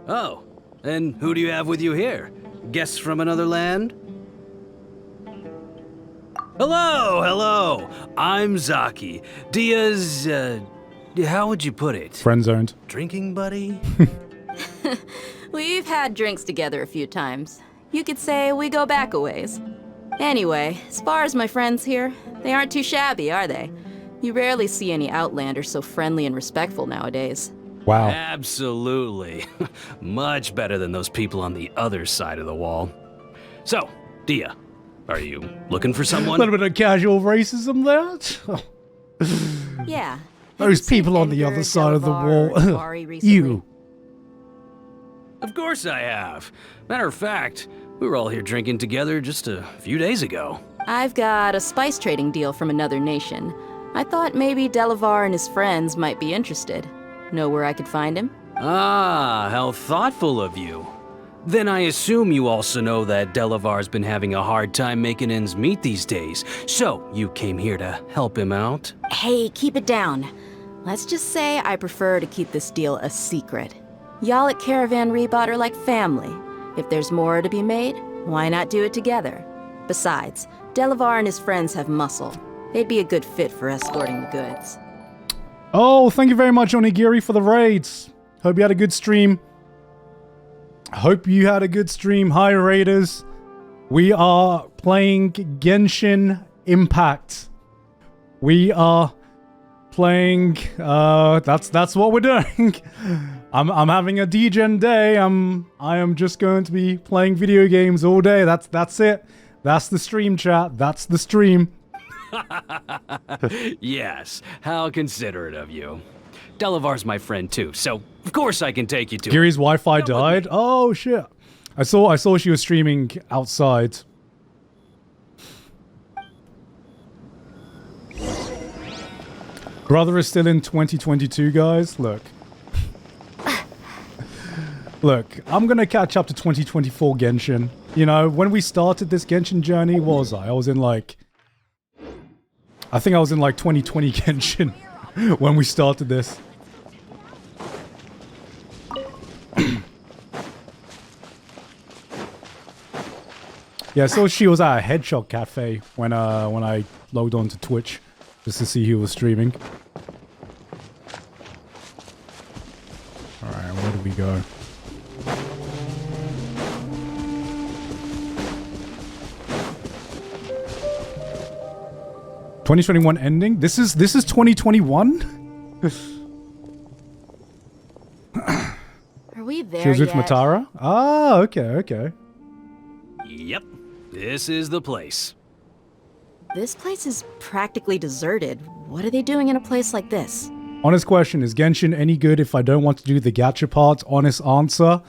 Oh, and who do you have with you here? Guests from another land? Hello. I'm Zaki. Dia's, how would you put it? Friend-zoned. Drinking buddy? We've had drinks together a few times. You could say we go back a ways. Anyway, as far as my friends here, they aren't too shabby, are they? You rarely see any Outlanders so friendly and respectful nowadays. Wow. Absolutely. Much better than those people on the other side of the wall. So, Dia, are you looking for someone? A little bit of casual racism there. Yeah. Those people on the other side of the wall. You. Of course I have. Matter of fact, we were all here drinking together just a few days ago. I've got a spice trading deal from another nation. I thought maybe Delavar and his friends might be interested. Know where I could find him? Ah, how thoughtful of you. Then I assume you also know that Delavar's been having a hard time making ends meet these days, so you came here to help him out? Hey, keep it down. Let's just say I prefer to keep this deal a secret. Y'all at Caravan Rebot are like family. If there's more to be made, why not do it together? Besides, Delavar and his friends have muscle. They'd be a good fit for escorting the goods. Oh, thank you very much, Onigiri, for the raids. Hope you had a good stream. Hope you had a good stream. Hi, Raiders. We are playing Genshin Impact. We are playing, that's what we're doing. I'm having a degen day. I am just going to be playing video games all day. That's it. That's the stream, chat. That's the stream. Yes, how considerate of you. Delavar's my friend too, so of course I can take you to Giri's Wi-Fi died. Oh shit! I saw she was streaming outside. Brother is still in 2022, guys. Look. Look, I'm gonna catch up to 2024 Genshin. You know, when we started this Genshin journey, what was I? I was in like... I think I was in like 2020 Genshin when we started this. Yeah, so she was at a Headshot Cafe when I logged on to Twitch just to see who was streaming. Alright, where do we go? ...2021 ending? This is 2021? Are we there She was with yet? Matara? Ah, okay. Yep, this is the place. This place is practically deserted. What are they doing in a place like this? Honest question, is Genshin any good if I don't want to do the gacha parts? Honest answer,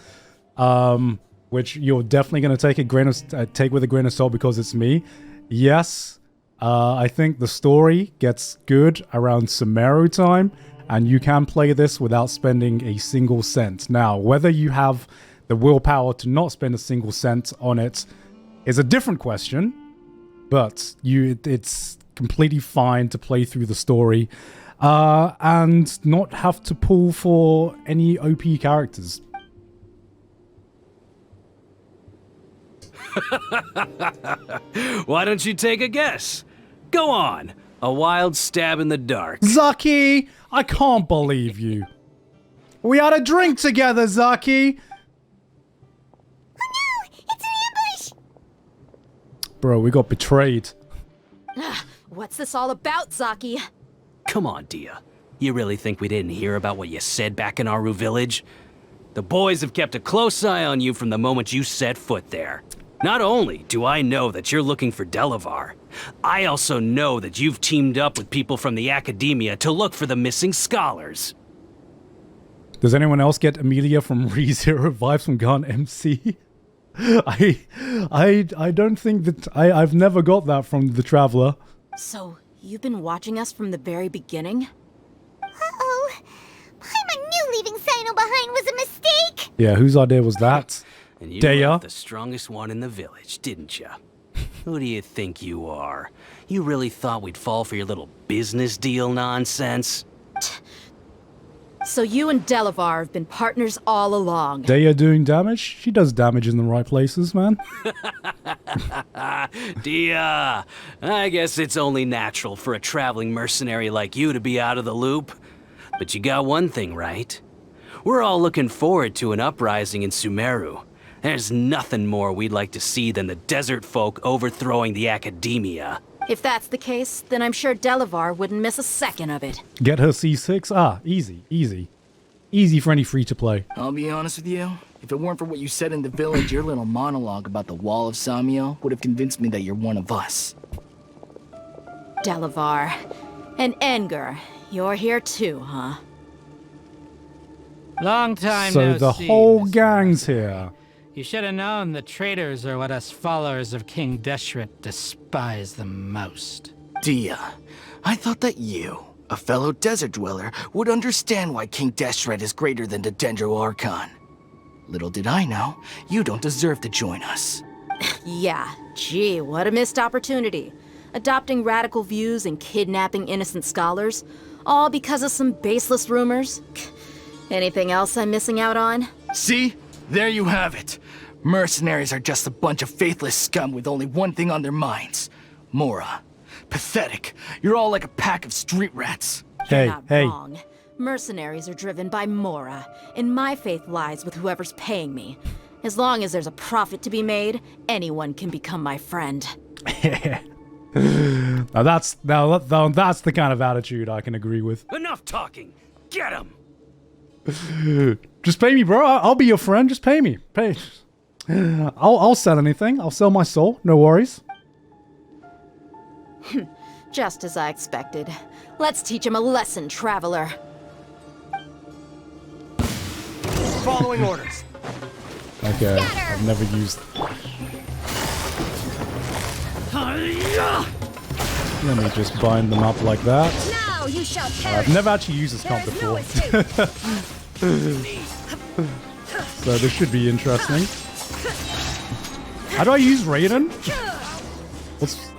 which you're definitely going to take with a grain of salt because it's me. Yes, I think the story gets good around SUMERU time, and you can play this without spending a single cent. Now, whether you have the willpower to not spend a single cent on it is a different question, but it's completely fine to play through the story and not have to pull for any OP characters. Why don't you take a guess? Go on. A wild stab in the dark. Zaki, I can't believe you. We had a drink together, Zaki. Bro, we got betrayed. What's this all about, Zaki? Come on, Dia. You really think we didn't hear about what you said back in Aru Village? The boys have kept a close eye on you from the moment you set foot there. Not only do I know that you're looking for Delavar, I also know that you've teamed up with people from the Academia to look for the missing scholars. Does anyone else get Amelia from ReZero vibes from Gun MC? I don't think that I've never got that from the Traveler. So, you've been watching us from the very beginning? Uh-oh. My new leaving Sino behind was a mistake! Yeah, whose idea was that? And you Dea? left the strongest one in the village, didn't you? Who do you think you are? You really thought we'd fall for your little business deal nonsense? So you and Delavar have been partners all along. Dea doing damage? She does damage in the right places, man. Dia, I guess it's only natural for a traveling mercenary like you to be out of the loop. But you got one thing right. We're all looking forward to an uprising in SUMERU. There's nothing more we'd like to see than the desert folk overthrowing the Academia. If that's the case, then I'm sure Delavar wouldn't miss a second of it. Get her C6? Ah, easy. Easy for any free-to-play. I'll be honest with you. If it weren't for what you said in the village, your little monologue about the Wall of Samiel would have convinced me that you're one of us. Delavar. And Enger, you're here too, huh? Long time So no the see, whole Mr. gang's here. You should have known the traitors are what us followers of King Deshret despise the most. Dia, I thought that you, a fellow desert dweller, would understand why King Deshret is greater than the Dendro Archon. Little did I know, you don't deserve to join us. Yeah, gee, what a missed opportunity. Adopting radical views and kidnapping innocent scholars, all because of some baseless rumors. Anything else I'm missing out on? See? There you have it. Mercenaries are just a bunch of faithless scum with only one thing on their minds. Mora. Pathetic. You're all like a pack of street rats. You're not wrong. Mercenaries are driven by Mora, and my faith lies with whoever's paying me. As long as there's a profit to be made, anyone can become my friend. Now that's the kind of attitude I can agree with. Enough talking. Get him. Just pay me, bro. I'll be your friend. Just pay me. Pay. I'll sell anything. I'll sell my soul. No worries. Just as I expected. Let's teach him a lesson, traveler. Following orders. Okay, I've never used... Let me just bind them up like that. Now you shall perish. I've never actually used this comp before. So this should be interesting. How do I use Raiden? What's...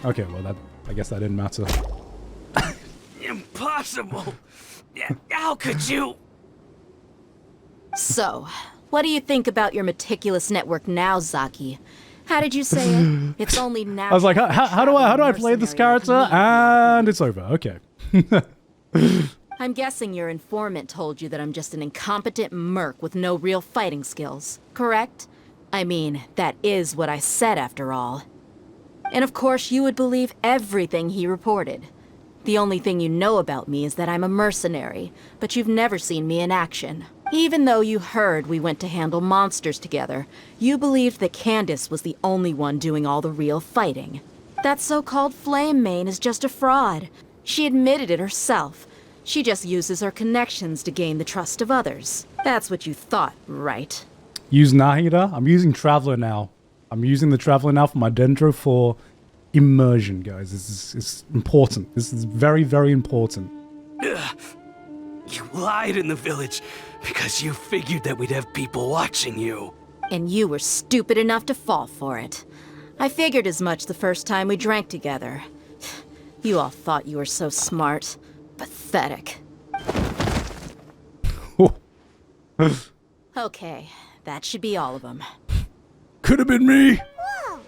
Okay, well that... I guess that didn't matter. Impossible! How could you? So, what do you think about your meticulous network now, Zaki? How did you say it? It's only now. I was like, how do I play this character? And it's over. Okay. I'm guessing your informant told you that I'm just an incompetent merc with no real fighting skills, correct? I mean, that is what I said after all. And of course you would believe everything he reported. The only thing you know about me is that I'm a mercenary, but you've never seen me in action. Even though you heard we went to handle monsters together, you believed that Candace was the only one doing all the real fighting. That so-called Flame Mane is just a fraud. She admitted it herself. She just uses her connections to gain the trust of others. That's what you thought, right? Use Nahida? I'm using Traveler now. I'm using the Traveler now for my Dendro 4 immersion, guys. This is important. This is very, very important. You lied in the village because you figured that we'd have people watching you. And you were stupid enough to fall for it. I figured as much the first time we drank together. You all thought you were so smart. Pathetic. Okay, that should be all of them. Could have been me. Whoa!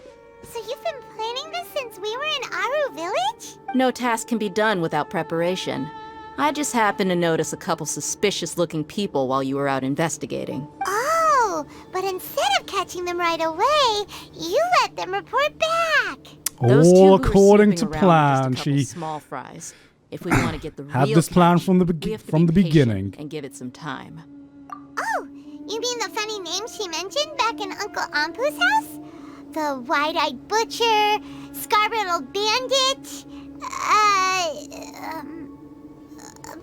So you've been planning this since we were in Aru Village? No task can be done without preparation. I just happened to notice a couple suspicious-looking people while you were out investigating. Oh, but instead of catching them right away, you let them report back. All according to plan. She small fries. If we want to get the had real this plan catch, from the we have to be beginning. patient and give it some time. Oh, you mean the funny name she mentioned back in Uncle Ampu's house? The wide-eyed butcher, scar-riddled bandit,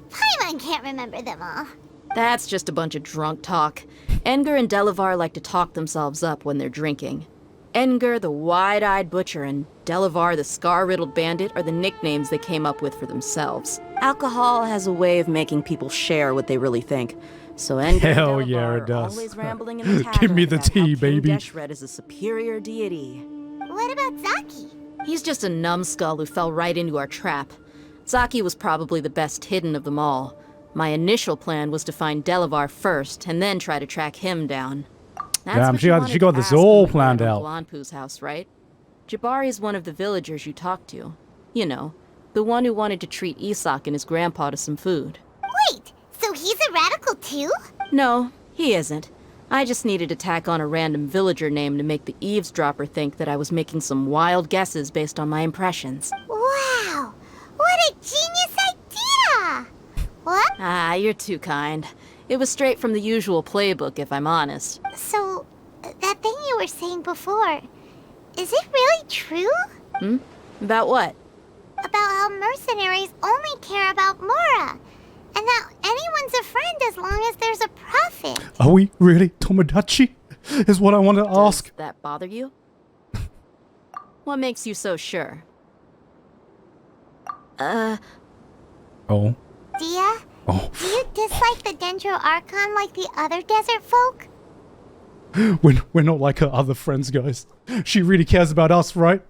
Paimon can't remember them all. That's just a bunch of drunk talk. Edgar and Delavar like to talk themselves up when they're drinking. Edgar, the wide-eyed butcher, and Delavar, the scar-riddled bandit, are the nicknames they came up with for themselves. Alcohol has a way of making people share what they really think. So Edgar Hell and Delavar yeah, it are does. always rambling in the Give me tavern the about how tea, King baby. Deshret is a superior deity. What about Zaki? He's just a numbskull who fell right into our trap. Zaki was probably the best hidden of them all. My initial plan was to find Delavar first, and then try to track him down. That's Damn, what she you got wanted this to ask all when we were planned at out. Uncle Anpu's house, right? Jabari is one of the villagers you talked to. You know, the one who wanted to treat Isak and his grandpa to some food. Wait, so he's a radical too? No, he isn't. I just needed to tack on a random villager name to make the eavesdropper think that I was making some wild guesses based on my impressions. Wow, what a genius idea! What? Ah, you're too kind. It was straight from the usual playbook, if I'm honest. So, that thing you were saying before, is it really true? Hmm? About what? About how mercenaries only care about Mora, and that anyone's a friend as long as there's a profit. Are we really Tomodachi? Is what I want to ask. Does that bother you? What makes you so sure? Oh. Dia? Oh. Do you dislike the Dendro Archon like the other desert folk? We're not like her other friends, guys. She really cares about us, right?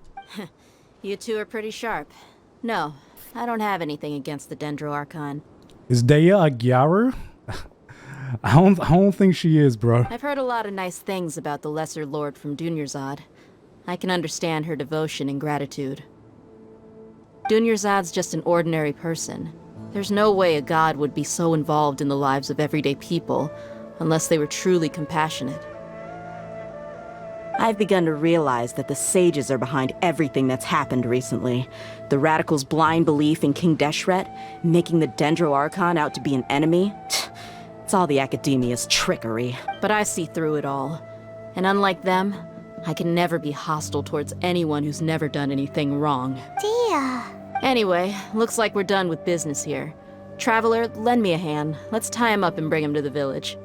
You two are pretty sharp. No, I don't have anything against the Dendro Archon. Is Daya a Gyaru? I don't think she is, bro. I've heard a lot of nice things about the Lesser Lord from Dunyarzad. I can understand her devotion and gratitude. Dunyarzad's just an ordinary person. There's no way a god would be so involved in the lives of everyday people unless they were truly compassionate. I've begun to realize that the sages are behind everything that's happened recently. The radicals' blind belief in King Deshret, making the Dendro Archon out to be an enemy. It's all the academia's trickery. But I see through it all. And unlike them, I can never be hostile towards anyone who's never done anything wrong. Dia. Anyway, looks like we're done with business here. Traveler, lend me a hand. Let's tie him up and bring him to the village.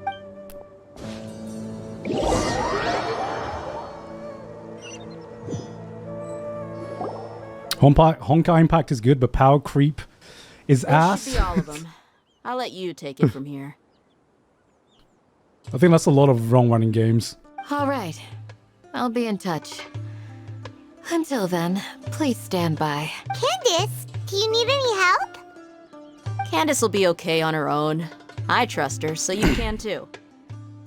Honkai Impact is good, but Power Creep is That ass. should be all of them. I'll let you take it from here. I think that's a lot of wrong running games. All right. I'll be in touch. Until then, please stand by. Candace, do you need any help? Candace will be okay on her own. I trust her, so you can too.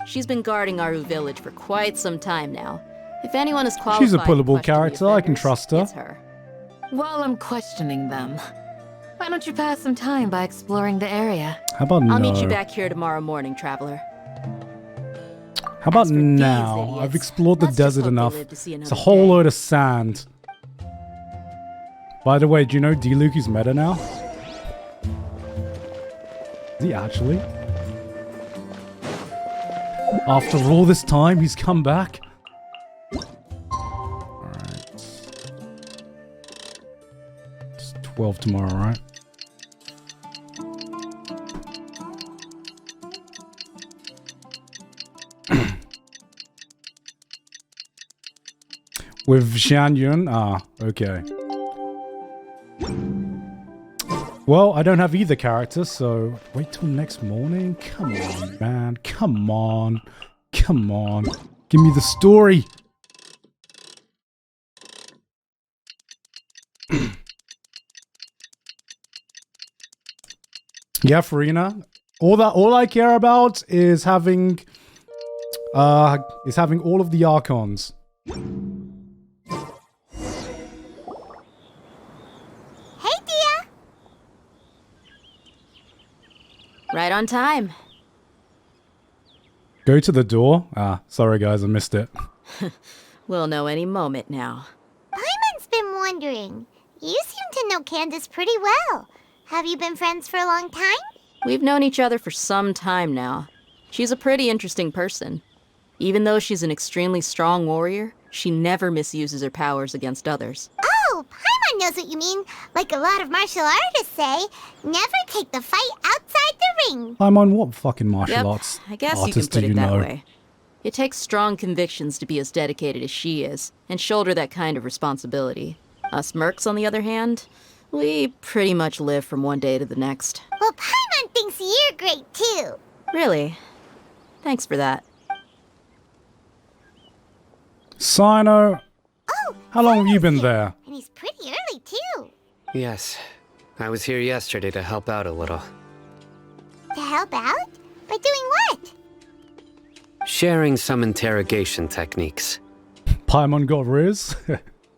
She's been guarding Aru Village for quite some time now. If anyone is qualified, She's a pullable character, I can trust her. it's her. While I'm questioning them, why don't you pass some time by exploring the area? How about I'll no? meet you back here tomorrow morning, traveler. How about now? I've explored the desert enough. It's a whole load of sand. By the way, do you know D-Luke's meta now? Is he actually? After all this time, he's come back? Alright. It's 12 tomorrow, right? With Xian Yun? Ah, okay. Well, I don't have either character, so wait till next morning? Come on, man. Come on. Come on. Give me the story. Yeah, Farina. All I care about is having all of the Archons. Right on time. Go to the door? Ah, sorry guys, I missed it. We'll know any moment now. Paimon's been wondering. You seem to know Candace pretty well. Have you been friends for a long time? We've known each other for some time now. She's a pretty interesting person. Even though she's an extremely strong warrior, she never misuses her powers against others. Oh, Paimon knows what you mean. Like a lot of martial artists say, never take the fight outside the ring. I'm on what fucking martial Yep, arts I guess you artist can put do it you that know? way. It takes strong convictions to be as dedicated as she is, and shoulder that kind of responsibility. Us mercs, on the other hand, we pretty much live from one day to the next. Well, Paimon thinks you're great too. Really? Thanks for that. Sino, how long have you been there? And he's pretty early too. Yes. I was here yesterday to help out a little. To help out? By doing what? Sharing some interrogation techniques. Paimon got Riz?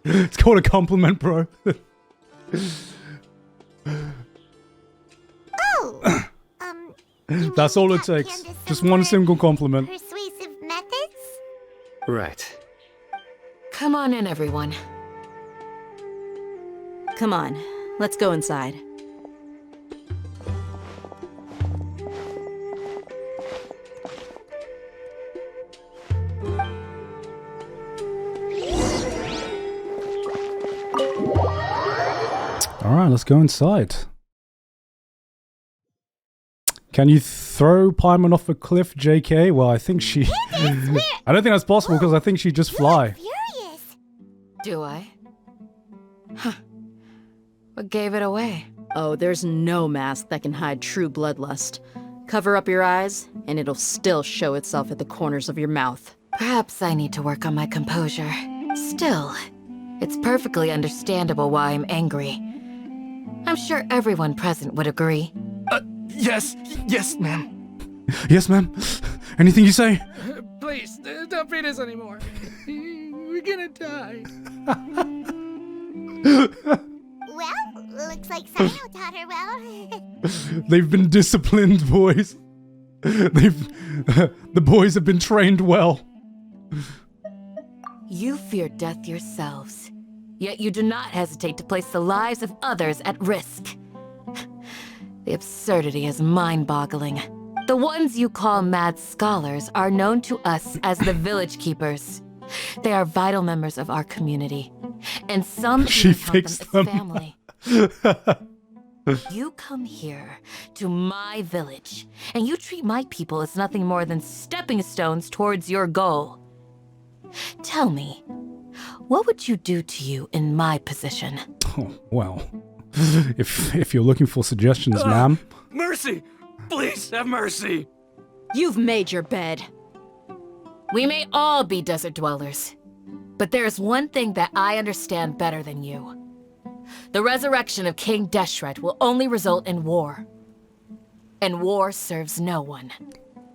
It's called a compliment, bro. Oh, That's all it takes. Just one single compliment. persuasive methods? Right. Come on in, everyone. Come on, let's go inside. Alright, let's go inside. Can you throw Paimon off a cliff, JK? Well, I think she... I don't think that's possible because I think she'd just fly. Do I? Huh. What gave it away? Oh, there's no mask that can hide true bloodlust. Cover up your eyes, and it'll still show itself at the corners of your mouth. Perhaps I need to work on my composure. Still, it's perfectly understandable why I'm angry. I'm sure everyone present would agree. Yes, ma'am. Yes, ma'am. Anything you say? Please, don't beat us anymore. We're gonna die. Well, looks like Sino taught her well. They've been disciplined, boys. The boys have been trained well. You fear death yourselves, yet you do not hesitate to place the lives of others at risk. The absurdity is mind-boggling. The ones you call mad scholars are known to us as the Village Keepers. They are vital members of our community, and some She even count fixed them them. as family. You come here to my village, and you treat my people as nothing more than stepping stones towards your goal. Tell me, what would you do to you in my position? Oh, well. If you're looking for suggestions, ma'am. Mercy! Please have mercy! You've made your bed. We may all be desert dwellers, but there's one thing that I understand better than you. The resurrection of King Deshret will only result in war. And war serves no one.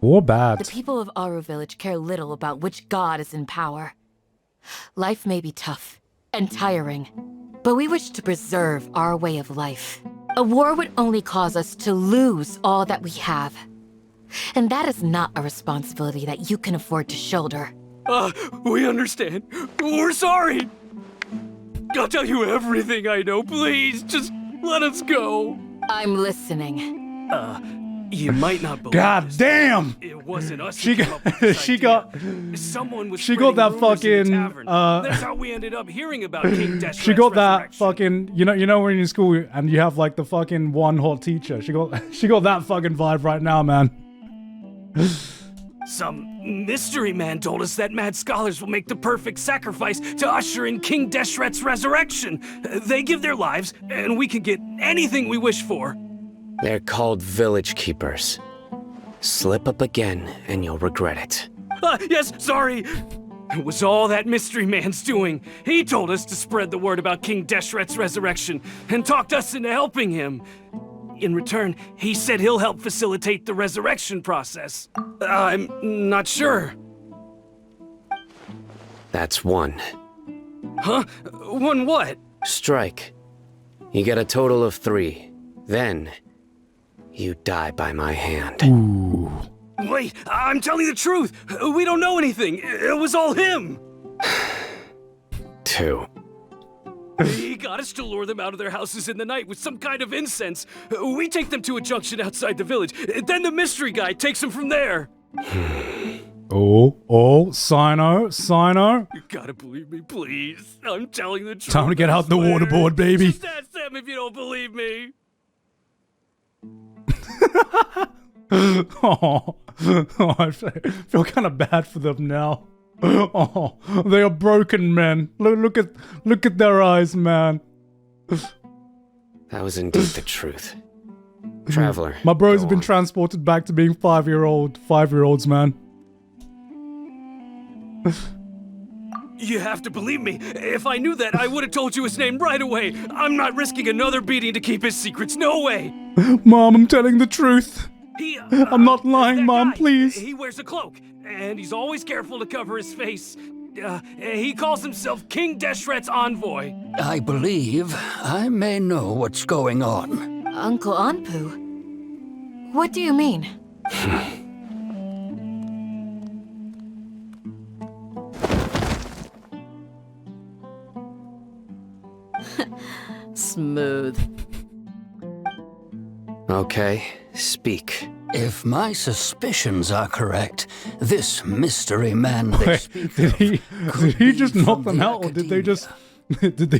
War bad. The people of Aru Village care little about which god is in power. Life may be tough and tiring, but we wish to preserve our way of life. A war would only cause us to lose all that we have. And that is not a responsibility that you can afford to shoulder. We understand. We're sorry. I'll tell you everything I know. Please, just let us go. I'm listening. You might not believe God damn! It wasn't us. She who came up with this she idea. got Someone was she got that spreading rumors in the fucking tavern. That's how we ended up hearing about King Deshret's she got that resurrection. fucking you know when you're in school and you have like the fucking one hot teacher. She got that fucking vibe right now, man. Some mystery man told us that mad scholars will make the perfect sacrifice to usher in King Deshret's resurrection. They give their lives, and we can get anything we wish for. They're called village keepers. Slip up again, and you'll regret it. Yes, sorry. It was all that mystery man's doing. He told us to spread the word about King Deshret's resurrection, and talked us into helping him. In return, he said he'll help facilitate the resurrection process. I'm not sure. That's one. Huh? One what? Strike. You get a total of 3. Then, you die by my hand. Ooh. Wait, I'm telling the truth. We don't know anything. It was all him. 2. He got us to lure them out of their houses in the night with some kind of incense. We take them to a junction outside the village. Then the mystery guy takes them from there. Oh, Sino. You gotta believe me, please. I'm telling the truth. Time to get I out the swear. waterboard, baby. Just ask them if you don't believe me. Oh, I feel kind of bad for them now. Oh, they are broken men. Look at their eyes, man. That was indeed the truth. Traveler. My bros have been transported back to being 5-year-olds, man. You have to believe me. If I knew that, I would have told you his name right away. I'm not risking another beating to keep his secrets. No way. Mom, I'm telling the truth. I'm not lying, Mom, please. He wears a cloak, and he's always careful to cover his face. He calls himself King Deshret's envoy. I believe I may know what's going on. Uncle Anpu? What do you mean? Smooth. Okay, speak. If my suspicions are correct, this mystery man they Wait, speak did he just be knock from them the out, or did they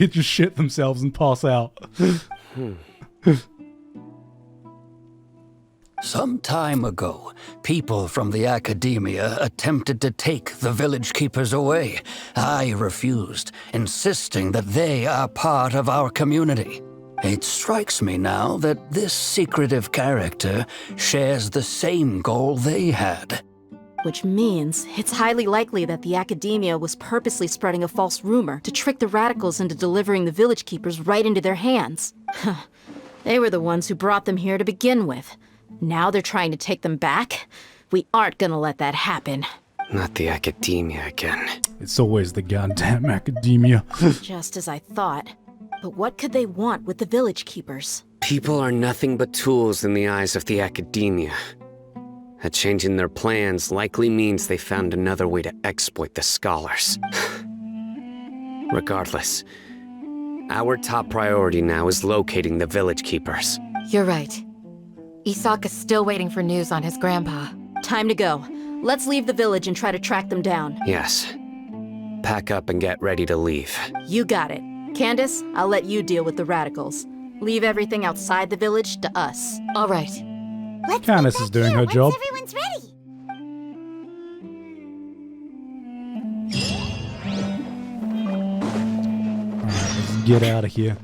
just shit themselves and pass out? Some time ago, people from the academia attempted to take the village keepers away. I refused, insisting that they are part of our community. It strikes me now that this secretive character shares the same goal they had. Which means it's highly likely that the academia was purposely spreading a false rumor to trick the radicals into delivering the village keepers right into their hands. They were the ones who brought them here to begin with. Now they're trying to take them back? We aren't gonna let that happen. Not the academia again. It's always the goddamn academia. Just as I thought. But what could they want with the village keepers? People are nothing but tools in the eyes of the academia. A change in their plans likely means they found another way to exploit the scholars. Regardless, our top priority now is locating the village keepers. You're right. Isak is still waiting for news on his grandpa. Time to go. Let's leave the village and try to track them down. Yes. Pack up and get ready to leave. You got it. Candace, I'll let you deal with the radicals. Leave everything outside the village to us. All right. Candace is doing her job. Everyone's ready. Alright, let's get out of here.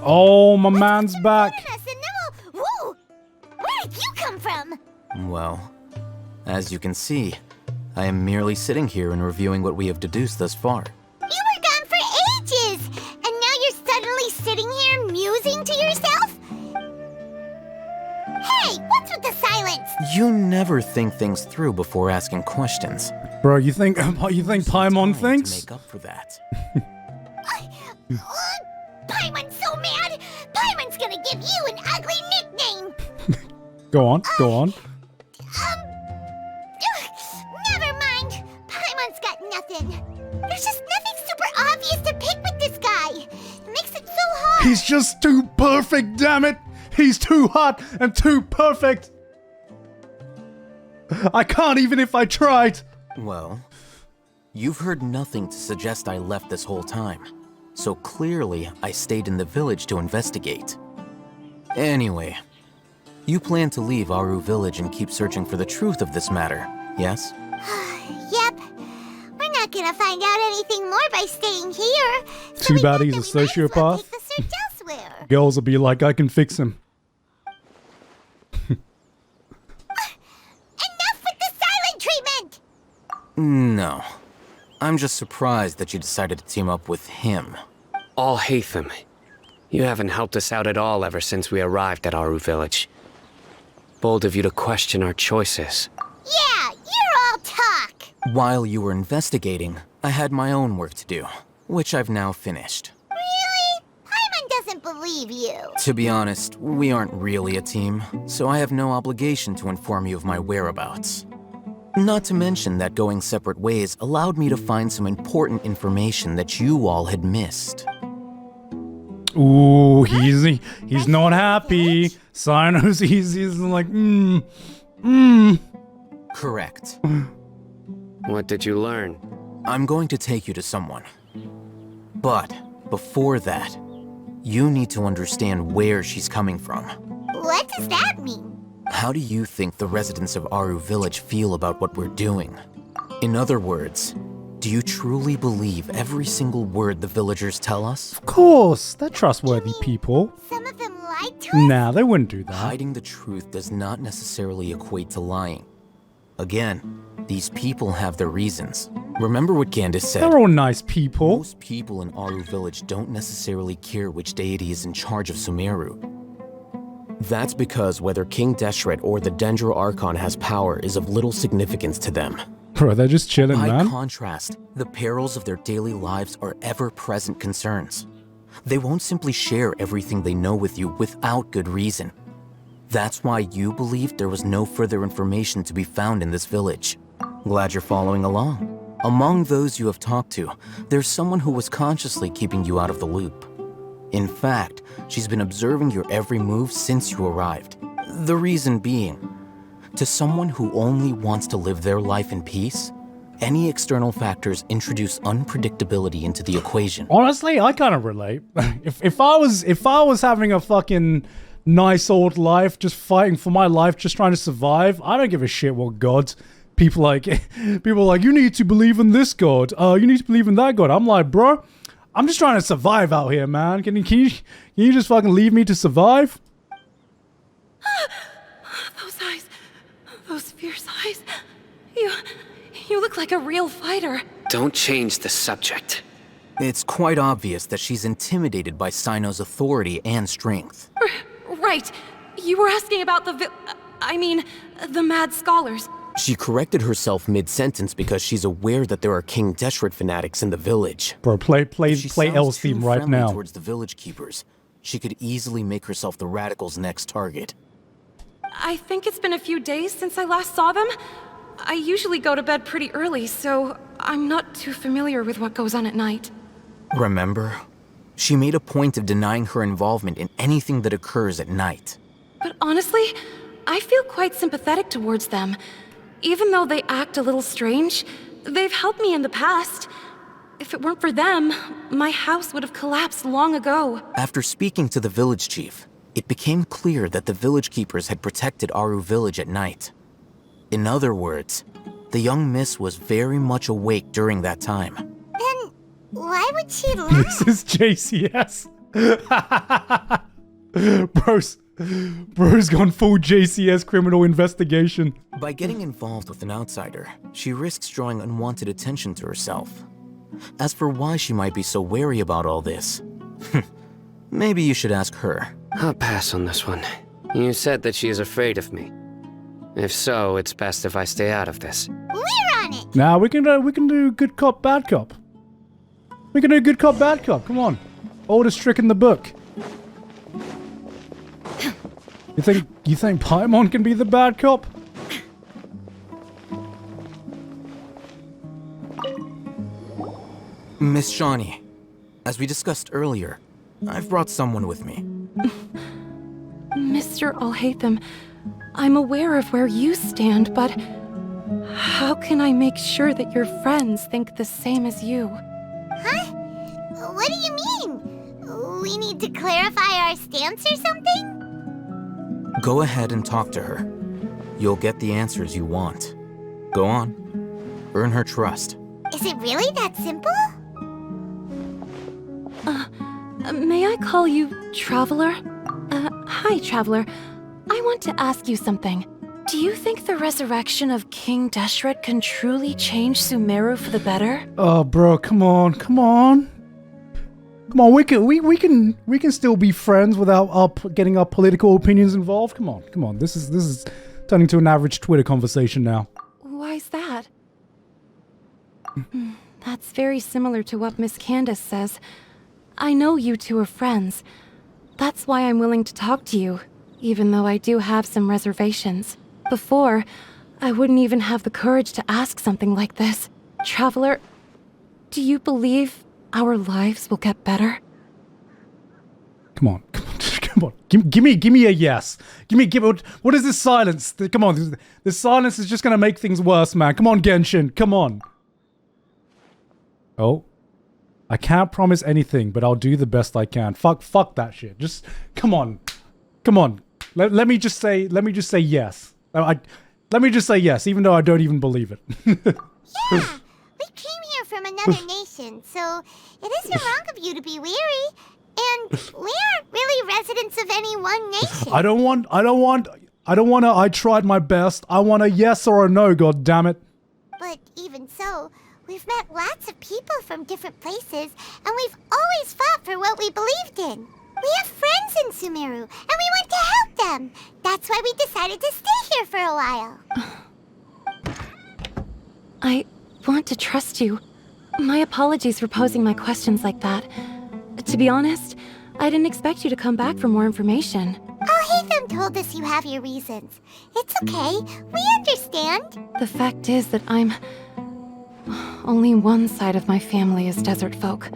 Oh, my man's back. Whoa! Where did you come from? Well, as you can see, I am merely sitting here and reviewing what we have deduced thus far. You were gone for ages! And now you're suddenly sitting here musing to yourself? Hey, what's with the silence? You never think things through before asking questions. Bro, you think Paimon thinks? Make up for that. Paimon's so mad! Paimon's gonna give you an ugly nickname! Go on, go on. Never mind. Paimon's got nothing. There's just nothing super obvious to pick with this guy. It makes it so hard. He's just too perfect, damn it! He's too hot and too perfect! I can't even if I tried! Well, you've heard nothing to suggest I left this whole time. So clearly, I stayed in the village to investigate. Anyway, you plan to leave Aru Village and keep searching for the truth of this matter, yes? Yep. We're not gonna find out anything more by staying here. Too bad he's a sociopath. Take the search elsewhere. Girls will be like, I can fix him. Enough with the silent treatment! No. I'm just surprised that you decided to team up with him. Alhaitham, you haven't helped us out at all ever since we arrived at Aru Village. Bold of you to question our choices. Yeah, you're all talk! While you were investigating, I had my own work to do, which I've now finished. Really? Paimon doesn't believe you. To be honest, we aren't really a team, so I have no obligation to inform you of my whereabouts. Not to mention that going separate ways allowed me to find some important information that you all had missed. Ooh, he's not happy. Sino's he's like, Correct. What did you learn? I'm going to take you to someone. But before that, you need to understand where she's coming from. What does that mean? How do you think the residents of Aru Village feel about what we're doing? In other words, do you truly believe every single word the villagers tell us? Of course, they're trustworthy people. Some of them lied to us? Nah, they wouldn't do that. Hiding the truth does not necessarily equate to lying. Again, these people have their reasons. Remember what Candace said. They're all nice people. Most people in Aru Village don't necessarily care which deity is in charge of SUMERU. That's because whether King Deshret or the Dendro Archon has power is of little significance to them. Bro, they're just chilling, man. By contrast, the perils of their daily lives are ever-present concerns. They won't simply share everything they know with you without good reason. That's why you believed there was no further information to be found in this village. Glad you're following along. Among those you have talked to, there's someone who was consciously keeping you out of the loop. In fact, she's been observing your every move since you arrived. The reason being, to someone who only wants to live their life in peace, any external factors introduce unpredictability into the equation. Honestly, I kind of relate. if I was having a fucking nice old life, just fighting for my life, just trying to survive, I don't give a shit what gods. People are like, you need to believe in this god. You need to believe in that god. I'm like, bro, I'm just trying to survive out here, man. Can you just fucking leave me to survive? Those eyes. Those fierce eyes. You look like a real fighter. Don't change the subject. It's quite obvious that she's intimidated by Sino's authority and strength. Right. You were asking about the mad scholars. She corrected herself mid-sentence because she's aware that there are King Deshret fanatics in the village. Bro, play L's theme right now. Towards the village keepers, she could easily make herself the radicals' next target. I think it's been a few days since I last saw them. I usually go to bed pretty early, so I'm not too familiar with what goes on at night. Remember? She made a point of denying her involvement in anything that occurs at night. But honestly, I feel quite sympathetic towards them. Even though they act a little strange, they've helped me in the past. If it weren't for them, my house would have collapsed long ago. After speaking to the village chief, it became clear that the village keepers had protected Aru Village at night. In other words, the young miss was very much awake during that time. Then why would she lie? This is JCS. Bro's gone full JCS criminal investigation. By getting involved with an outsider, she risks drawing unwanted attention to herself. As for why she might be so wary about all this, maybe you should ask her. I'll pass on this one. You said that she is afraid of me. If so, it's best if I stay out of this. We're on it! Now we can do good cop, bad cop. We can do good cop, bad cop. Come on. Oldest trick in the book. You think Paimon can be the bad cop? Miss Shawnee, as we discussed earlier, I've brought someone with me. Mr. Alhaitham, I'm aware of where you stand, but how can I make sure that your friends think the same as you? Huh? What do you mean? We need to clarify our stance or something? Go ahead and talk to her. You'll get the answers you want. Go on. Earn her trust. Is it really that simple? May I call you Traveler? Hi, Traveler. I want to ask you something. Do you think the resurrection of King Deshret can truly change Sumeru for the better? Oh, bro, come on. Come on, we can still be friends without getting our political opinions involved. Come on. This is turning to an average Twitter conversation now. Why's that? That's very similar to what Miss Candace says. I know you two are friends. That's why I'm willing to talk to you, even though I do have some reservations. Before, I wouldn't even have the courage to ask something like this. Traveler, do you believe our lives will get better? Come on. Give me a yes. What is this silence? Come on, this silence is just gonna make things worse, man. Come on, Genshin, come on. Oh. I can't promise anything, but I'll do the best I can. Fuck that shit. Just, come on. Let me just say yes. Let me just say yes, even though I don't even believe it. Yeah, we came here from another nation, so it isn't wrong of you to be weary. And we aren't really residents of any one nation. I don't want a I tried my best. I want a yes or a no, god damn it. But even so, we've met lots of people from different places, and we've always fought for what we believed in. We have friends in Sumeru, and we want to help them. That's why we decided to stay here for a while. I want to trust you. My apologies for posing my questions like that. To be honest, I didn't expect you to come back for more information. Alhaitham told us you have your reasons. It's okay. We understand. The fact is that only one side of my family is desert folk.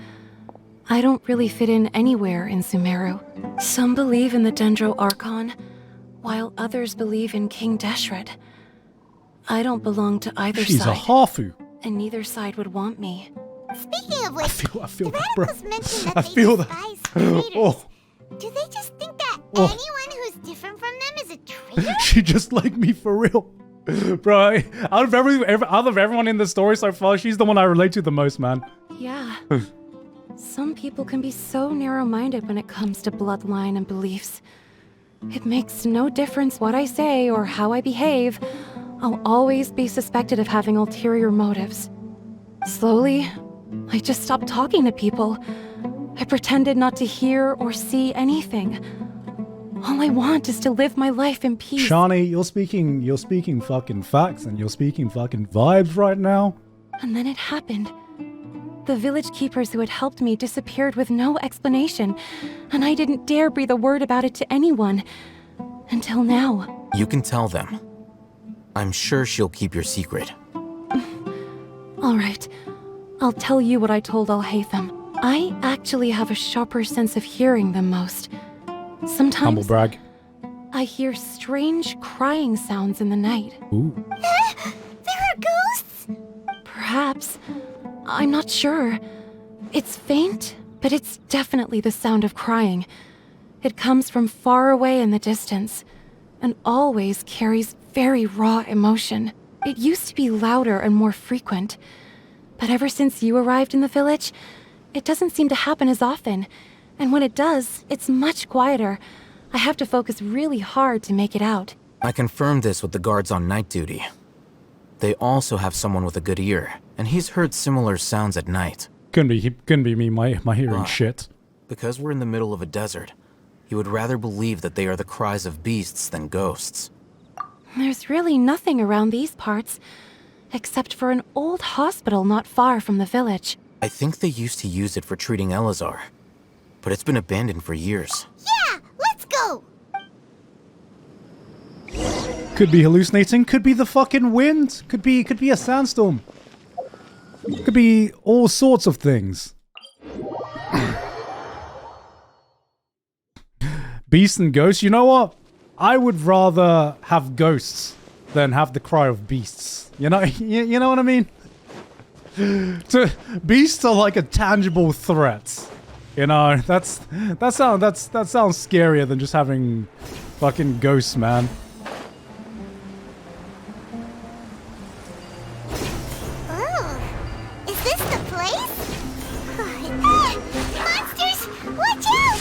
I don't really fit in anywhere in Sumeru. Some believe in the Dendro Archon, while others believe in King Deshret. I don't belong to either side. She's a Hafu. And neither side would want me. Speaking of which, I feel the that, bro. radicals mentioned that I they feel that. despise traitors. Oh. Do they just think that Oh. anyone who's different from them is a traitor? She just like me for real. Bro, out of everyone in the story so far, she's the one I relate to the most, man. Yeah. Some people can be so narrow-minded when it comes to bloodline and beliefs. It makes no difference what I say or how I behave. I'll always be suspected of having ulterior motives. Slowly, I just stopped talking to people. I pretended not to hear or see anything. All I want is to live my life in peace. Shani, you're speaking fucking facts and you're speaking fucking vibes right now. And then it happened. The village keepers who had helped me disappeared with no explanation, and I didn't dare breathe a word about it to anyone. Until now. You can tell them. I'm sure she'll keep your secret. All right. I'll tell you what I told Alhaitham. I actually have a sharper sense of hearing than most. Sometimes Humble brag. I hear strange crying sounds in the night. Ooh. There are ghosts? Perhaps. I'm not sure. It's faint, but it's definitely the sound of crying. It comes from far away in the distance, and always carries very raw emotion. It used to be louder and more frequent, but ever since you arrived in the village, it doesn't seem to happen as often, And when it does, it's much quieter. I have to focus really hard to make it out. I confirmed this with the guards on night duty. They also have someone with a good ear, and he's heard similar sounds at night. Couldn't be me, my hearing shit. Because we're in the middle of a desert, he would rather believe that they are the cries of beasts than ghosts. There's really nothing around these parts, except for an old hospital not far from the village. I think they used to use it for treating Elazar, but it's been abandoned for years. Yeah, let's go! Could be hallucinating, could be the fucking wind, could be a sandstorm. Could be all sorts of things. Beasts and ghosts, you know what? I would rather have ghosts than have the cry of beasts. You know, you know what I mean? Beasts are like a tangible threat. You know, that sounds scarier than just having fucking ghosts, man. Oh, is this the place? Monsters, watch out!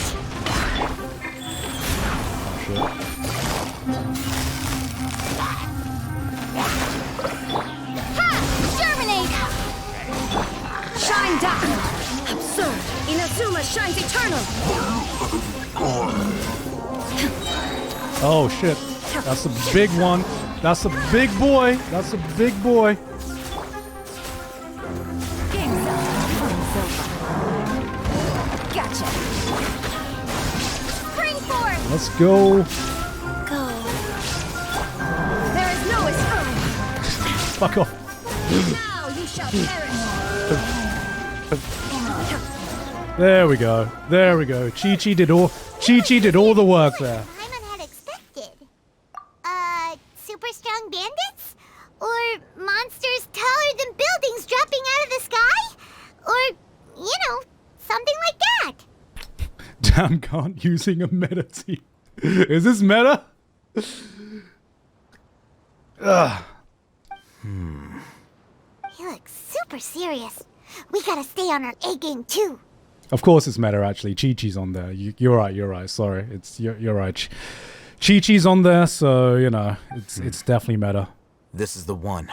Germinate! Shine down! Absurd! Inazuma shines eternal! Oh shit. That's a big one. That's a big boy. That's a big boy. Gotcha! Spring forth! Let's go. Go. There is no escape! Fuck off. Now you shall perish! There we go. There we go. Chi-Chi did all the work there. Paimon had expected. Super strong bandits? Or monsters taller than buildings dropping out of the sky? Or, you know, something like that. Damn, can't using a meta team. Is this meta? Ugh. He looks super serious. We gotta stay on our A game too. Of course it's meta, actually. Chi-Chi's on there. You're right. Sorry. You're right. Chi-Chi's on there, so, you know, it's definitely meta. This is the one.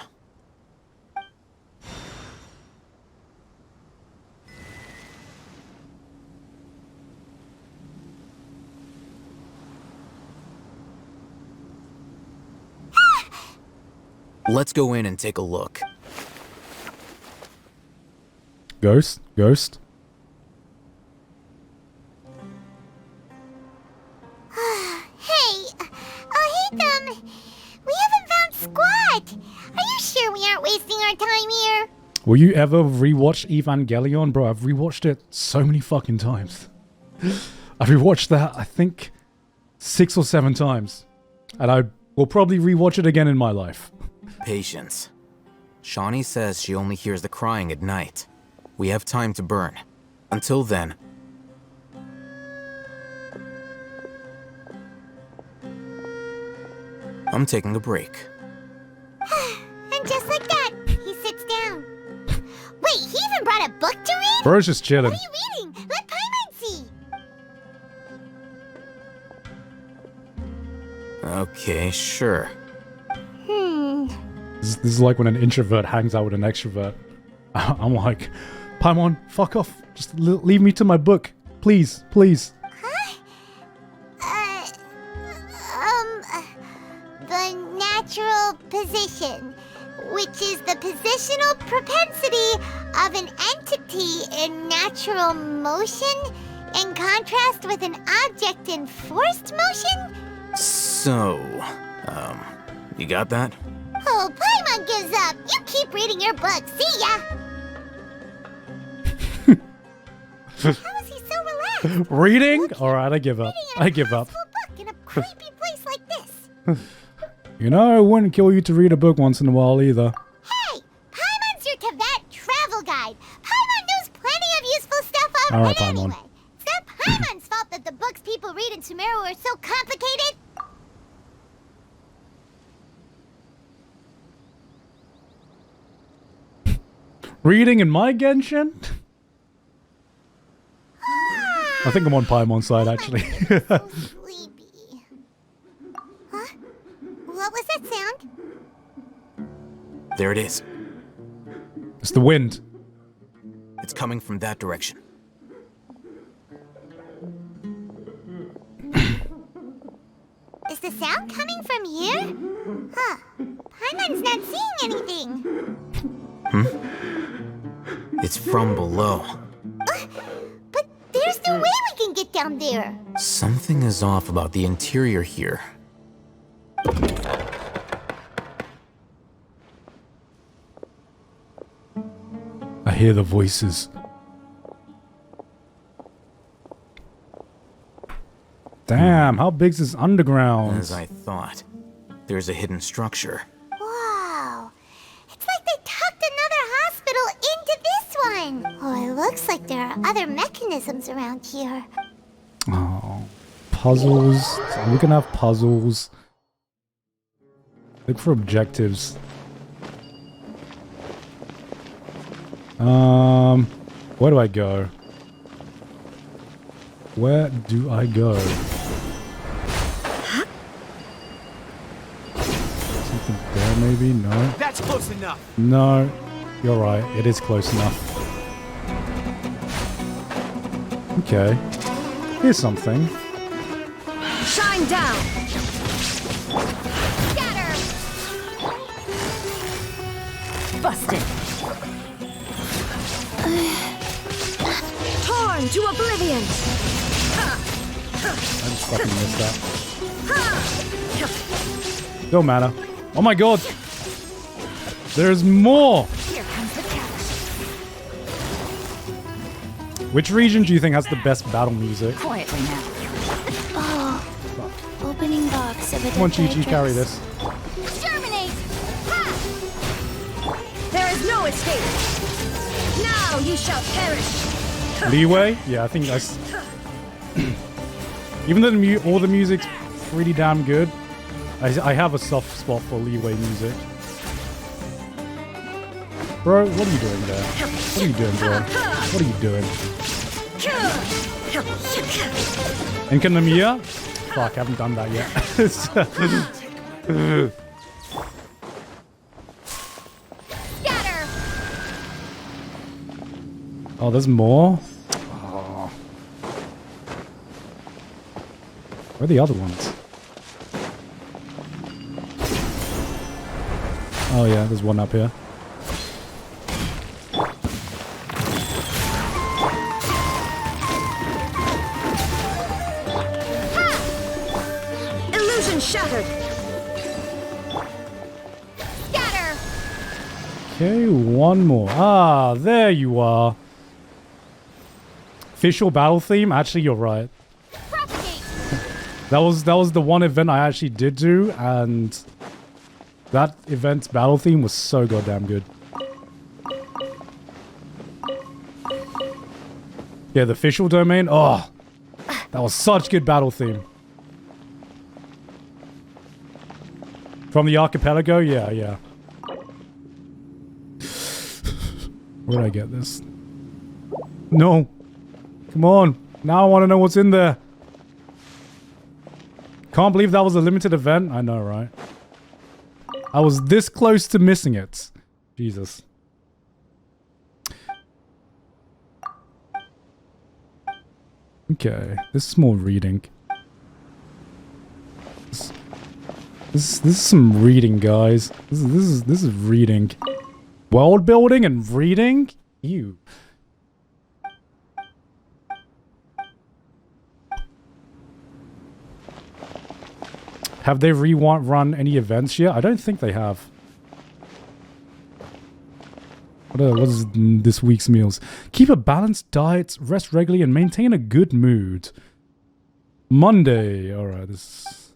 Let's go in and take a look. Ghost? Hey, Hatham, we haven't found Squat. Are you sure we aren't wasting our time here? Will you ever rewatch Evangelion? Bro, I've rewatched it so many fucking times. I've rewatched that, I think, 6 or 7 times. And I will probably rewatch it again in my life. Patience. Shawnee says she only hears the crying at night. We have time to burn. Until then... I'm taking a break. And just like that, he sits down. Wait, he even brought a book to read? Bro's just chilling. What are you reading? Let Paimon see. Okay, sure. This is like when an introvert hangs out with an extrovert. I'm like, Paimon, fuck off. Just leave me to my book. Please. The natural position, which is the positional propensity of an entity in natural motion in contrast with an object in forced motion? So, you got that? Oh, Paimon gives up. You keep reading your book. See ya. How is he so relaxed? Reading? Alright, I give up. I give up. Book in a creepy place like this. You know, it wouldn't kill you to read a book once in a while either. Hey, Paimon's your Teyvat travel guide. Paimon knows plenty of useful stuff All right, already Paimon. anyway. It's not Paimon's fault that the books people read in SUMERU are so complicated. Reading in my Genshin? I think I'm on Paimon's side, actually. Sleepy. Huh? What was that sound? There it is. It's the wind. It's coming from that direction. Is the sound coming from here? Huh. Paimon's not seeing anything. It's from below. But there's no way we can get down there. Something is off about the interior here. I hear the voices. Damn, how big's this underground? As I thought. There's a hidden structure. Wow. It's like they tucked another hospital into this one. Oh, it looks like there are other mechanisms around here. Oh, puzzles. We can have puzzles. Look for objectives. Where do I go? Where do I go? Something there maybe? No. That's close enough. No. You're right. It is close enough. Okay. Here's something. Shine down! Scatter! Busted! Torn to oblivion! I just fucking missed that. Don't matter. Oh my god! There's more! Here comes the cat. Which region do you think has the best battle music? Quietly now. Oh. Opening box of a Come on, Chi-Chi, carry this. Exterminate! Ha! There is no escape! Now you shall perish! Leeway? Yeah, I think that's... Even though all the music's pretty damn good, I have a soft spot for Leeway music. Bro, what are you doing there? What are you doing, bro? What are you doing? Enkanamiya? Fuck, I haven't done that yet. Scatter! Oh, there's more? Oh. Where are the other ones? Oh yeah, there's one up here. Illusion shattered! Scatter! Okay, one more. Ah, there you are. Official battle theme? Actually, you're right. That was the one event I actually did do, and that event's battle theme was so goddamn good. Yeah, the official domain. Oh, that was such good battle theme. From the archipelago? Yeah, yeah. Where did I get this? No. Come on. Now I want to know what's in there. Can't believe that was a limited event. I know, right? I was this close to missing it. Jesus. Okay. This is more reading. This is some reading, guys. This is reading. World building and reading? Ew. Have they run any events yet? I don't think they have. What is this week's meals? Keep a balanced diet, rest regularly, and maintain a good mood. Monday. Alright, this...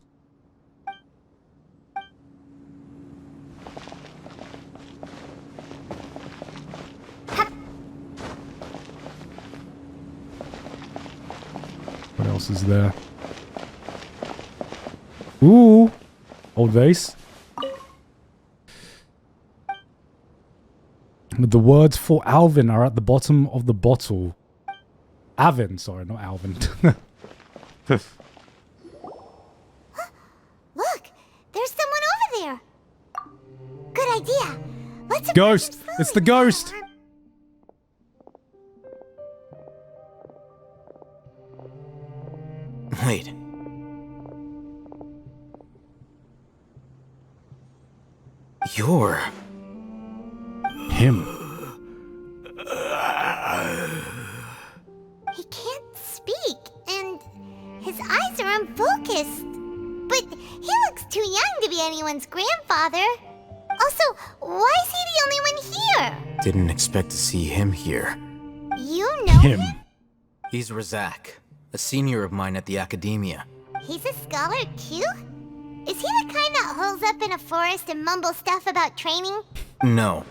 What else is there? Ooh! Old vase. The words for Alvin are at the bottom of the bottle. Avin, sorry, not Alvin. Look, there's someone over there. Good idea. Let's Ghost! It's the ghost! Wait. You're... him. He can't speak, and his eyes are unfocused. But he looks too young to be anyone's grandfather. Also, why is he the only one here? Didn't expect to see him here. You know him? He's Razak, a senior of mine at the academia. He's a scholar too? Is he the kind that holes up in a forest and mumbles stuff about training? No.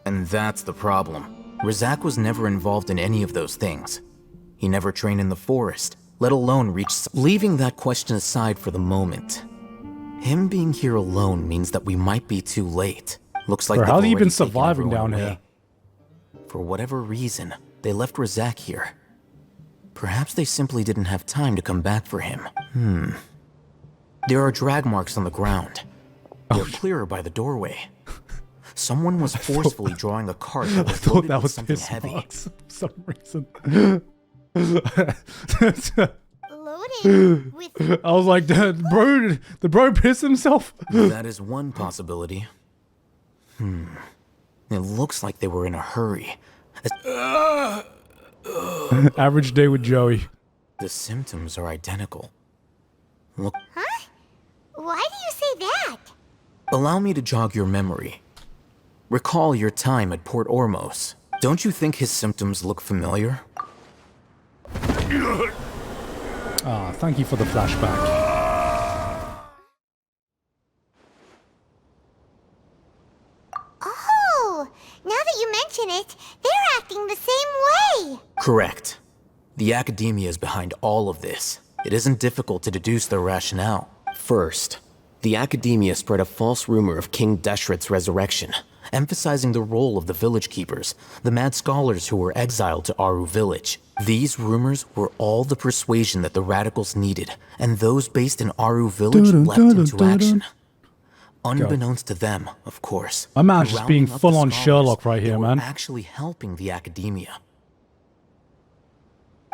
And that's the problem. Razak was never involved in any of those things. He never trained in the forest, let alone reach... Leaving that question aside for the moment, him being here alone means that we might be too late. Looks like how have you been already taken surviving everyone down away. here? For whatever reason, they left Razak here. Perhaps they simply didn't have time to come back for him. There are drag marks on the ground. They're clearer by the doorway. Someone was forcefully drawing a cart that was thought loaded that with was something piss heavy. marks for some reason. Loaded with... I was like, the bro pissed himself? That is one possibility. It looks like they were in a hurry. Average day with Joey. The symptoms are identical. Look, Huh? Why do you say that? allow me to jog your memory. Recall your time at Port Ormos. Don't you think his symptoms look familiar? Ah, thank you for the flashback. Oh, now that you mention it, they're acting the same way. Correct. The academia is behind all of this. It isn't difficult to deduce their rationale. First, the academia spread a false rumor of King Deshret's resurrection, emphasizing the role of the village keepers, the mad scholars who were exiled to Aru village. These rumors were all the persuasion that the radicals needed, and those based in Aru village leapt into action. Unbeknownst to them, of course. My man's just being rounding up full-on the scholars, Sherlock right they here, were man. actually helping the academia.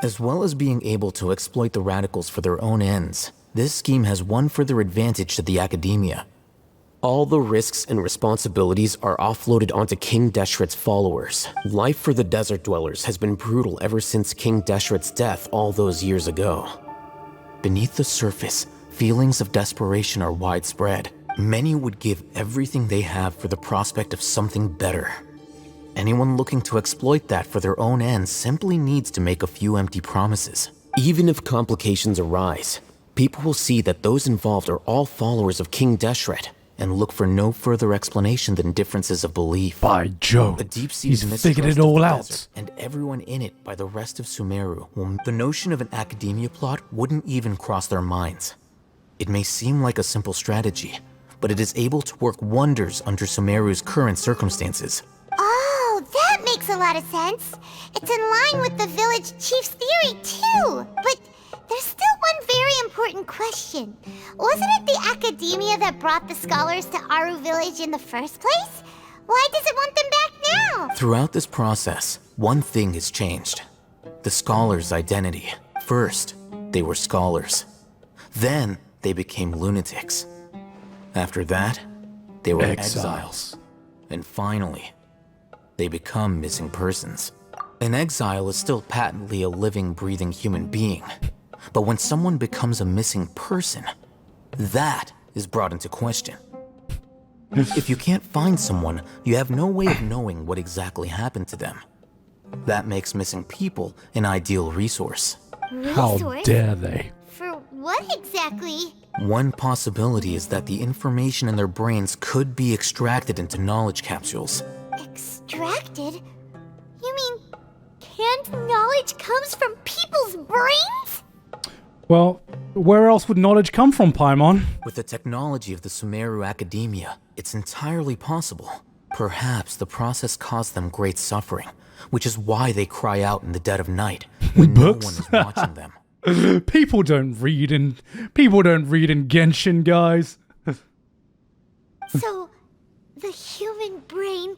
As well as being able to exploit the radicals for their own ends, this scheme has one further advantage to the academia. all the risks and responsibilities are offloaded onto King Deshret's followers. Life for the desert dwellers has been brutal ever since King Deshret's death all those years ago. Beneath the surface, feelings of desperation are widespread. Many would give everything they have for the prospect of something better. Anyone looking to exploit that for their own ends simply needs to make a few empty promises. Even if complications arise, people will see that those involved are all followers of King Deshret, and look for no further explanation than differences of belief. By Jove, a deep-seated he's figured it all out. And everyone in it by the rest of Sumeru. The notion of an academia plot wouldn't even cross their minds. It may seem like a simple strategy, but it is able to work wonders under Sumeru's current circumstances. Oh, that makes a lot of sense. It's in line with the village chief's theory, too. But there's still one very important question. Wasn't it the academia that brought the scholars to Aru village in the first place? Why does it want them back now? Throughout this process, one thing has changed. The scholars' identity. First, they were scholars. Then, they became lunatics. After that, they were exiles. And finally, they become missing persons. An exile is still patently a living, breathing human being. But when someone becomes a missing person, that is brought into question. If you can't find someone, you have no way of knowing what exactly happened to them. That makes missing people an ideal resource. How dare they? For what exactly? One possibility is that the information in their brains could be extracted into knowledge capsules. Extracted? You mean canned knowledge comes from people's brains? Well, where else would knowledge come from, Paimon? With the technology of the Sumeru Academia, it's entirely possible. Perhaps the process caused them great suffering, which is why they cry out in the dead of night when no one is watching them. People don't read in Genshin, guys. So, the human brain...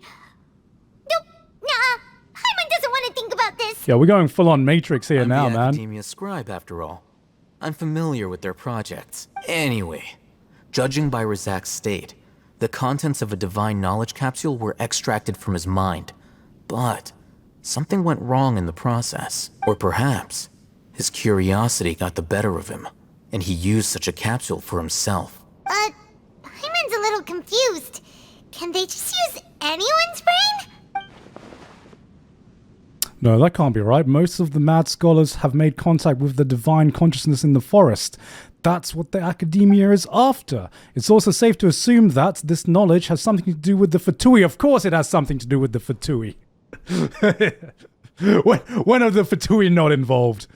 Nope, nah, Paimon doesn't want to think about this. Yeah, we're going full on Matrix here I'm now, the man. Academia scribe, after all. I'm familiar with their projects. Anyway, judging by Razak's state, the contents of a divine knowledge capsule were extracted from his mind. But something went wrong in the process. Or perhaps his curiosity got the better of him, and he used such a capsule for himself. Paimon's a little confused. Can they just use anyone's brain? No, that can't be right. Most of the mad scholars have made contact with the divine consciousness in the forest. That's what the academia is after. It's also safe to assume that this knowledge has something to do with the Fatui. Of course it has something to do with the Fatui. When are the Fatui not involved?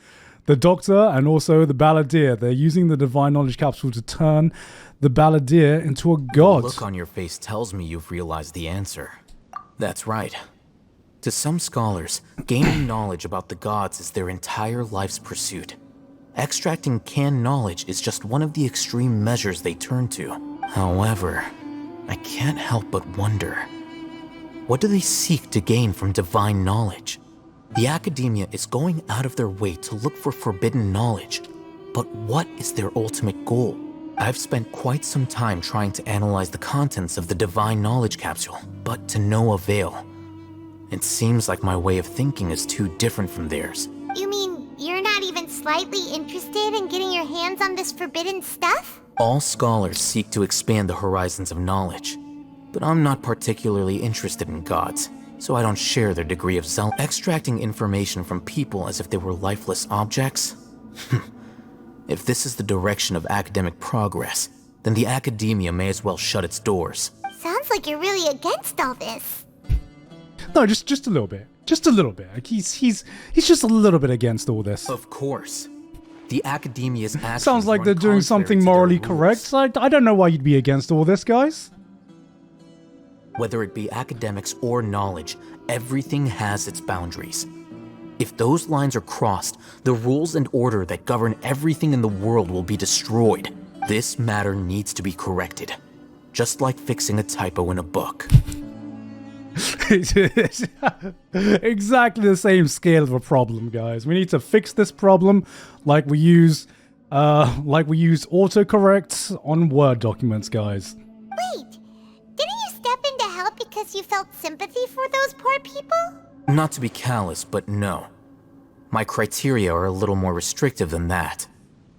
The Doctor and also the Balladeer. They're using the divine knowledge capsule to turn the Balladeer into a god. The look on your face tells me you've realized the answer. That's right. To some scholars, gaining knowledge about the gods is their entire life's pursuit. Extracting canned knowledge is just one of the extreme measures they turn to. However, I can't help but wonder, what do they seek to gain from divine knowledge? The academia is going out of their way to look for forbidden knowledge, but what is their ultimate goal? I've spent quite some time trying to analyze the contents of the divine knowledge capsule, but to no avail. It seems like my way of thinking is too different from theirs. You mean you're not even slightly interested in getting your hands on this forbidden stuff? All scholars seek to expand the horizons of knowledge, but I'm not particularly interested in gods, so I don't share their degree of zeal. Extracting information from people as if they were lifeless objects? If this is the direction of academic progress, then the academia may as well shut its doors. Sounds like you're really against all this. No, just a little bit. Just a little bit. Like he's just a little bit against all this. Of course. The academia's actions Sounds like run they're doing contrary something to their morally rules. correct. I don't know why you'd be against all this, guys. Whether it be academics or knowledge, everything has its boundaries. If those lines are crossed, the rules and order that govern everything in the world will be destroyed. This matter needs to be corrected, just like fixing a typo in a book. Exactly the same scale of a problem, guys. We need to fix this problem like we use autocorrect on Word documents, guys. Wait, didn't you step in to help because you felt sympathy for those poor people? Not to be callous, but no. My criteria are a little more restrictive than that.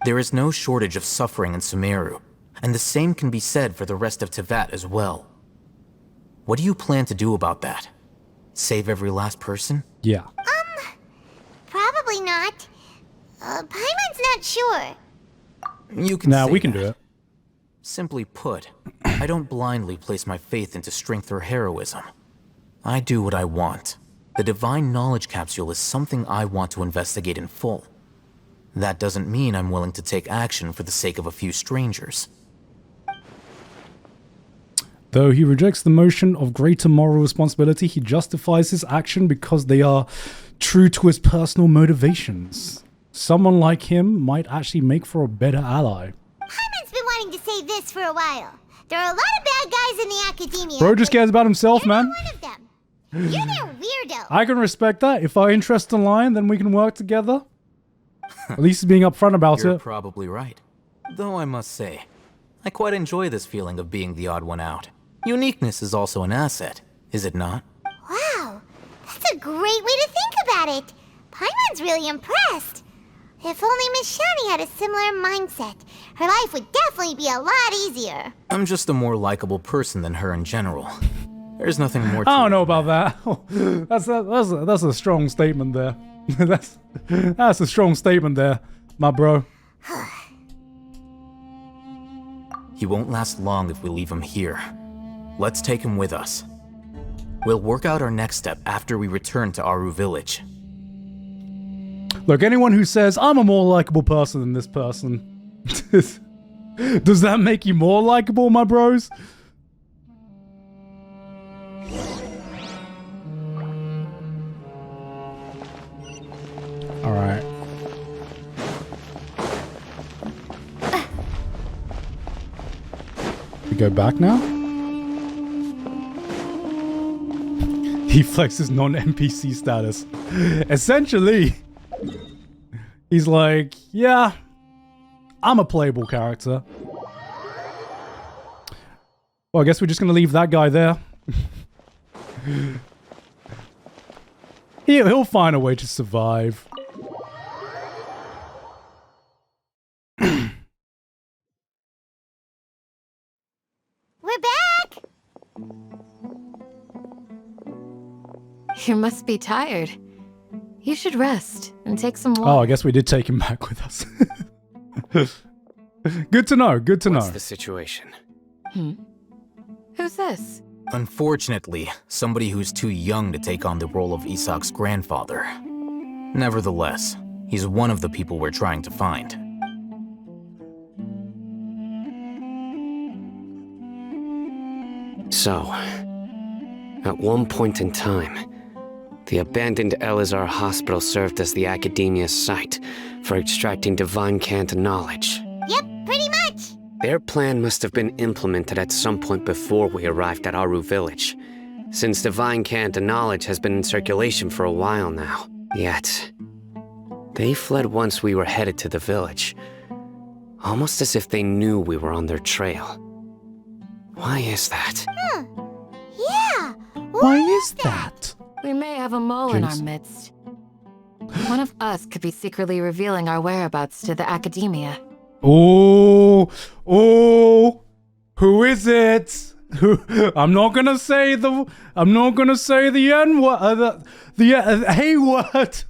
There is no shortage of suffering in SUMERU, and the same can be said for the rest of Teyvat as well. What do you plan to do about that? Save every last person? Yeah. Probably not. Paimon's not sure. You can Nah, say we can that. do it. Simply put, I don't blindly place my faith into strength or heroism. I do what I want. The divine knowledge capsule is something I want to investigate in full. That doesn't mean I'm willing to take action for the sake of a few strangers. Though he rejects the notion of greater moral responsibility, he justifies his action because they are true to his personal motivations. Someone like him might actually make for a better ally. Paimon's been wanting to say this for a while. There are a lot of bad guys in the academia. Bro just cares about himself, man. One of them. You're their weirdo. I can respect that. If our interests align, then we can work together. At least he's being upfront about You're it. probably right. Though I must say, I quite enjoy this feeling of being the odd one out. Uniqueness is also an asset, is it not? Wow, that's a great way to think about it. Paimon's really impressed. If only Miss Shani had a similar mindset, her life would definitely be a lot easier. I'm just a more likable person than her in general. There's nothing more to I don't know about that. That's a strong statement there. that's a strong statement there, my bro. He won't last long if we leave him here. Let's take him with us. We'll work out our next step after we return to Aru Village. Look, anyone who says, I'm a more likable person than this person, does that make you more likable, my bros? Alright. We go back now? He flexes non-NPC status. Essentially, he's like, yeah, I'm a playable character. Well, I guess we're just gonna leave that guy there. He'll find a way to survive. We're back! You must be tired. You should rest and take some water. Oh, I guess we did take him back with us. Good to know, good to know. What's the situation? Who's this? Unfortunately, somebody who's too young to take on the role of Isak's grandfather. Nevertheless, he's one of the people we're trying to find. So, at one point in time, the abandoned Elazar Hospital served as the Academia's site for extracting divine cant knowledge. Yep, pretty much. Their plan must have been implemented at some point before we arrived at Aru Village, since divine cant knowledge has been in circulation for a while now. Yet, they fled once we were headed to the village, almost as if they knew we were on their trail. Why is that? Yeah. Why is that? We may have a mole in our Jinx. midst. One of us could be secretly revealing our whereabouts to the Academia. Oh, who is it? I'm not gonna say the N word. Hey word.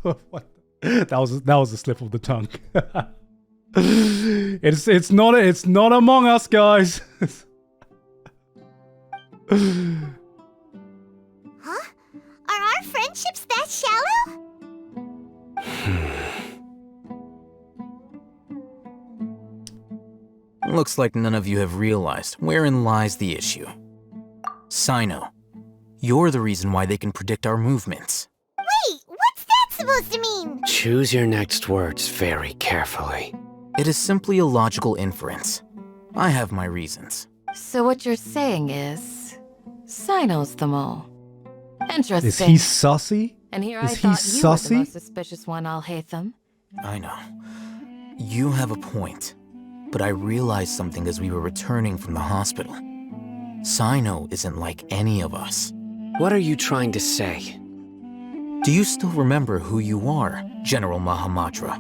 That was a slip of the tongue. it's not among us, guys. Huh? Are our friendships that shallow? Looks like none of you have realized wherein lies the issue. Sino, you're the reason why they can predict our movements. Wait, what's that supposed to mean? Choose your next words very carefully. It is simply a logical inference. I have my reasons. So what you're saying is, Sino's the mole. Interesting. Is he sussy? And here Is I he thought you were the sussy? most suspicious one, Al-Haytham. I know. You have a point. But I realized something as we were returning from the hospital. Sino isn't like any of us. What are you trying to say? Do you still remember who you are, General Mahamatra?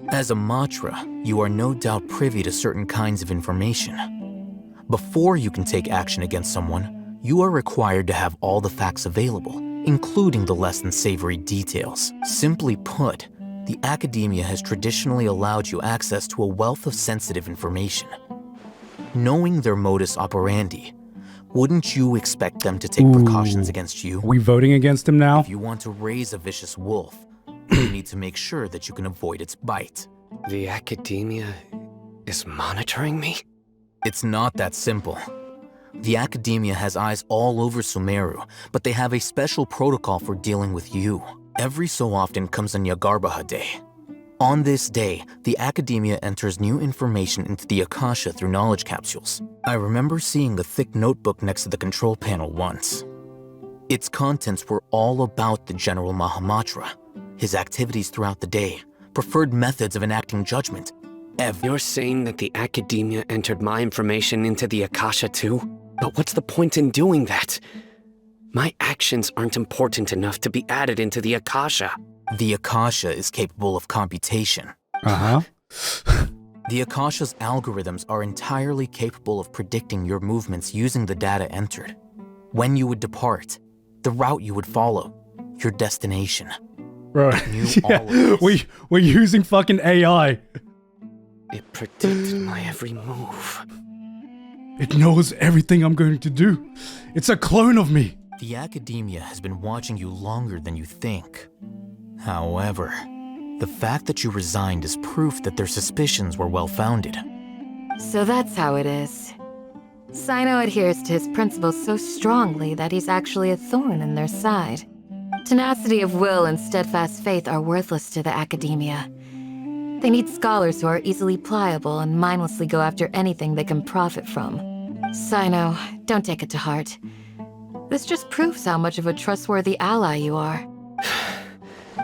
As a Matra, you are no doubt privy to certain kinds of information. Before you can take action against someone, you are required to have all the facts available, including the less than savory details. Simply put, the Academia has traditionally allowed you access to a wealth of sensitive information. Knowing their modus operandi, wouldn't you expect them to take precautions against you? Are we voting against him now? If you want to raise a vicious wolf, you need to make sure that you can avoid its bite. The Academia is monitoring me? It's not that simple. The Academia has eyes all over Sumeru, but they have a special protocol for dealing with you. Every so often comes a Nyagarbaha Day. On this day, the Academia enters new information into the Akasha through knowledge capsules. I remember seeing a thick notebook next to the control panel once. Its contents were all about the General Mahamatra, his activities throughout the day, preferred methods of enacting judgment. You're saying that the Academia entered my information into the Akasha too? But what's the point in doing that? My actions aren't important enough to be added into the Akasha. The Akasha is capable of computation. Uh-huh. The Akasha's algorithms are entirely capable of predicting your movements using the data entered. When you would depart, the route you would follow, your destination. Right. Yeah. We're using fucking AI. It predicted my every move. It knows everything I'm going to do. It's a clone of me. The Academia has been watching you longer than you think. However, the fact that you resigned is proof that their suspicions were well-founded. So that's how it is. Sino adheres to his principles so strongly that he's actually a thorn in their side. Tenacity of will and steadfast faith are worthless to the academia. They need scholars who are easily pliable and mindlessly go after anything they can profit from. Sino, don't take it to heart. This just proves how much of a trustworthy ally you are.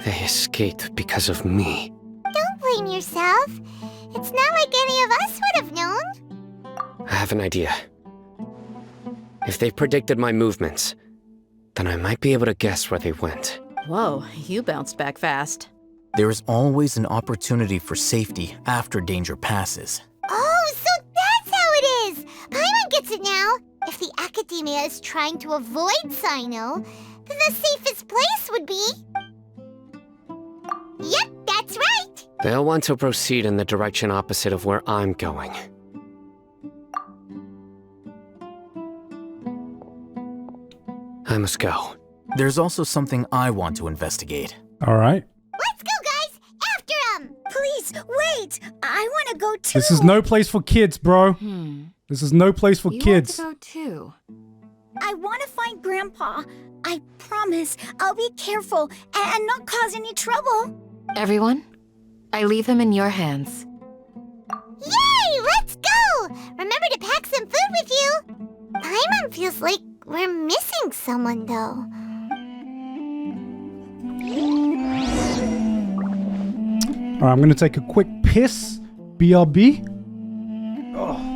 They escaped because of me. Don't blame yourself. It's not like any of us would have known. I have an idea. If they predicted my movements, then I might be able to guess where they went. Whoa, you bounced back fast. There is always an opportunity for safety after danger passes. Oh, so that's how it is! Paimon gets it now. If the academia is trying to avoid Sino, then the safest place would be... Yep, that's right! They'll want to proceed in the direction opposite of where I'm going. I must go. There's also something I want to investigate. All right. Let's go, guys! After him! Please, wait! I want to go too! This is no place for kids, bro. This is no place for kids. You want to go too? I want to find Grandpa. I promise I'll be careful and not cause any trouble. Everyone, I leave him in your hands. Yay! Let's go! Remember to pack some food with you! Paimon feels like we're missing someone, though. All right, I'm gonna take a quick piss. BRB. Oh.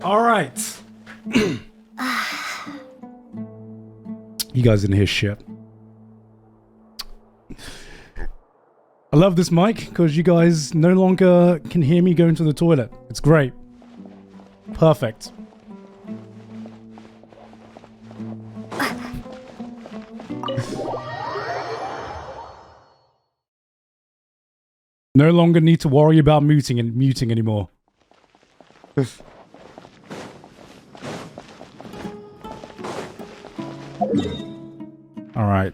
All right. You guys didn't hear shit. I love this mic because you guys no longer can hear me going to the toilet. It's great. Perfect. No longer need to worry about muting anymore. All right.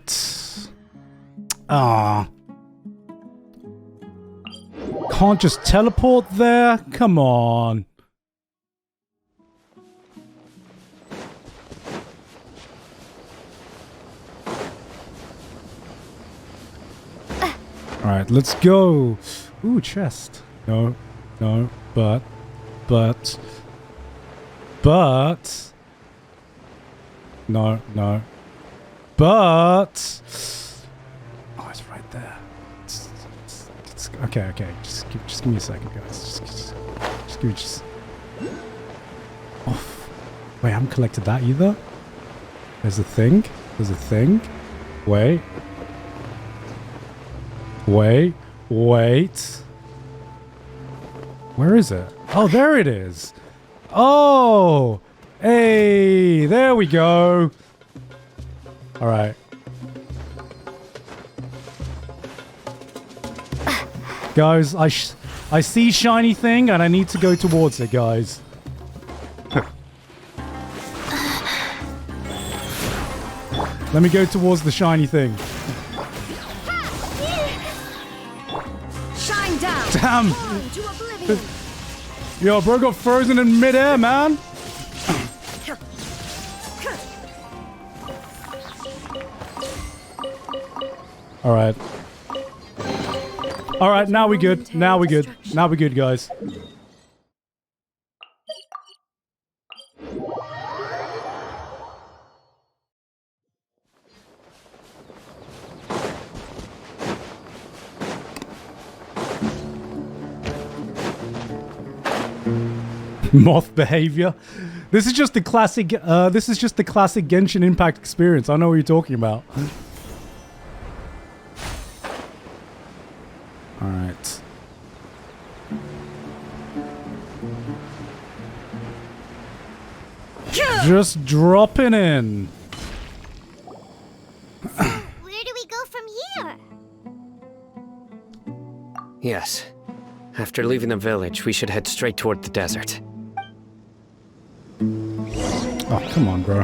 Can't just teleport there? Come on. All right, let's go. Ooh, chest. No, but. No. But. Oh, it's right there. It's okay. Just give me a second, guys. Just give me Oh, wait, I haven't collected that either. There's a thing. Wait. Where is it? Oh, there it is. Oh, hey, there we go. All right. Guys, I see shiny thing and I need to go towards it, guys. Let me go towards the shiny thing. Shine down. Damn. Yo, bro got frozen in midair, man. All right. All right, now we good. Now we good. Now we good, guys. Moth behavior. This is just the classic. This is just the classic Genshin Impact experience. I know what you're talking about. All right. Just dropping in. Where do we go from here? Yes. After leaving the village, we should head straight toward the desert. Oh, come on, bro.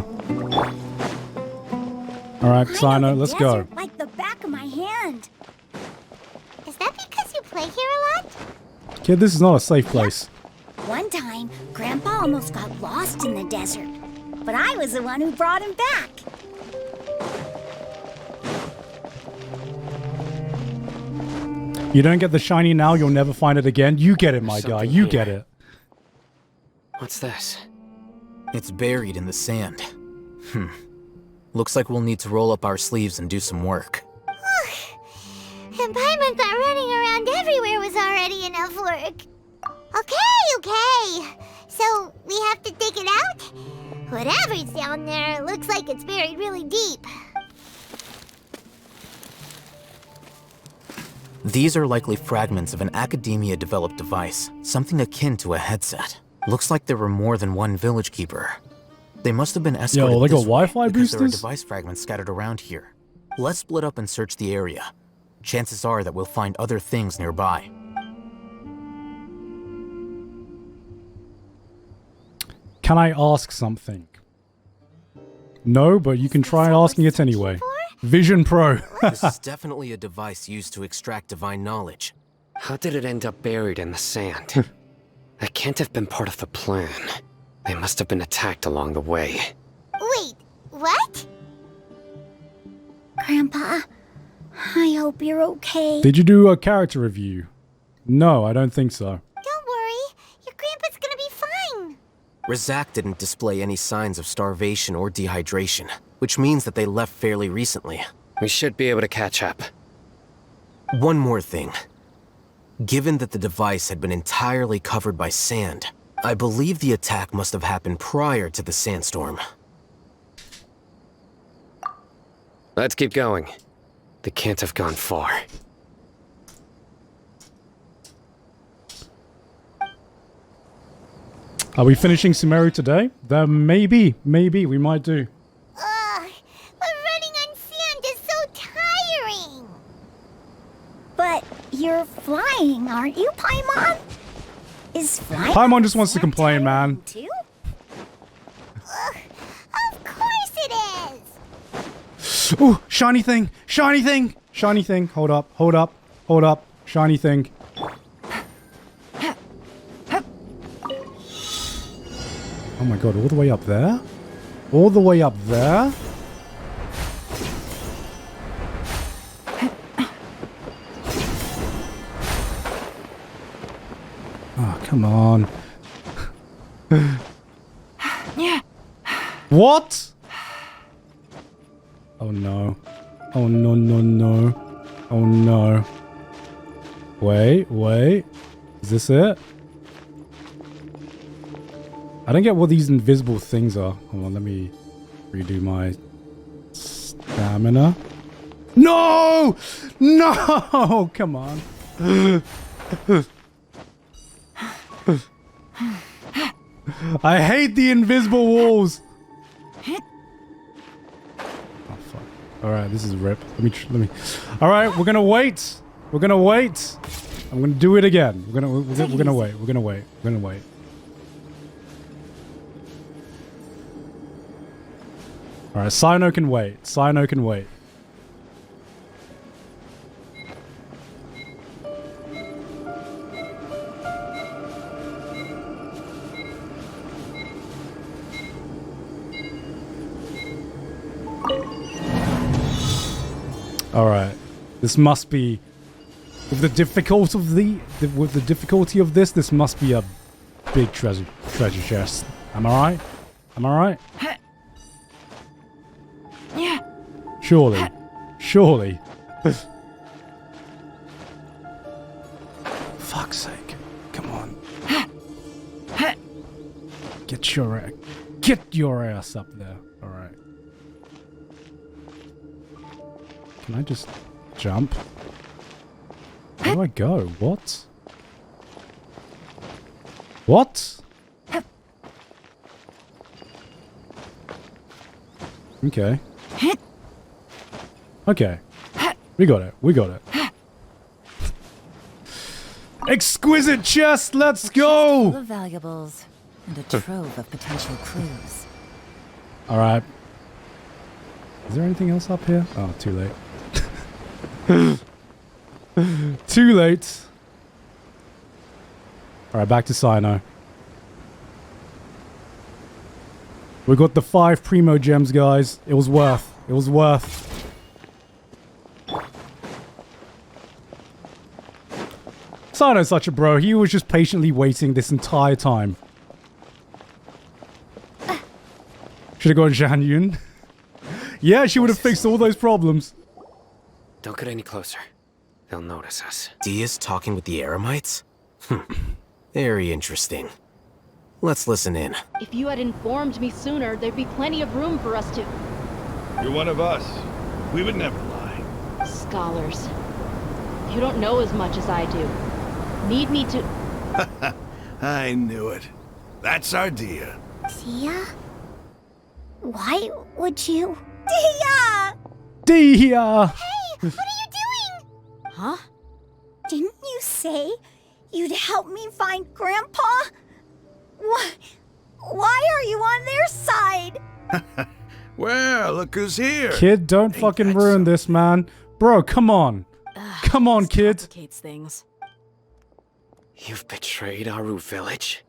All right, Sino, let's go. Like the back of my hand. Is that because you play here a lot? Kid, this is not a safe place. One time, Grandpa almost got lost in the desert, but I was the one who brought him back. You don't get the shiny now, you'll never find it again. You get it, my guy. You get it. What's this? It's buried in the sand. Looks like we'll need to roll up our sleeves and do some work. And Paimon thought running around everywhere was already enough work. Okay. So, we have to dig it out? Whatever's down there, it looks like it's buried really deep. These are likely fragments of an academia-developed device, something akin to a headset. Looks like there were more than one village keeper. They must have been escorted Yo, like a this way Wi-Fi because there are boosters? device fragments scattered around here. Let's split up and search the area. Chances are that we'll find other things nearby. Can I ask something? No, but you can try asking it anyway. Vision Pro. This is definitely a device used to extract divine knowledge. How did it end up buried in the sand? That can't have been part of the plan. They must have been attacked along the way. Wait, what? Grandpa, I hope you're okay. Did you do a character review? No, I don't think so. Don't worry, your grandpa's gonna be fine. Razak didn't display any signs of starvation or dehydration, which means that they left fairly recently. We should be able to catch up. One more thing. Given that the device had been entirely covered by sand, I believe the attack must have happened prior to the sandstorm. Let's keep going. They can't have gone far. Are we finishing SUMERU today? Maybe we might do. Ugh, but running on sand is so tiring. But you're flying, aren't you, Paimon? Is flying Paimon just wants to complain, man. too? Of course it is. Ooh, shiny thing! Shiny thing! Shiny thing. Hold up. Shiny thing. Oh my god, all the way up there? All the way up there? Oh, come on. What? Oh no. Oh no. Oh no. Wait. Is this it? I don't get what these invisible things are. Hold on, let me redo my stamina. No! No! Come on. I hate the invisible walls. Oh fuck. All right, this is rip. Let me. All right, we're gonna wait. I'm gonna do it again. We're gonna wait. All right, Sino can wait. All right, this must be With the difficulty of this must be a big treasure chest. Am I right? Am I right? Yeah. Surely. Surely. Fuck's sake. Come on. Get your ass up there. Alright. Can I just jump? Where do I go? What? What? Okay. Okay. We got it. We got it. Exquisite chest! Let's go! Full of valuables and a trove of potential clues. Alright. Is there anything else up here? Oh, too late. Too late. Alright, back to Sinnoh. We got the 5 Primo Gems, guys. It was worth. It was worth. Sinnoh's such a bro. He was just patiently waiting this entire time. Should have gone Zhang Yun. Yeah, she would have fixed all those problems. Don't get any closer. They'll notice us. Dia's talking with the Eremites? Very interesting. Let's listen in. If you had informed me sooner, there'd be plenty of room for us to... You're one of us. We would never lie. Scholars. You don't know as much as I do. Need me to... I knew it. That's our Dia. Dia? Why would you... Dia! Dia! Hey, what are you doing? Huh? Didn't you say you'd help me find Grandpa? Why are you on their side? Well, look who's here. Kid, don't fucking ruin this, man. Bro, come on. Come on, kid. Complicates things. You've betrayed Aru village?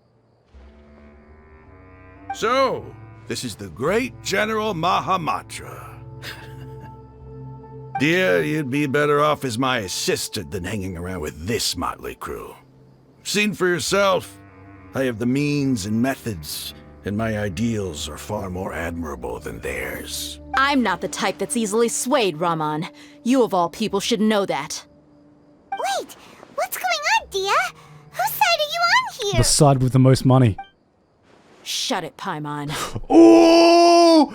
So, this is the great General Mahamatra. Dear, you'd be better off as my assistant than hanging around with this motley crew. Seen for yourself, I have the means and methods, and my ideals are far more admirable than theirs. I'm not the type that's easily swayed, Raman. You of all people should know that. Wait, what's going on, Dia? Whose side are you on here? The side with the most money. Shut it, Paimon. Oh!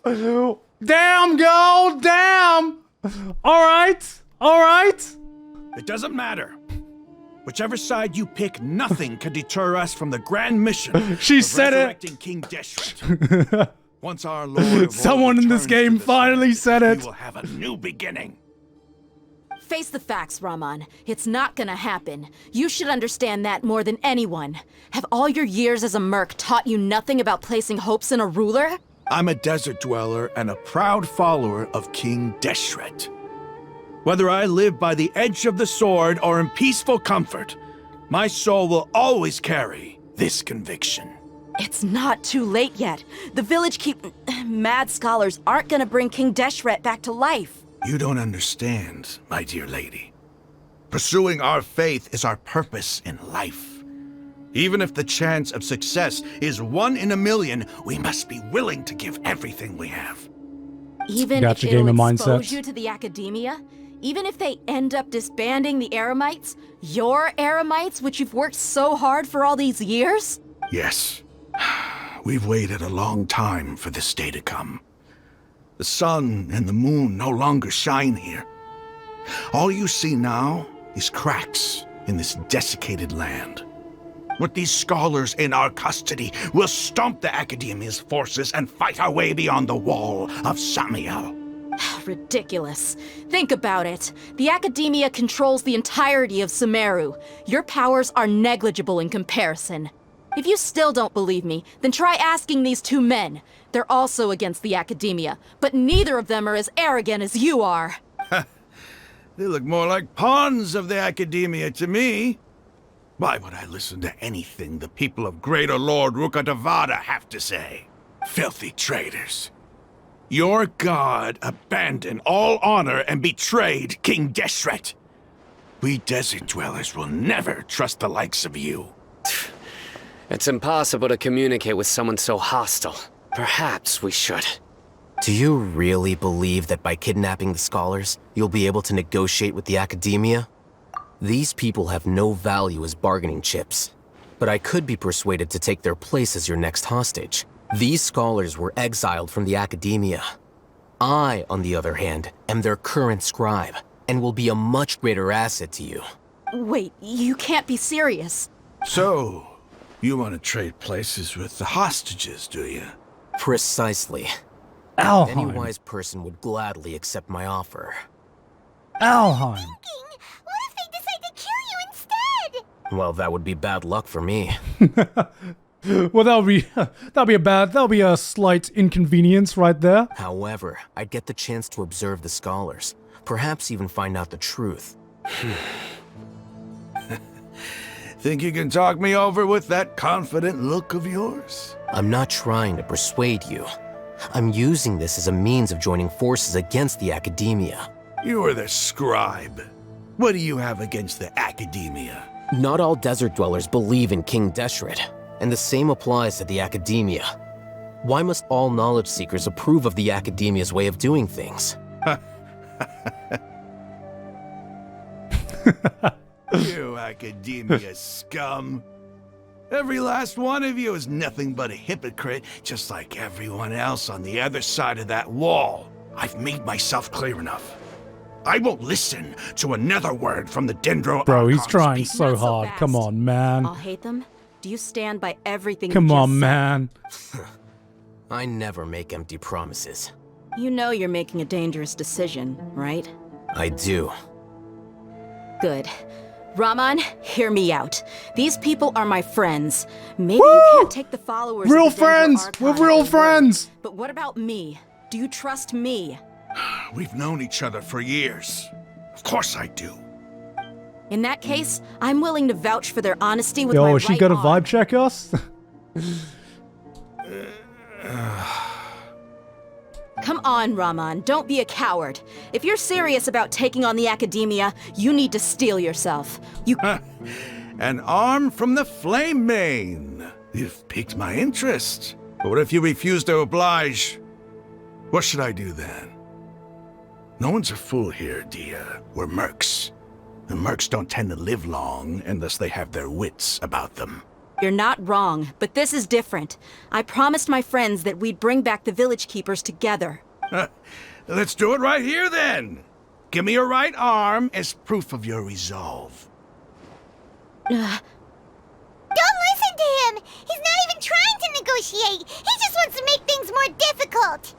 Oh! Damn, girl! Damn! Alright! Alright! It doesn't matter. Whichever side you pick, nothing can deter us from the grand mission She of said resurrecting King Deshret. Once our Lord of Someone in this game finally said it. we will have a new beginning. Face the facts, Raman. It's not gonna happen. You should understand that more than anyone. Have all your years as a merc taught you nothing about placing hopes in a ruler? I'm a desert dweller and a proud follower of King Deshret. Whether I live by the edge of the sword or in peaceful comfort, my soul will always carry this conviction. It's not too late yet. The village mad scholars aren't gonna bring King Deshret back to life. You don't understand, my dear lady. Pursuing our faith is our purpose in life. Even if the chance of success is 1 in a million, we must be willing to give everything we have. Even Gotcha, if it'll game of expose mindsets. you to the academia? Even if they end up disbanding the Eremites? Your Eremites, which you've worked so hard for all these years? Yes. We've waited a long time for this day to come. The sun and the moon no longer shine here. All you see now is cracks in this desiccated land. With these scholars in our custody, we'll stomp the Academia's forces and fight our way beyond the wall of Samiel. Ridiculous. Think about it. The Academia controls the entirety of SUMERU. Your powers are negligible in comparison. If you still don't believe me, then try asking these 2 men. They're also against the Academia, but neither of them are as arrogant as you are. They look more like pawns of the Academia to me. Why would I listen to anything the people of Greater Lord Rukkhadevada have to say? Filthy traitors. Your god abandoned all honor and betrayed King Deshret. We desert dwellers will never trust the likes of you. It's impossible to communicate with someone so hostile. Perhaps we should. Do you really believe that by kidnapping the scholars, you'll be able to negotiate with the academia? These people have no value as bargaining chips, but I could be persuaded to take their place as your next hostage. These scholars were exiled from the academia. I, on the other hand, am their current scribe, and will be a much greater asset to you. Wait, you can't be serious. So, you want to trade places with the hostages, do you? Precisely. Alheim. Any wise person would gladly accept my offer. Alheim. What if they decide to kill you instead? Well, that would be bad luck for me. Well, that'll be a slight inconvenience right there. However, I'd get the chance to observe the scholars, perhaps even find out the truth. Think you can talk me over with that confident look of yours? I'm not trying to persuade you. I'm using this as a means of joining forces against the academia. You are the scribe. What do you have against the academia? Not all desert dwellers believe in King Deshret, and the same applies to the academia. Why must all knowledge seekers approve of the academia's way of doing things? You academia scum. Every last one of you is nothing but a hypocrite, just like everyone else on the other side of that wall. I've made myself clear enough. I won't listen to another word from the Dendro. Bro, he's trying so hard. Come on, man. I'll hate them. Do you stand by everything Come you just on, said? man. I never make empty promises. You know you're making a dangerous decision, right? I do. Good. Raman, hear me out. These people are my friends. Maybe you can't take the followers Real of the Dendro friends! Archon We're real at their friends! word. But what about me? Do you trust me? We've known each other for years. Of course I do. In that case, I'm willing to vouch for their honesty with my Yo, right is she gonna arm. vibe check us? Come on, Raman, don't be a coward. If you're serious about taking on the academia, you need to steel yourself. You... An arm from the Flame Mane. You've piqued my interest. But what if you refuse to oblige? What should I do then? No one's a fool here, Dia. We're mercs. And mercs don't tend to live long unless they have their wits about them. You're not wrong, but this is different. I promised my friends that we'd bring back the village keepers together. Let's do it right here then. Give me your right arm as proof of your resolve. Don't listen to him! He's not even trying to negotiate! He just wants to make things more difficult!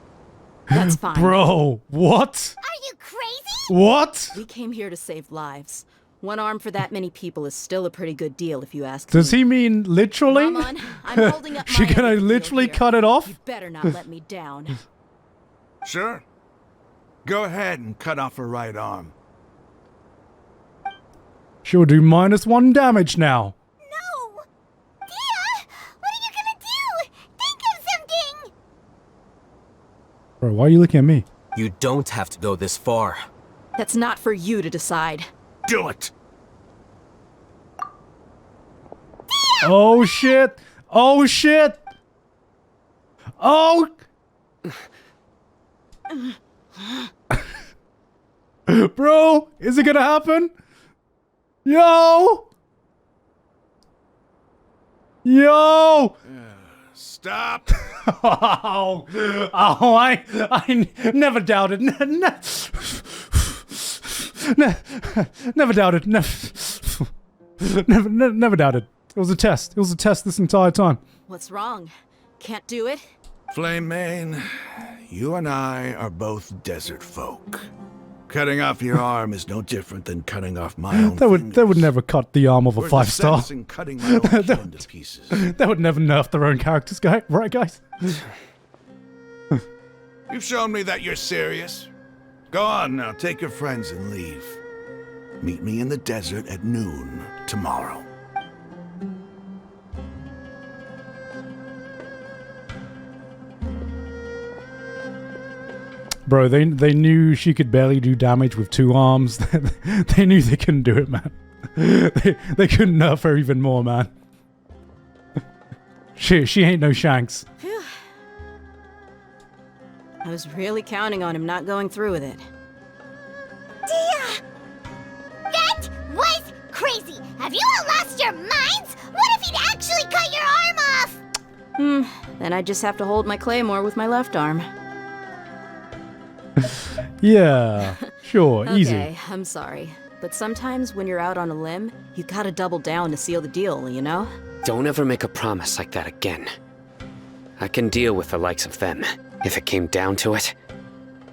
That's fine. Bro, what? Are you crazy? What? We came here to save lives. One arm for that many people is still a pretty good deal if you ask Does me. he mean literally? Raman, I'm holding up She my gonna end of the deal literally here. cut it off? You better not let me down. Sure. Go ahead and cut off her right arm. She'll do -1 damage now. No! Dia! What are you gonna do? Think of something! Bro, why are you looking at me? You don't have to go this far. That's not for you to decide. Do it! Oh shit! Oh shit! Oh! Bro, is it gonna happen? Yo! Yo! Stop! Oh, I never doubted. Never doubted. Never doubted. It was a test. It was a test this entire time. What's wrong? Can't do it? Flame Mane, you and I are both desert folk. Cutting off your arm is no different than cutting off my own They would never cut the arm of a Where's the 5-star. sense in cutting my own kin into pieces? They would never nerf their own characters, right, guys? You've shown me that you're serious. Go on now, take your friends and leave. Meet me in the desert at noon tomorrow. Bro, they knew she could barely do damage with 2 arms. They knew they couldn't do it, man. They couldn't nerf her even more, man. She ain't no Shanks. I was really counting on him not going through with it. Dia! That was crazy! Have you all lost your minds? What if he'd actually cut your arm off? Then I just have to hold my claymore with my left arm. Yeah, sure, easy. Okay, I'm sorry. But sometimes when you're out on a limb, you gotta double down to seal the deal, you know? Don't ever make a promise like that again. I can deal with the likes of them. If it came down to it,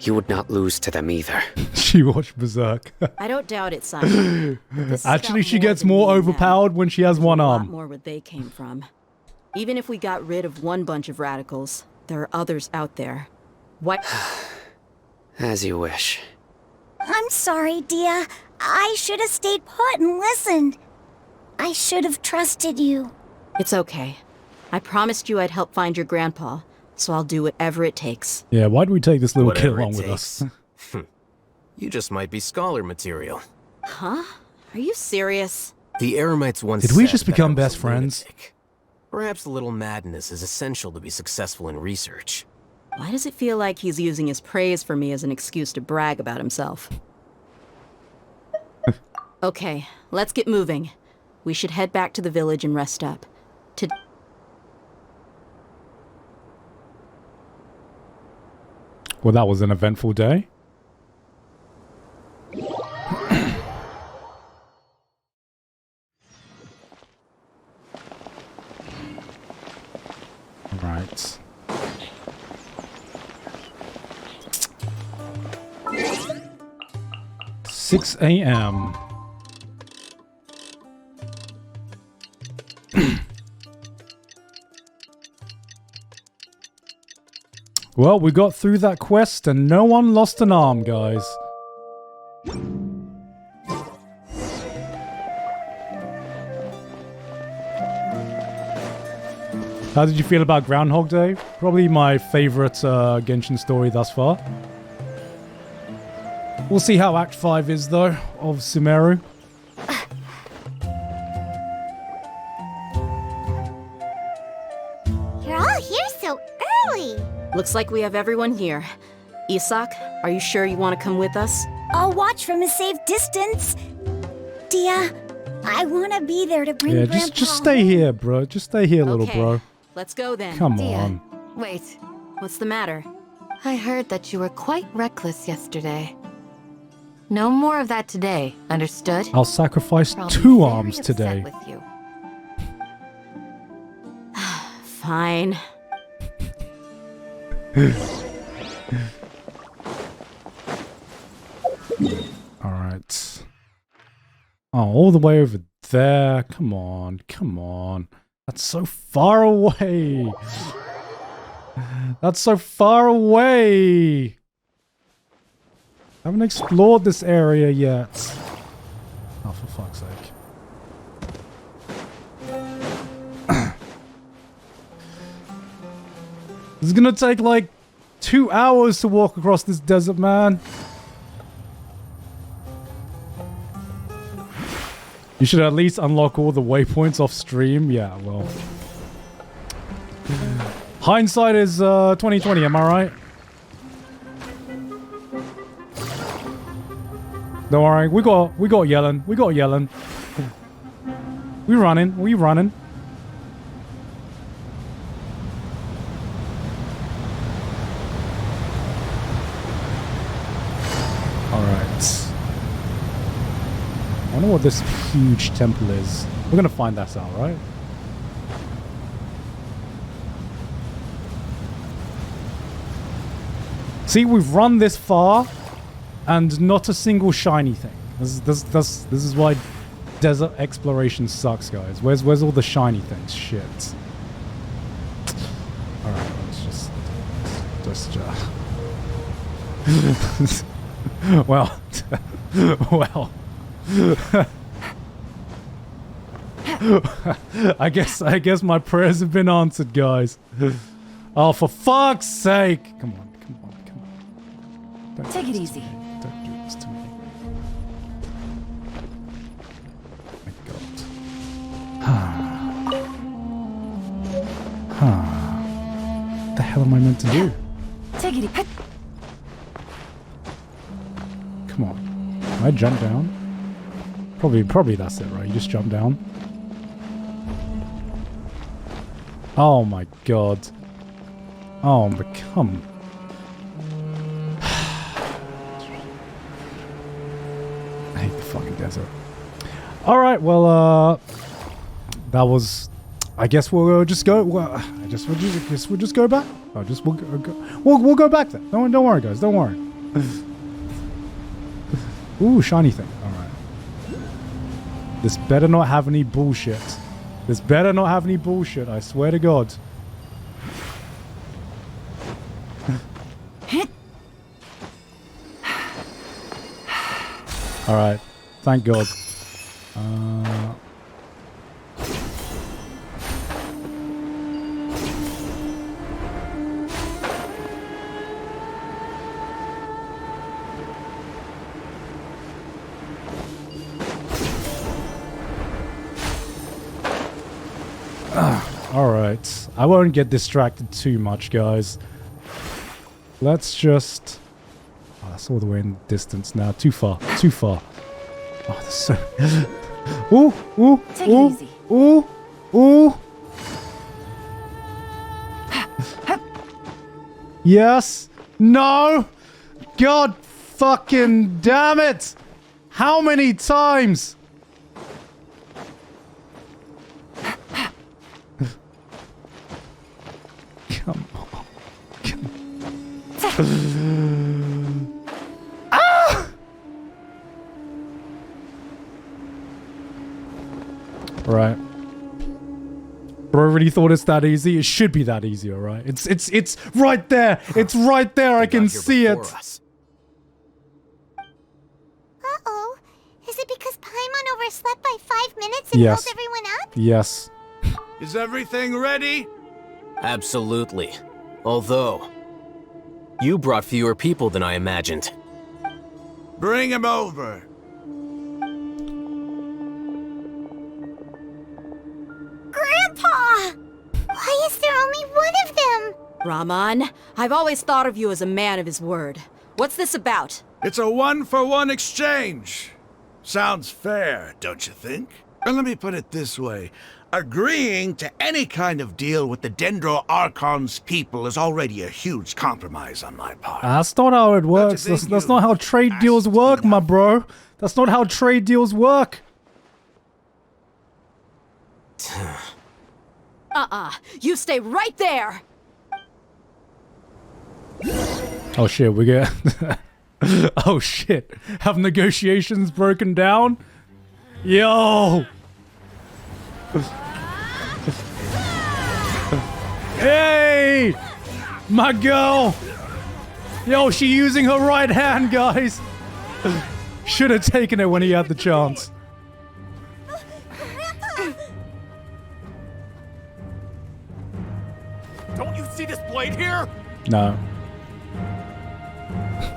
you would not lose to them either. She watched Berserk. I don't doubt it, Simon. Actually, she gets more overpowered when she has one A arm. lot more where they came from. Even if we got rid of one bunch of radicals, there are others out there. What? As you wish. I'm sorry, Dia. I should have stayed put and listened. I should have trusted you. It's okay. I promised you I'd help find your grandpa, so I'll do whatever it takes. Yeah, why do we take this little kid Whatever it along with takes. us? You just might be scholar material. Huh? Are you serious? The Eremites once Did we said just that I become was best a friends? lunatic. Perhaps a little madness is essential to be successful in research. Why does it feel like he's using his praise for me as an excuse to brag about himself? Okay, let's get moving. We should head back to the village and rest up. Well, that was an eventful day. Right. Six a.m. Well, we got through that quest and no one lost an arm, guys. How did you feel about Groundhog Day? Probably my favorite Genshin story thus far. We'll see how Act 5 is, though, of SUMERU. You're all here so early. Looks like we have everyone here. Isak, are you sure you want to come with us? I'll watch from a safe distance. Dia, I want to be there to bring Yeah, Grandpa just stay here, bro. Just stay here, little Okay, bro. let's go then. Come Dia, on. wait. What's the matter? I heard that you were quite reckless yesterday. No more of that today, understood? I'll sacrifice Or I'll be 2 very arms upset today. with you. Fine. Alright. Oh, all the way over there. Come on, come on. That's so far away. That's so far away. I haven't explored this area yet. Oh, for fuck's sake. This is gonna take like 2 hours to walk across this desert, man. You should at least unlock all the waypoints off stream. Yeah, well. Hindsight is 2020, am I right? Don't worry, we got yelling. We got yelling. We running. We running. Alright. I wonder what this huge temple is. We're gonna find that out, right? See, we've run this far, and not a single shiny thing. This is why desert exploration sucks, guys. Where's all the shiny things? Shit. All right, let's just well, well. I guess my prayers have been answered, guys. Oh, for fuck's sake! Come on, come on, come on. Take it easy. Don't do this to me. My God. What the hell am I meant to do? Take it easy. Come on. Can I jump down? Probably that's it, right? You just jump down. Oh my God. Oh, but come. I hate the fucking desert. Alright, well, that was... I guess we'll just go... Well, we'll just go back. We'll go back there. Don't worry, guys. Don't worry. Ooh, shiny thing. Alright. This better not have any bullshit. This better not have any bullshit, I swear to God. Alright. Thank God. Alright. I won't get distracted too much, guys. Let's just... Oh, that's all the way in the distance now. Too far. Too far. Oh, that's so... Ooh! Ooh! Take ooh! it easy. Ooh! Ooh! Yes! No! God fucking damn it! How many times? Come on. Ah! Right. Bro really thought it's that easy. It should be that easy, alright? It's right there. It's right there. I can see it. Uh-oh. Is it because Paimon overslept by 5 minutes and Yes. held everyone up? Yes. Is everything ready? Absolutely. Although, you brought fewer people than I imagined. Bring him over. Grandpa! Why is there only one of them? Rahman, I've always thought of you as a man of his word. What's this about? It's a one-for-one exchange. Sounds fair, don't you think? And let me put it this way. Agreeing to any kind of deal with the Dendro Archon's people is already a huge compromise on my part. That's not how it works. That's not how trade deals work, my bro. That's not how trade deals work. You stay right there! Oh shit, we get... Oh shit. Have negotiations broken down? Yo! Hey! My girl! Yo, she using her right hand, guys! Should have taken it when he had the chance. Don't you see this blade here? No.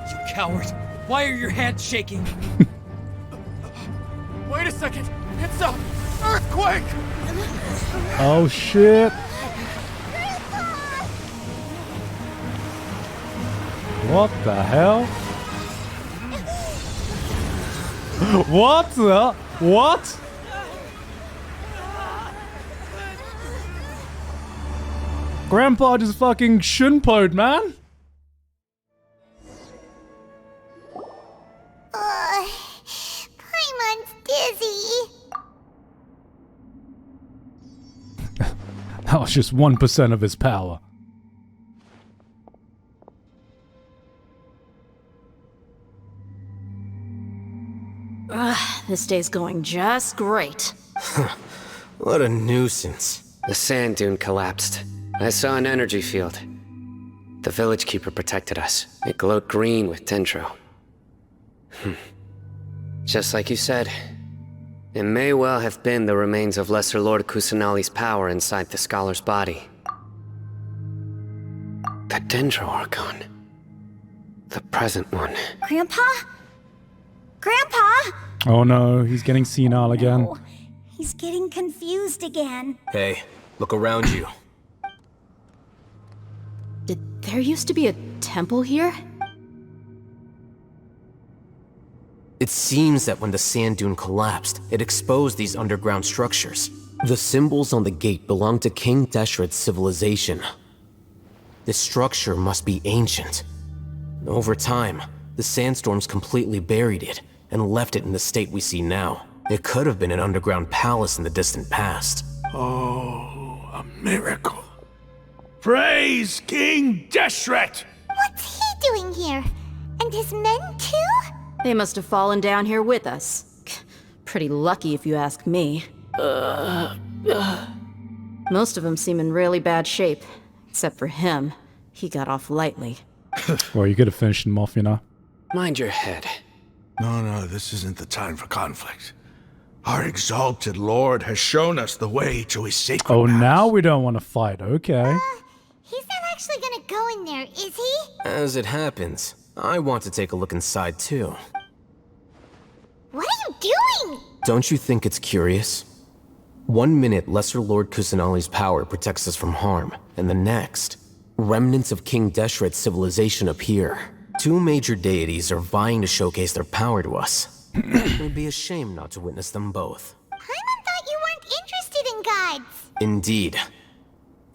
You coward! Why are your hands shaking? Wait a second! It's a earthquake! Oh shit. What the hell? What the? What? Grandpa just fucking shunpoed, man. Paimon's dizzy. That was just 1% of his power. This day's going just great. What a nuisance. The sand dune collapsed. I saw an energy field. The village keeper protected us. It glowed green with dendro. Just like you said, it may well have been the remains of Lesser Lord Kusanali's power inside the scholar's body. The Dendro Archon. the present one. Grandpa? Grandpa? Oh no, he's getting senile again. No, he's getting confused again. Hey, look around you. Did there used to be a temple here? It seems that when the sand dune collapsed, it exposed these underground structures. The symbols on the gate belong to King Deshret's civilization. This structure must be ancient. Over time, the sandstorms completely buried it and left it in the state we see now. It could have been an underground palace in the distant past. Oh, a miracle. Praise King Deshret! What's he doing here? And his men too? They must have fallen down here with us. Pretty lucky if you ask me. Most of them seem in really bad shape. Except for him. He got off lightly. Well, you could have finished him off, you know. Mind your head. No, this isn't the time for conflict. Our exalted lord has shown us the way to his sacred Oh, palace. now we don't want to fight. Okay. He's not actually gonna go in there, is he? As it happens, I want to take a look inside too. What are you doing? Don't you think it's curious? 1 minute, Lesser Lord Kusanali's power protects us from harm, and the next, remnants of King Deshret's civilization appear. 2 major deities are vying to showcase their power to us. It would be a shame not to witness them both. Paimon thought you weren't interested in gods. Indeed.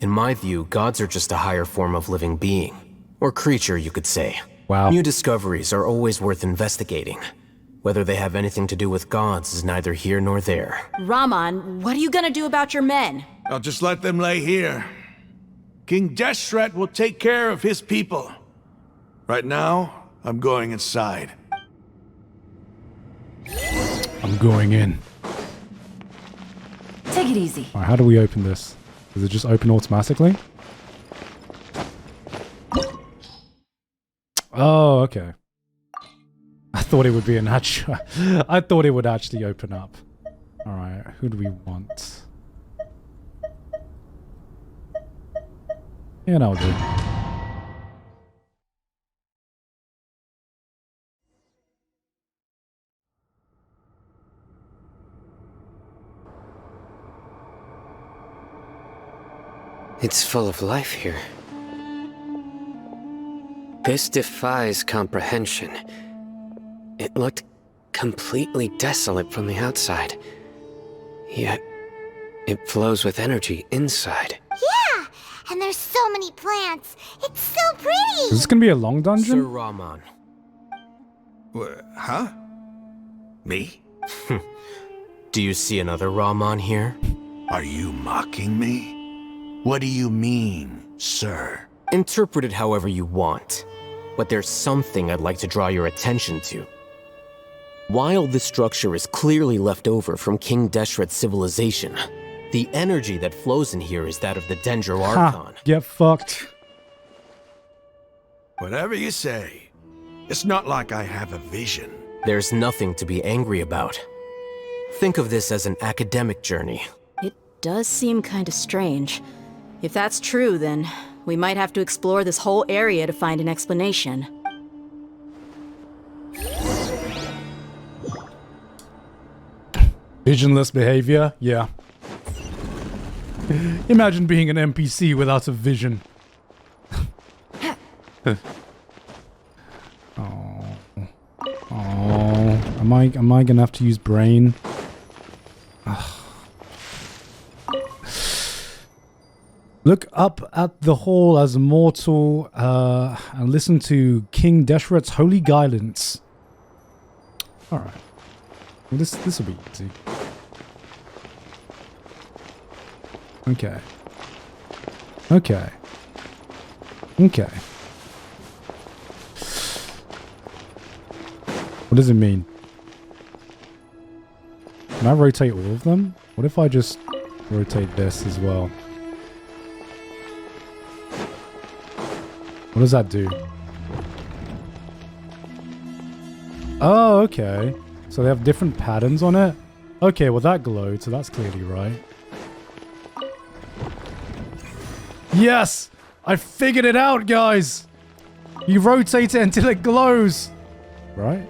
In my view, gods are just a higher form of living being. Or creature, you could say. Wow. New discoveries are always worth investigating. Whether they have anything to do with gods is neither here nor there. Raman, what are you gonna do about your men? I'll just let them lay here. King Deshret will take care of his people. Right now, I'm going inside. I'm going in. Take it easy. All right, how do we open this? Does it just open automatically? Oh, okay. I thought it would be an actual... I thought it would actually open up. All right, who do we want? Yeah, that'll do. It's full of life here. This defies comprehension. It looked completely desolate from the outside. Yet, it flows with energy inside. Yeah, and there's so many plants. It's so pretty. Is this gonna be a long dungeon? Sir Raman. Huh? Me? Do you see another Raman here? Are you mocking me? What do you mean, sir? Interpret it however you want. But there's something I'd like to draw your attention to. While this structure is clearly left over from King Deshret's civilization, the energy that flows in here is that of the Dendro Archon. Get fucked. Whatever you say. It's not like I have a vision. There's nothing to be angry about. Think of this as an academic journey. It does seem kinda strange. If that's true, then we might have to explore this whole area to find an explanation. Visionless behavior? Yeah. Imagine being an NPC without a vision. Oh. Oh. Am I gonna have to use brain? Ugh. Look up at the hall as mortal and listen to King Deshret's holy guidance. Alright. Well, this will be easy. Okay. Okay. Okay. What does it mean? Can I rotate all of them? What if I just rotate this as well? What does that do? Oh, okay. So they have different patterns on it? Okay, well that glowed, so that's clearly right. Yes! I figured it out, guys! You rotate it until it glows. Right?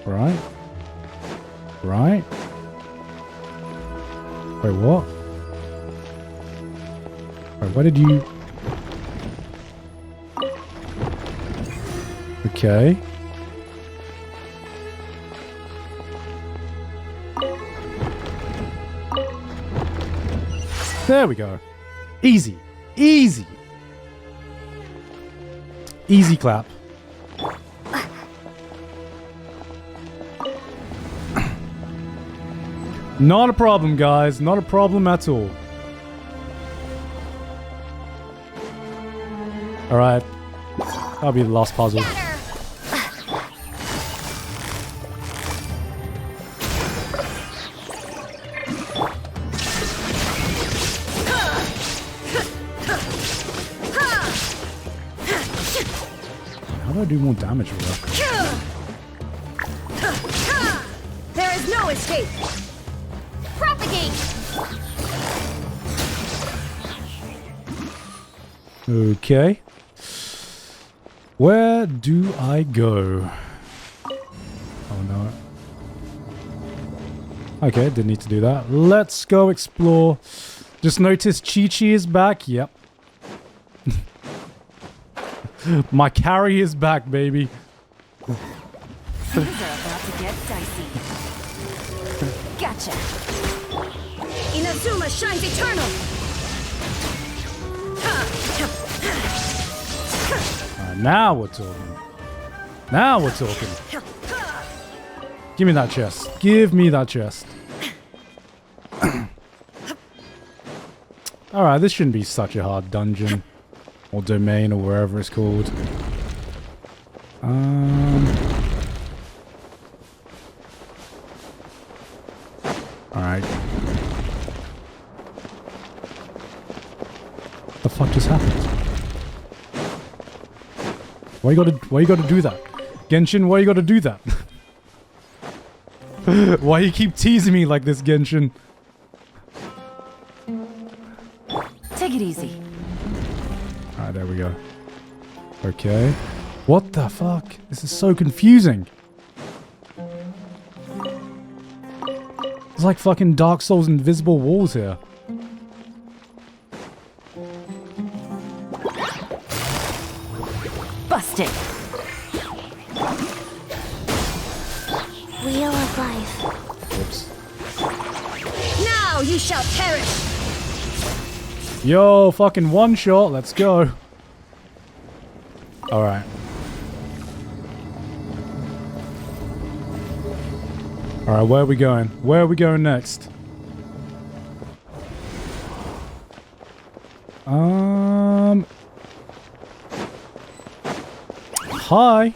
Right? Right? Wait, what? Wait, where did you... Okay. There we go. Easy. Easy. Easy clap. Not a problem, guys. Not a problem at all. Alright. That'll be the last puzzle. How do I do more damage with that? There is no escape. Propagate. Okay. Where do I go? Oh no. Okay, didn't need to do that. Let's go explore. Just noticed Chi-Chi is back. Yep. My carry is back, baby. Things are about to get dicey. Gotcha. Inazuma shines eternal. Alright, now we're talking. Now we're talking. Give me that chest. Give me that chest. Alright, this shouldn't be such a hard dungeon. Or domain, or wherever it's called. Alright. The fuck just happened? Why you gotta do that? Genshin, why you gotta do that? Why you keep teasing me like this, Genshin? Take it easy. Alright, there we go. Okay. What the fuck? This is so confusing. It's like fucking Dark Souls invisible walls here. Busted. Wheel of life. Oops. Now you shall perish. Yo, fucking one shot. Let's go. Alright. Alright, where are we going? Where are we going next? Hi.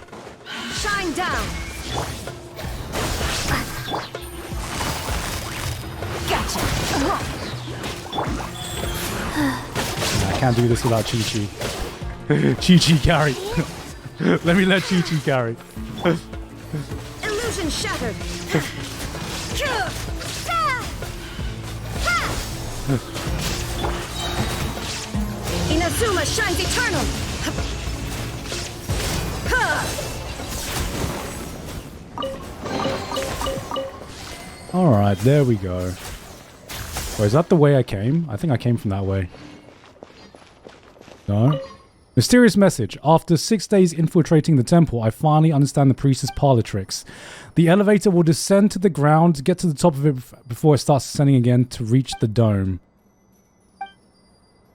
Shine down. Gotcha. I can't do this without Chi-Chi. Chi-Chi carry. Let me let Chi-Chi carry. Illusion shattered. Inazuma shines eternal. Alright, there we go. Oh, is that the way I came? I think I came from that way. No? Mysterious message. After 6 days infiltrating the temple, I finally understand the priestess parlor tricks. The elevator will descend to the ground, get to the top of it before it starts descending again to reach the dome.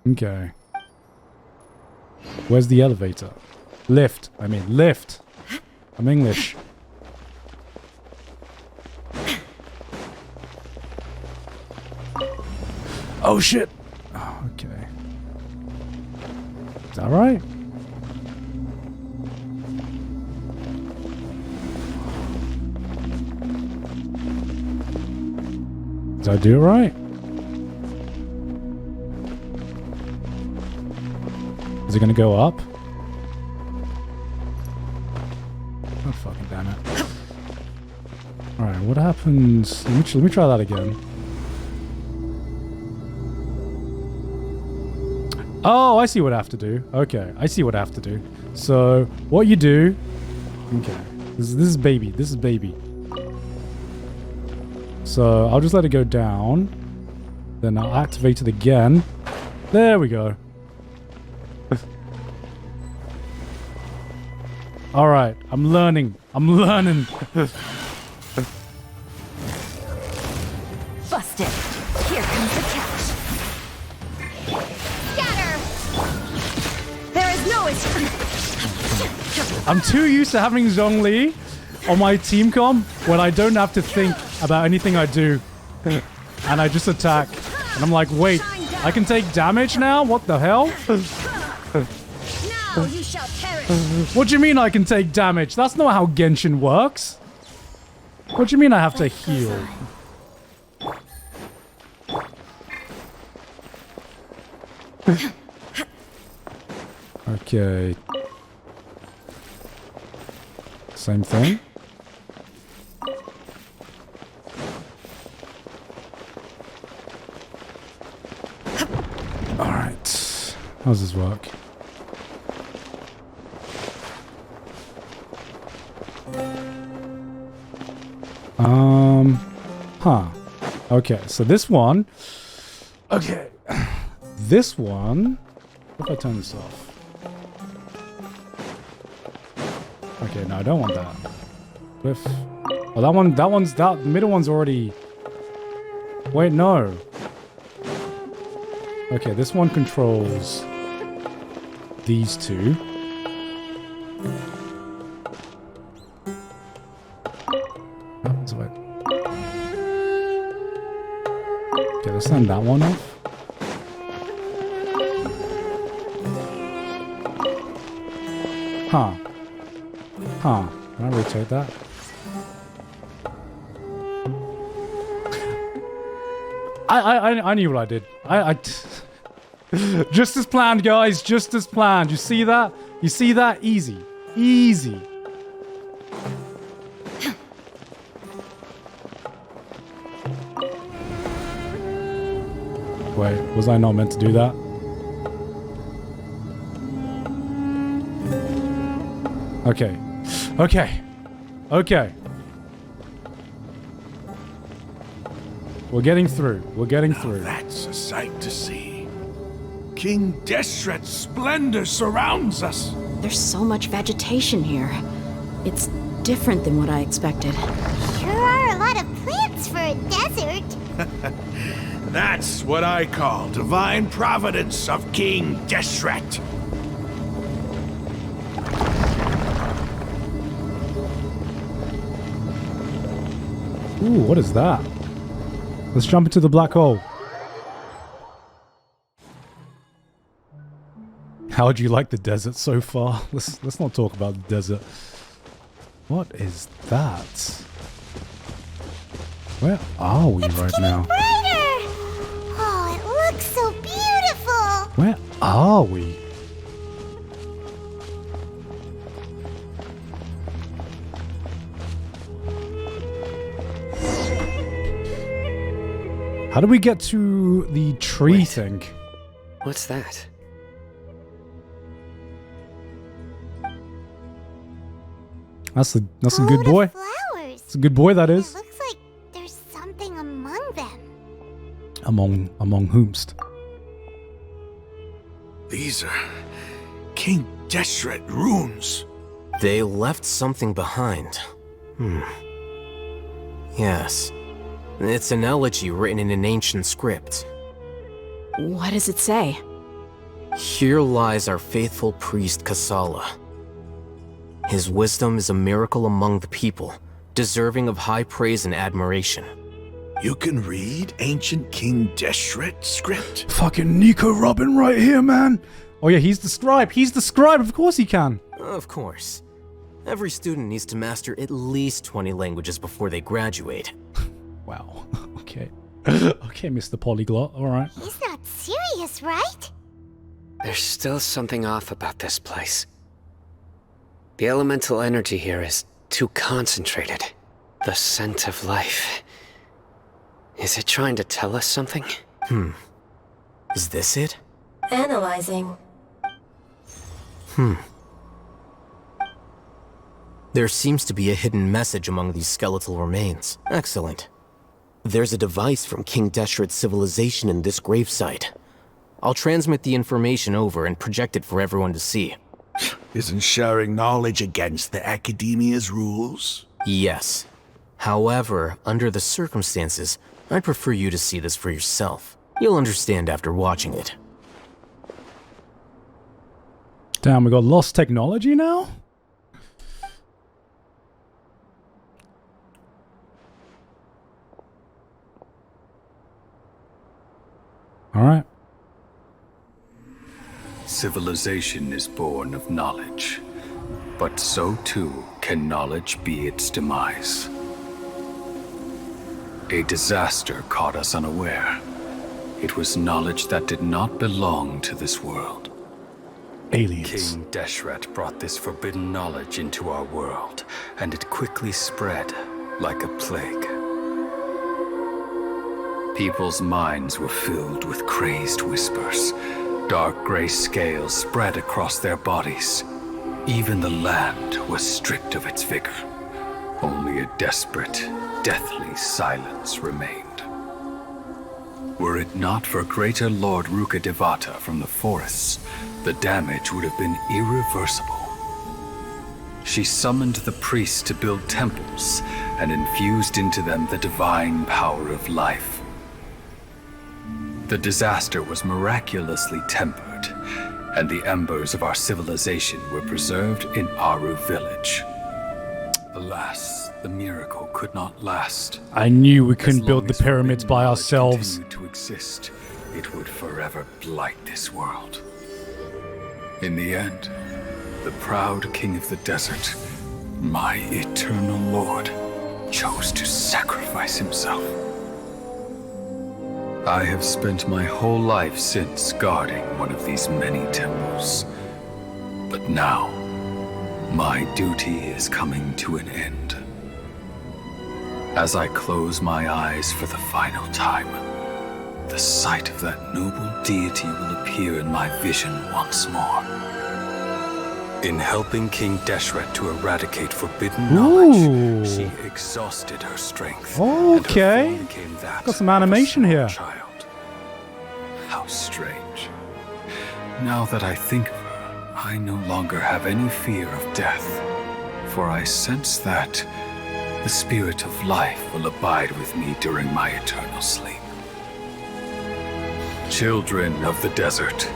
Okay. Where's the elevator? Lift. I mean, lift. I'm English. Oh shit! Oh, okay. Is that right? Did I do it right? Is it gonna go up? Oh fucking damn it. Alright, what happens? Let me try that again. Oh, I see what I have to do. Okay, I see what I have to do. So, what you do... Okay. This is baby. This is baby. So, I'll just let it go down. Then I'll activate it again. There we go. Alright, I'm learning. I'm learning. Busted. Here comes the catch. Scatter! There is no escape. I'm too used to having Zhongli on my team comp when I don't have to think about anything I do. And I just attack. And I'm like, wait, I can take damage now? What the hell? Now you shall perish. What do you mean I can take damage? That's not how Genshin works. What do you mean I have to heal? Okay. Same thing. Alright. How does this work? Huh. Okay, so this one... Okay. This one... What if I turn this off? Okay, no, I don't want that. What if... Oh, that middle one's already... Wait, no. Okay, this one controls these two. Okay, let's send that one off. Huh. Huh. Can I rotate that? I knew what I did. Just as planned, guys. Just as planned. You see that? You see that? Easy. Easy. Wait, was I not meant to do that? Okay. Okay. Okay. We're getting through. We're getting through. That's a sight to see. King Deshret's splendor surrounds us. There's so much vegetation here. It's different than what I expected. Sure are a lot of plants for a desert. That's what I call divine providence of King Deshret. Ooh, what is that? Let's jump into the black hole. How would you like the desert so far? Let's not talk about the desert. What is that? Where are we right now? Brighter! Oh, it looks so beautiful! Where are we? How do we get to the tree thing? What's that? That's a good boy. Flowers. It's a good boy, that is. It looks like there's something among them. Among whomst? These are King Deshret runes. They left something behind. Yes. It's an elegy written in an ancient script. What does it say? Here lies our faithful priest Kasala. His wisdom is a miracle among the people, deserving of high praise and admiration. You can read ancient King Deshret script? Fucking Nico Robin right here, man. Oh yeah, he's the scribe. He's the scribe. Of course he can. Of course. Every student needs to master at least 20 languages before they graduate. Wow. Okay. Okay, Mr. Polyglot. All right. He's not serious, right? There's still something off about this place. The elemental energy here is too concentrated. The scent of life. Is it trying to tell us something? Is this it? Analyzing. There seems to be a hidden message among these skeletal remains. Excellent. There's a device from King Deshret's civilization in this gravesite. I'll transmit the information over and project it for everyone to see. Isn't sharing knowledge against the Academia's rules? Yes. However, under the circumstances, I'd prefer you to see this for yourself. You'll understand after watching it. Damn, we got lost technology now? Alright. Civilization is born of knowledge, but so too can knowledge be its demise. A disaster caught us unaware. It was knowledge that did not belong to this world. Aliens. King Deshret brought this forbidden knowledge into our world, and it quickly spread like a plague. People's minds were filled with crazed whispers. Dark gray scales spread across their bodies. Even the land was stripped of its vigor. Only a desperate, deathly silence remained. Were it not for greater Lord Rukkhadevata from the forests, the damage would have been irreversible. She summoned the priests to build temples and infused into them the divine power of life. The disaster was miraculously tempered, and the embers of our civilization were preserved in Aru village. Alas, the miracle could not last. I knew we couldn't build the pyramids by ourselves. To exist, it would forever blight this world. In the end, the proud king of the desert, my eternal lord, chose to sacrifice himself. I have spent my whole life since guarding one of these many temples. But now, my duty is coming to an end. As I close my eyes for the final time, the sight of that noble deity will appear in my vision once more. In helping King Deshret to eradicate forbidden knowledge, she exhausted her strength. Okay. And her form became that Got some animation here. child. How strange. Now that I think of her, I no longer have any fear of death, for I sense that the spirit of life will abide with me during my eternal sleep. Children of the desert,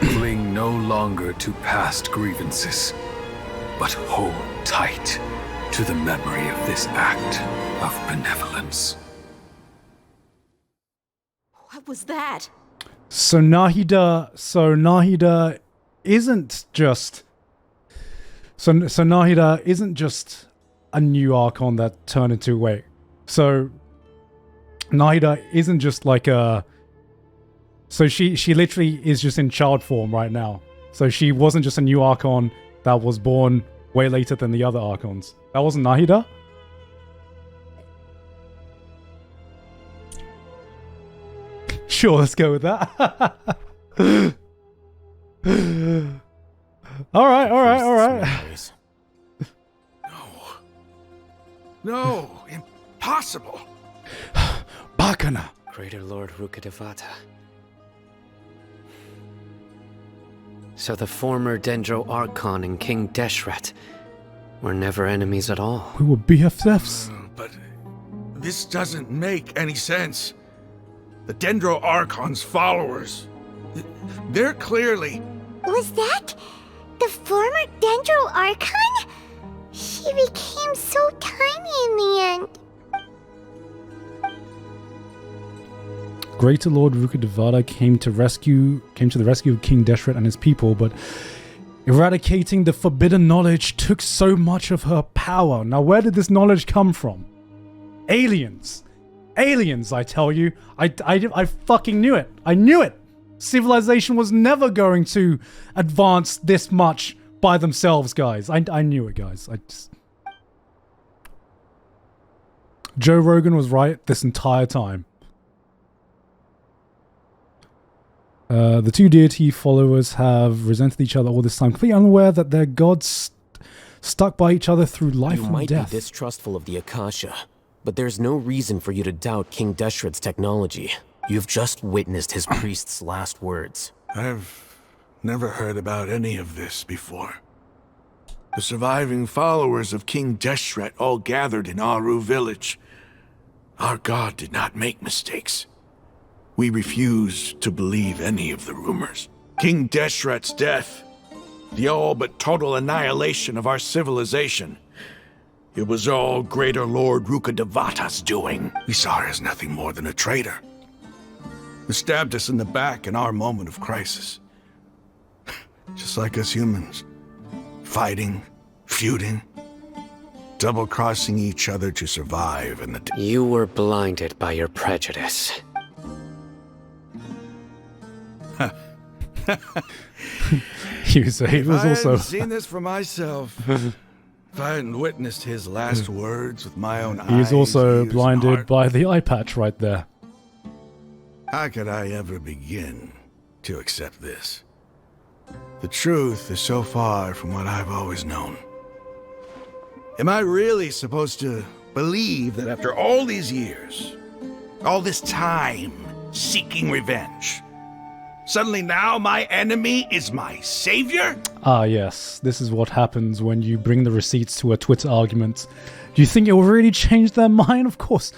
cling no longer to past grievances, but hold tight to the memory of this act of benevolence. What was that? So Nahida isn't just Nahida isn't just a new Archon that turned into so Nahida isn't just like a she literally is just in child form right now. So she wasn't just a new Archon that was born way later than the other Archons. That wasn't Nahida? Sure, let's go with that. Alright. No, impossible. Bakana. Greater Lord Rukkhadevata. So the former Dendro Archon and King Deshret were never enemies at all. We were BFFs. But this doesn't make any sense. The Dendro Archon's followers, they're clearly... Was that the former Dendro Archon? She became so tiny in the end. Greater Lord Rukkhadevata came to the rescue of King Deshret and his people, but eradicating the forbidden knowledge took so much of her power. Now, where did this knowledge come from? Aliens. Aliens, I tell you. I fucking knew it. I knew it. Civilization was never going to advance this much by themselves, guys. I knew it, guys. Joe Rogan was right this entire time. The two deity followers have resented each other all this time, completely unaware that their gods stuck by each other through life You and might death. be distrustful of the Akasha, but there's no reason for you to doubt King Deshret's technology. You've just witnessed his priest's last words. I've never heard about any of this before. The surviving followers of King Deshret all gathered in Aru village. Our god did not make mistakes. We refused to believe any of the rumors. King Deshret's death, the all but total annihilation of our civilization, it was all Greater Lord Rukkhadevata's doing. We saw her as nothing more than a traitor, who stabbed us in the back in our moment of crisis. Just like us humans. Fighting, feuding, double-crossing each other to survive in the... You were blinded by your prejudice. He was If I also... hadn't seen this for myself, if I hadn't witnessed his last words with my own eyes... He was also ears, and blinded heart, by the eye patch right there. how could I ever begin to accept this? The truth is so far from what I've always known. Am I really supposed to believe that after all these years, all this time seeking revenge, suddenly now my enemy is my savior? Ah, yes. This is what happens when you bring the receipts to a Twitter argument. Do you think it will really change their mind? Of course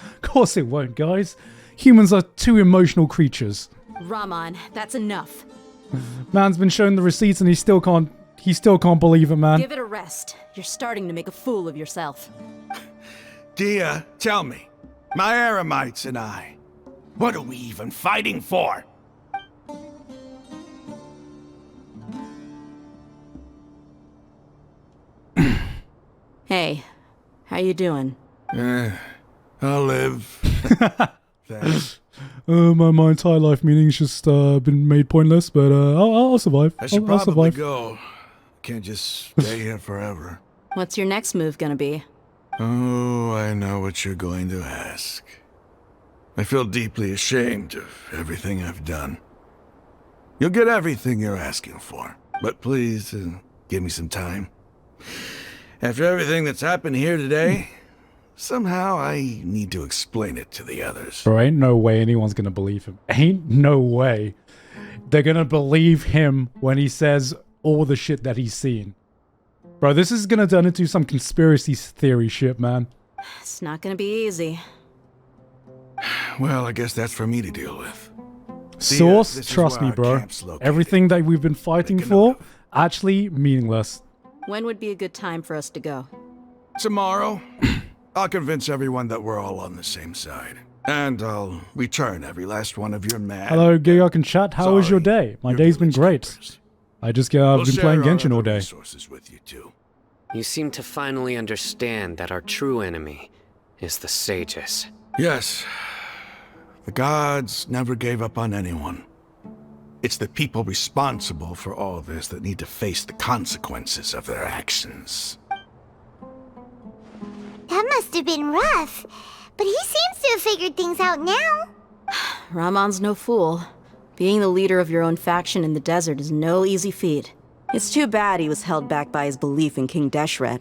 it won't, guys. Humans are too emotional creatures. Raman, that's enough. Man's been shown the receipts and he still can't believe it, man. Give it a rest. You're starting to make a fool of yourself. Dia, tell me, my Eremites and I, what are we even fighting for? Hey, how you doing? I'll live. Thanks. My entire life meaning's just been made pointless, but I'll survive. I should I'll probably survive. go. Can't just stay here forever. What's your next move gonna be? Oh, I know what you're going to ask. I feel deeply ashamed of everything I've done. You'll get everything you're asking for, but please give me some time. After everything that's happened here today, somehow I need to explain it to the others. Bro, ain't no way anyone's gonna believe him. Ain't no way. They're gonna believe him when he says all the shit that he's seen. Bro, this is gonna turn into some conspiracy theory shit, man. It's not gonna be easy. Well, I guess that's for me to deal with. Source, this is trust where me, our bro. camp's located. Everything that we've been fighting for, actually meaningless. When would be a good time for us to go? Tomorrow, I'll convince everyone that we're all on the same side. And I'll return every last one of your mad... Hello, Gigguk and chat. How was your day? My day's been great. I've been playing Genshin all day. With you too. You seem to finally understand that our true enemy is the sages. Yes. The gods never gave up on anyone. It's the people responsible for all this that need to face the consequences of their actions. That must have been rough, but he seems to have figured things out now. Ramon's no fool. Being the leader of your own faction in the desert is no easy feat. It's too bad he was held back by his belief in King Deshret.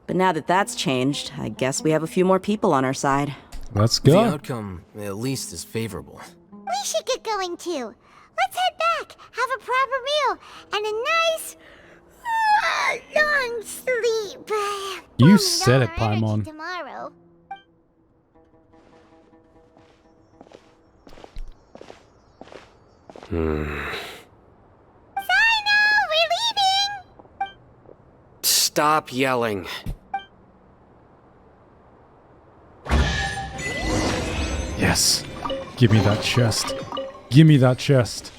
But now that that's changed, I guess we have a few more people on our side. Let's The go. outcome, at least, is favorable. We should get going too. Let's head back, have a proper meal, and a nice, long sleep. You said it, Paimon. Tomorrow. Sino, we're leaving. Stop yelling. Yes. Give me that chest. Give me that chest.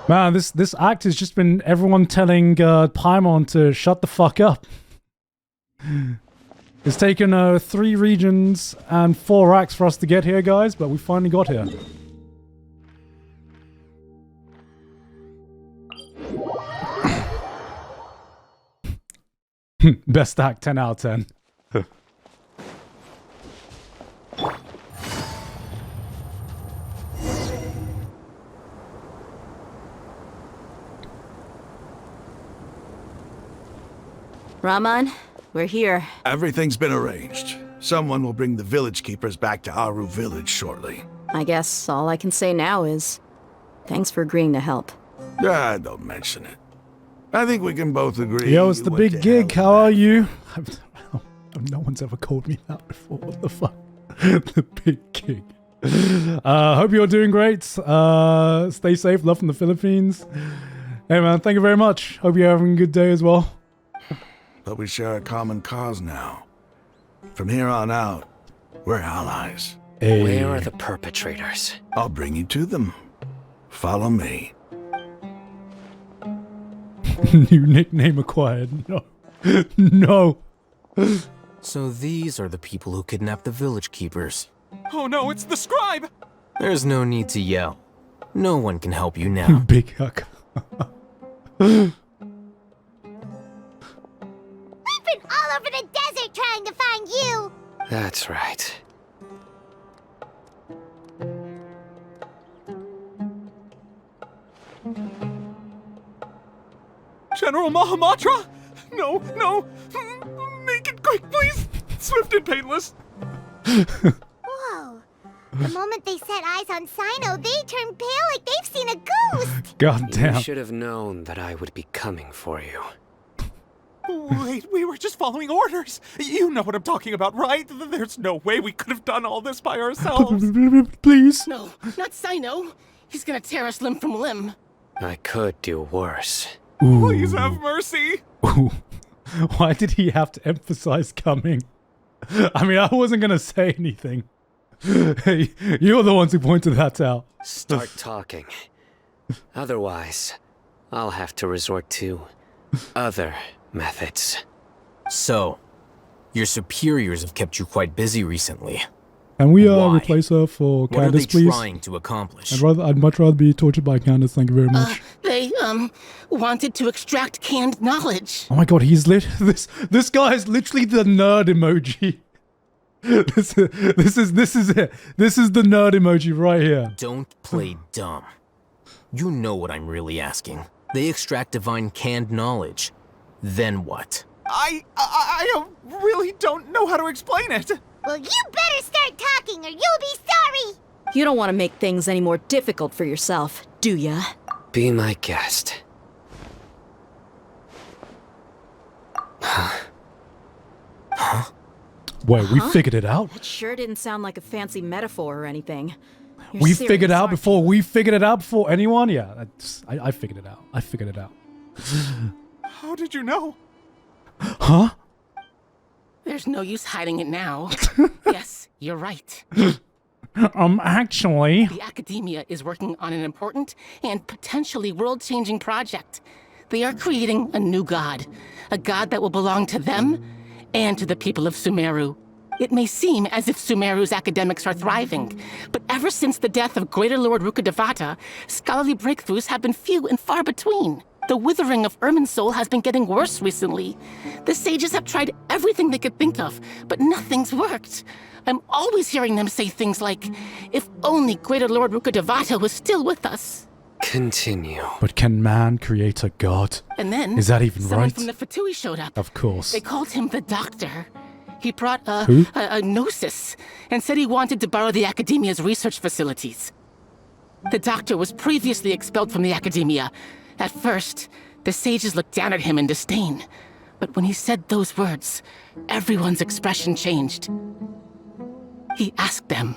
Man, this act has just been everyone telling Paimon to shut the fuck up. It's taken 3 regions and 4 acts for us to get here, guys, but we finally got here. Best act, 10 out of 10. Raman, we're here. Everything's been arranged. Someone will bring the village keepers back to Aru village shortly. I guess all I can say now is thanks for agreeing to help. Ah, don't mention it. I think we can both agree. Yo, it's the big gig. How are you? No one's ever called me that before. What the fuck? The big gig. Hope you're doing great. Stay safe. Love from the Philippines. Hey man, thank you very much. Hope you're having a good day as well. But we share a common cause now. From here on out, we're allies. Hey. Where are the perpetrators? I'll bring you to them. Follow me. New nickname acquired. No. No. So these are the people who kidnapped the village keepers. Oh no, it's the scribe! There's no need to yell. No one can help you now. Big hug. We've been all over the desert trying to find you! That's right. General Mahamatra? No, no! Make it quick, please! Swift and painless! Whoa. The moment they set eyes on Sino, they turn pale like they've seen a ghost! God damn. You should have known that I would be coming for you. Wait, we were just following orders! You know what I'm talking about, right? There's no way we could have done all this by ourselves! Please? No, not Sino! He's gonna tear us limb from limb! I could do worse. Ooh. Please have mercy! Ooh. Why did he have to emphasize coming? I mean, I wasn't gonna say anything. Hey, you're the ones who pointed that out. Start talking. Otherwise, I'll have to resort to other methods. So, your superiors have kept you quite busy recently. And we Why? replace her for What Candace, are they please. trying to accomplish? I'd much rather be tortured by Candace. Thank you very much. They, wanted to extract canned knowledge. Oh my god, he's this guy is literally the nerd emoji. This is it. This is the nerd emoji right here. Don't play dumb. You know what I'm really asking. They extract divine canned knowledge. Then what? I really don't know how to explain it. Well, you better start talking or you'll be sorry! You don't want to make things any more difficult for yourself, do ya? Be my guest. Wait, we figured it out? It sure didn't sound like a fancy metaphor or anything. You're We serious, figured out aren't before we figured it out before anyone? Yeah, I figured it out. I figured it out. How did you know? Huh? There's no use hiding it now. Yes, you're right. Actually... The Academia is working on an important and potentially world-changing project. They are creating a new god. A god that will belong to them and to the people of Sumeru. It may seem as if Sumeru's academics are thriving, but ever since the death of Greater Lord Rukkhadevata, scholarly breakthroughs have been few and far between. The withering of Irminsul has been getting worse recently. The sages have tried everything they could think of, but nothing's worked. I'm always hearing them say things like, if only Greater Lord Rukkhadevata was still with us. Continue. But can man create a god? And then, is that even someone right? from the Fatui showed up. Of course. They called him the Doctor. He brought Who? a gnosis and said he wanted to borrow the Academia's research facilities. The Doctor was previously expelled from the Academia. At first, the sages looked down at him in disdain. But when he said those words, everyone's expression changed. He asked them,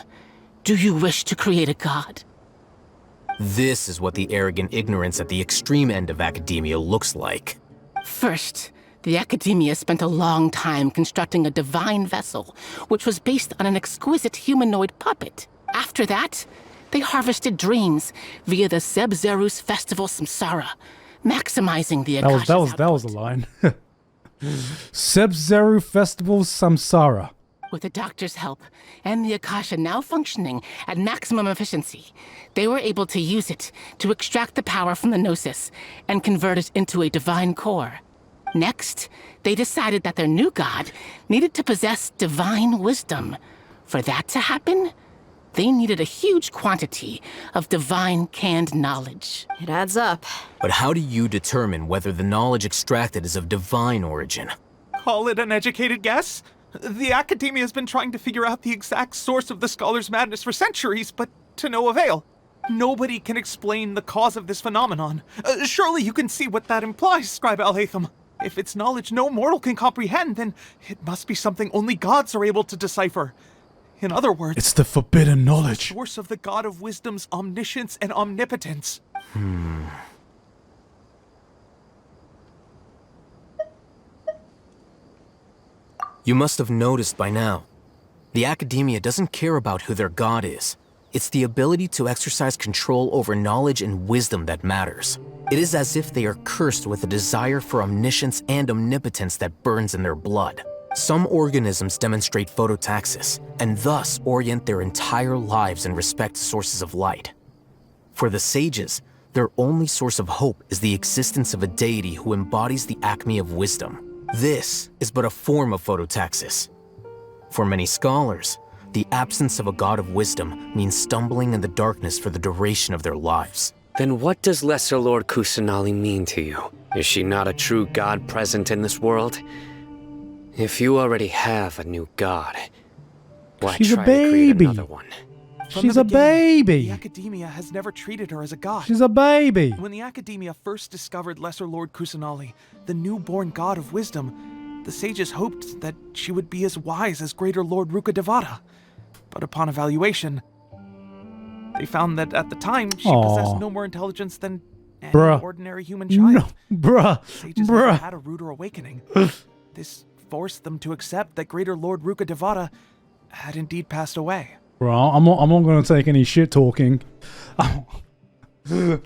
"Do you wish to create a god?" This is what the arrogant ignorance at the extreme end of academia looks like. First, the Academia spent a long time constructing a divine vessel, which was based on an exquisite humanoid puppet. After that, they harvested dreams via the Sebzerus Festival Samsara, maximizing the Akasha's That was a line. Sebzeru Festival Samsara. With the Doctor's help, and the Akasha now functioning at maximum efficiency, they were able to use it to extract the power from the Gnosis and convert it into a divine core. Next, they decided that their new god needed to possess divine wisdom. For that to happen, they needed a huge quantity of divine canned knowledge. It adds up. But how do you determine whether the knowledge extracted is of divine origin? call it an educated guess. The Academia has been trying to figure out the exact source of the Scholar's madness for centuries, but to no avail. Nobody can explain the cause of this phenomenon. Surely you can see what that implies, Scribe Alhaitham. If it's knowledge no mortal can comprehend, then it must be something only gods are able to decipher. In other words, It's the forbidden knowledge. the source of the God of Wisdom's omniscience and omnipotence. You must have noticed by now. The Academia doesn't care about who their god is. It's the ability to exercise control over knowledge and wisdom that matters. It is as if they are cursed with a desire for omniscience and omnipotence that burns in their blood. Some organisms demonstrate phototaxis, and thus orient their entire lives in respect to sources of light. For the sages, their only source of hope is the existence of a deity who embodies the acme of wisdom. This is but a form of phototaxis. For many scholars, the absence of a god of wisdom means stumbling in the darkness for the duration of their lives. Then what does Lesser Lord Kusanali mean to you? Is she not a true god present in this world? If you already have a new god, why She's a try to create baby. another one? From She's the a beginning, baby. The Academia has never treated her as a god. She's a baby. When the Academia first discovered Lesser Lord Kusanali, the newborn god of wisdom, the sages hoped that she would be as wise as Greater Lord Rukkhadevata. But upon evaluation, they found that at the time, she possessed no more intelligence than any Bruh. ordinary human child. No, bruh. Sages never Bruh. had a ruder awakening. This forced them to accept that Greater Lord Rukkhadevata had indeed passed away. Bro, I'm not going to take any shit talking.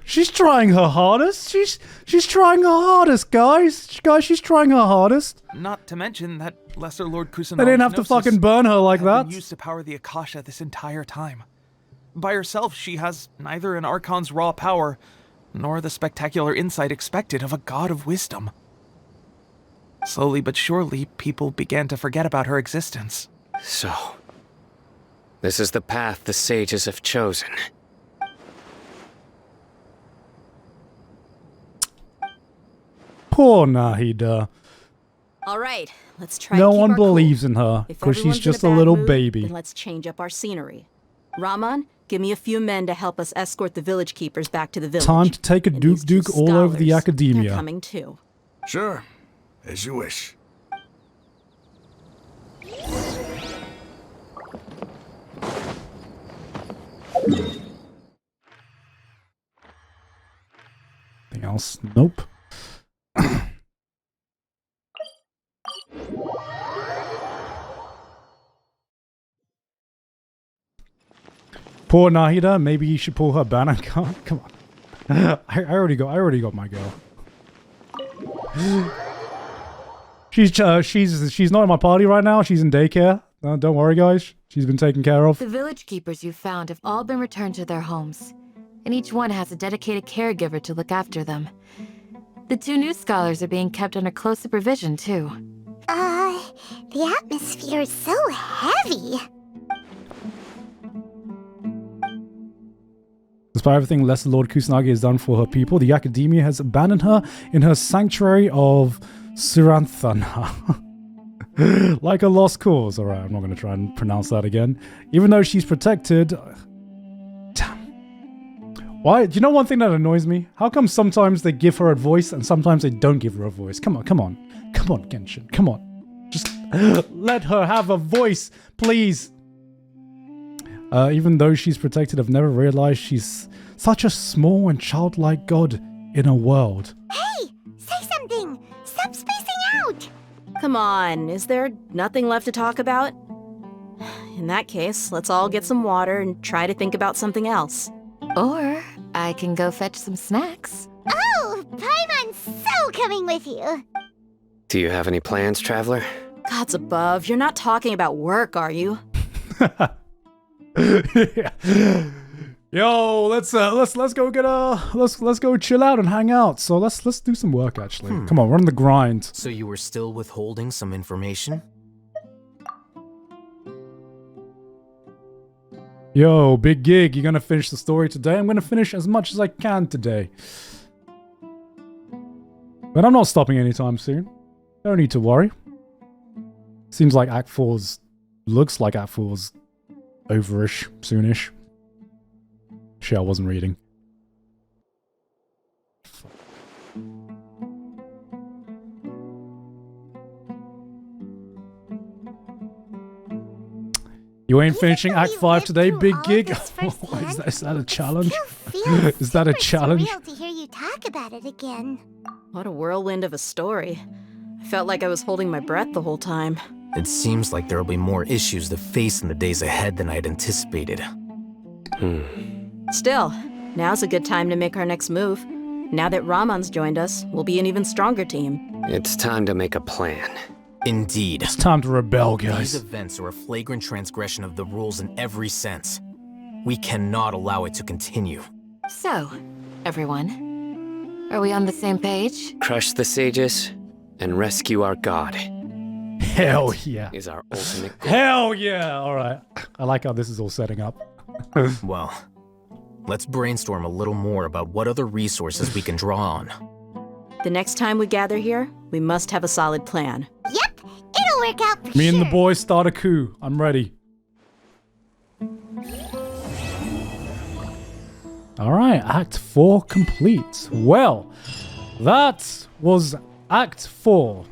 She's trying her hardest. She's trying her hardest, guys. Guys, she's trying her hardest. Not to mention that Lesser Lord Kusanali's They didn't have to fucking burn her like had been that. used to power the Akasha this entire time. By herself, she has neither an Archon's raw power, nor the spectacular insight expected of a god of wisdom. Slowly but surely, people began to forget about her existence. So, this is the path the sages have chosen. Poor Nahida. All right, let's try No to keep one our cool. believes in her If because she's everyone's in just a bad little mood, baby. Then let's change up our scenery. Raman, give me a few men to help us escort the village keepers back to the village. Time to take a Duke all over the scholars, Academia. They're coming too. Sure, as you wish. Anything else? Nope. Poor Nahida. Maybe you should pull her banner card. Come on. I already got my girl. She's not in my party right now. She's in daycare. Don't worry, guys. She's been taken care of. The village keepers you found have all been returned to their homes, and each one has a dedicated caregiver to look after them. The 2 new scholars are being kept under close supervision, too. The atmosphere is so heavy. Despite everything Lesser Lord Kusanagi has done for her people, the Academia has abandoned her in her sanctuary of Suranthana. Like a lost cause. Alright, I'm not going to try and pronounce that again. Even though she's protected... Damn. Why? Do you know one thing that annoys me? How come sometimes they give her a voice and sometimes they don't give her a voice? Come on. Come on, Genshin. Come on. Just let her have a voice, please. Even though she's protected, I've never realized she's such a small and childlike god in a world. Hey, say something. Stop spacing out. Come on, is there nothing left to talk about? In that case, let's all get some water and try to think about something else. Or I can go fetch some snacks. Oh, Paimon's so coming with you. Do you have any plans, Traveler? Gods above, you're not talking about work, are you? Yo, let's go get let's go chill out and hang out. So let's do some work actually. Come on, we're on the grind. So you were still withholding some information? Yo, big gig, you gonna finish the story today? I'm gonna finish as much as I can today. But I'm not stopping anytime soon. No need to worry. Seems like Act 4's... Looks like Act 4's overish, soonish. Shit, I wasn't reading. You ain't finishing Act 5 today, Big Gig? Is that a challenge? Is that a challenge? Surreal to hear you talk about it again. What a whirlwind of a story. I felt like I was holding my breath the whole time. It seems like there will be more issues to face in the days ahead than I had anticipated. Still, now's a good time to make our next move. Now that Ramon's joined us, we'll be an even stronger team. It's time to make a plan. Indeed. It's time to rebel, guys. These events are a flagrant transgression of the rules in every sense. We cannot allow it to continue. So, everyone, are we on the same page? Crush the sages and rescue our god. Hell yeah. Is our ultimate goal. Hell yeah! Alright. I like how this is all setting up. Well, let's brainstorm a little more about what other resources we can draw on. The next time we gather here, we must have a solid plan. Yep, it'll work out for Me sure. and the boys start a coup. I'm ready. Alright, Act 4 complete. Well, that was Act 4.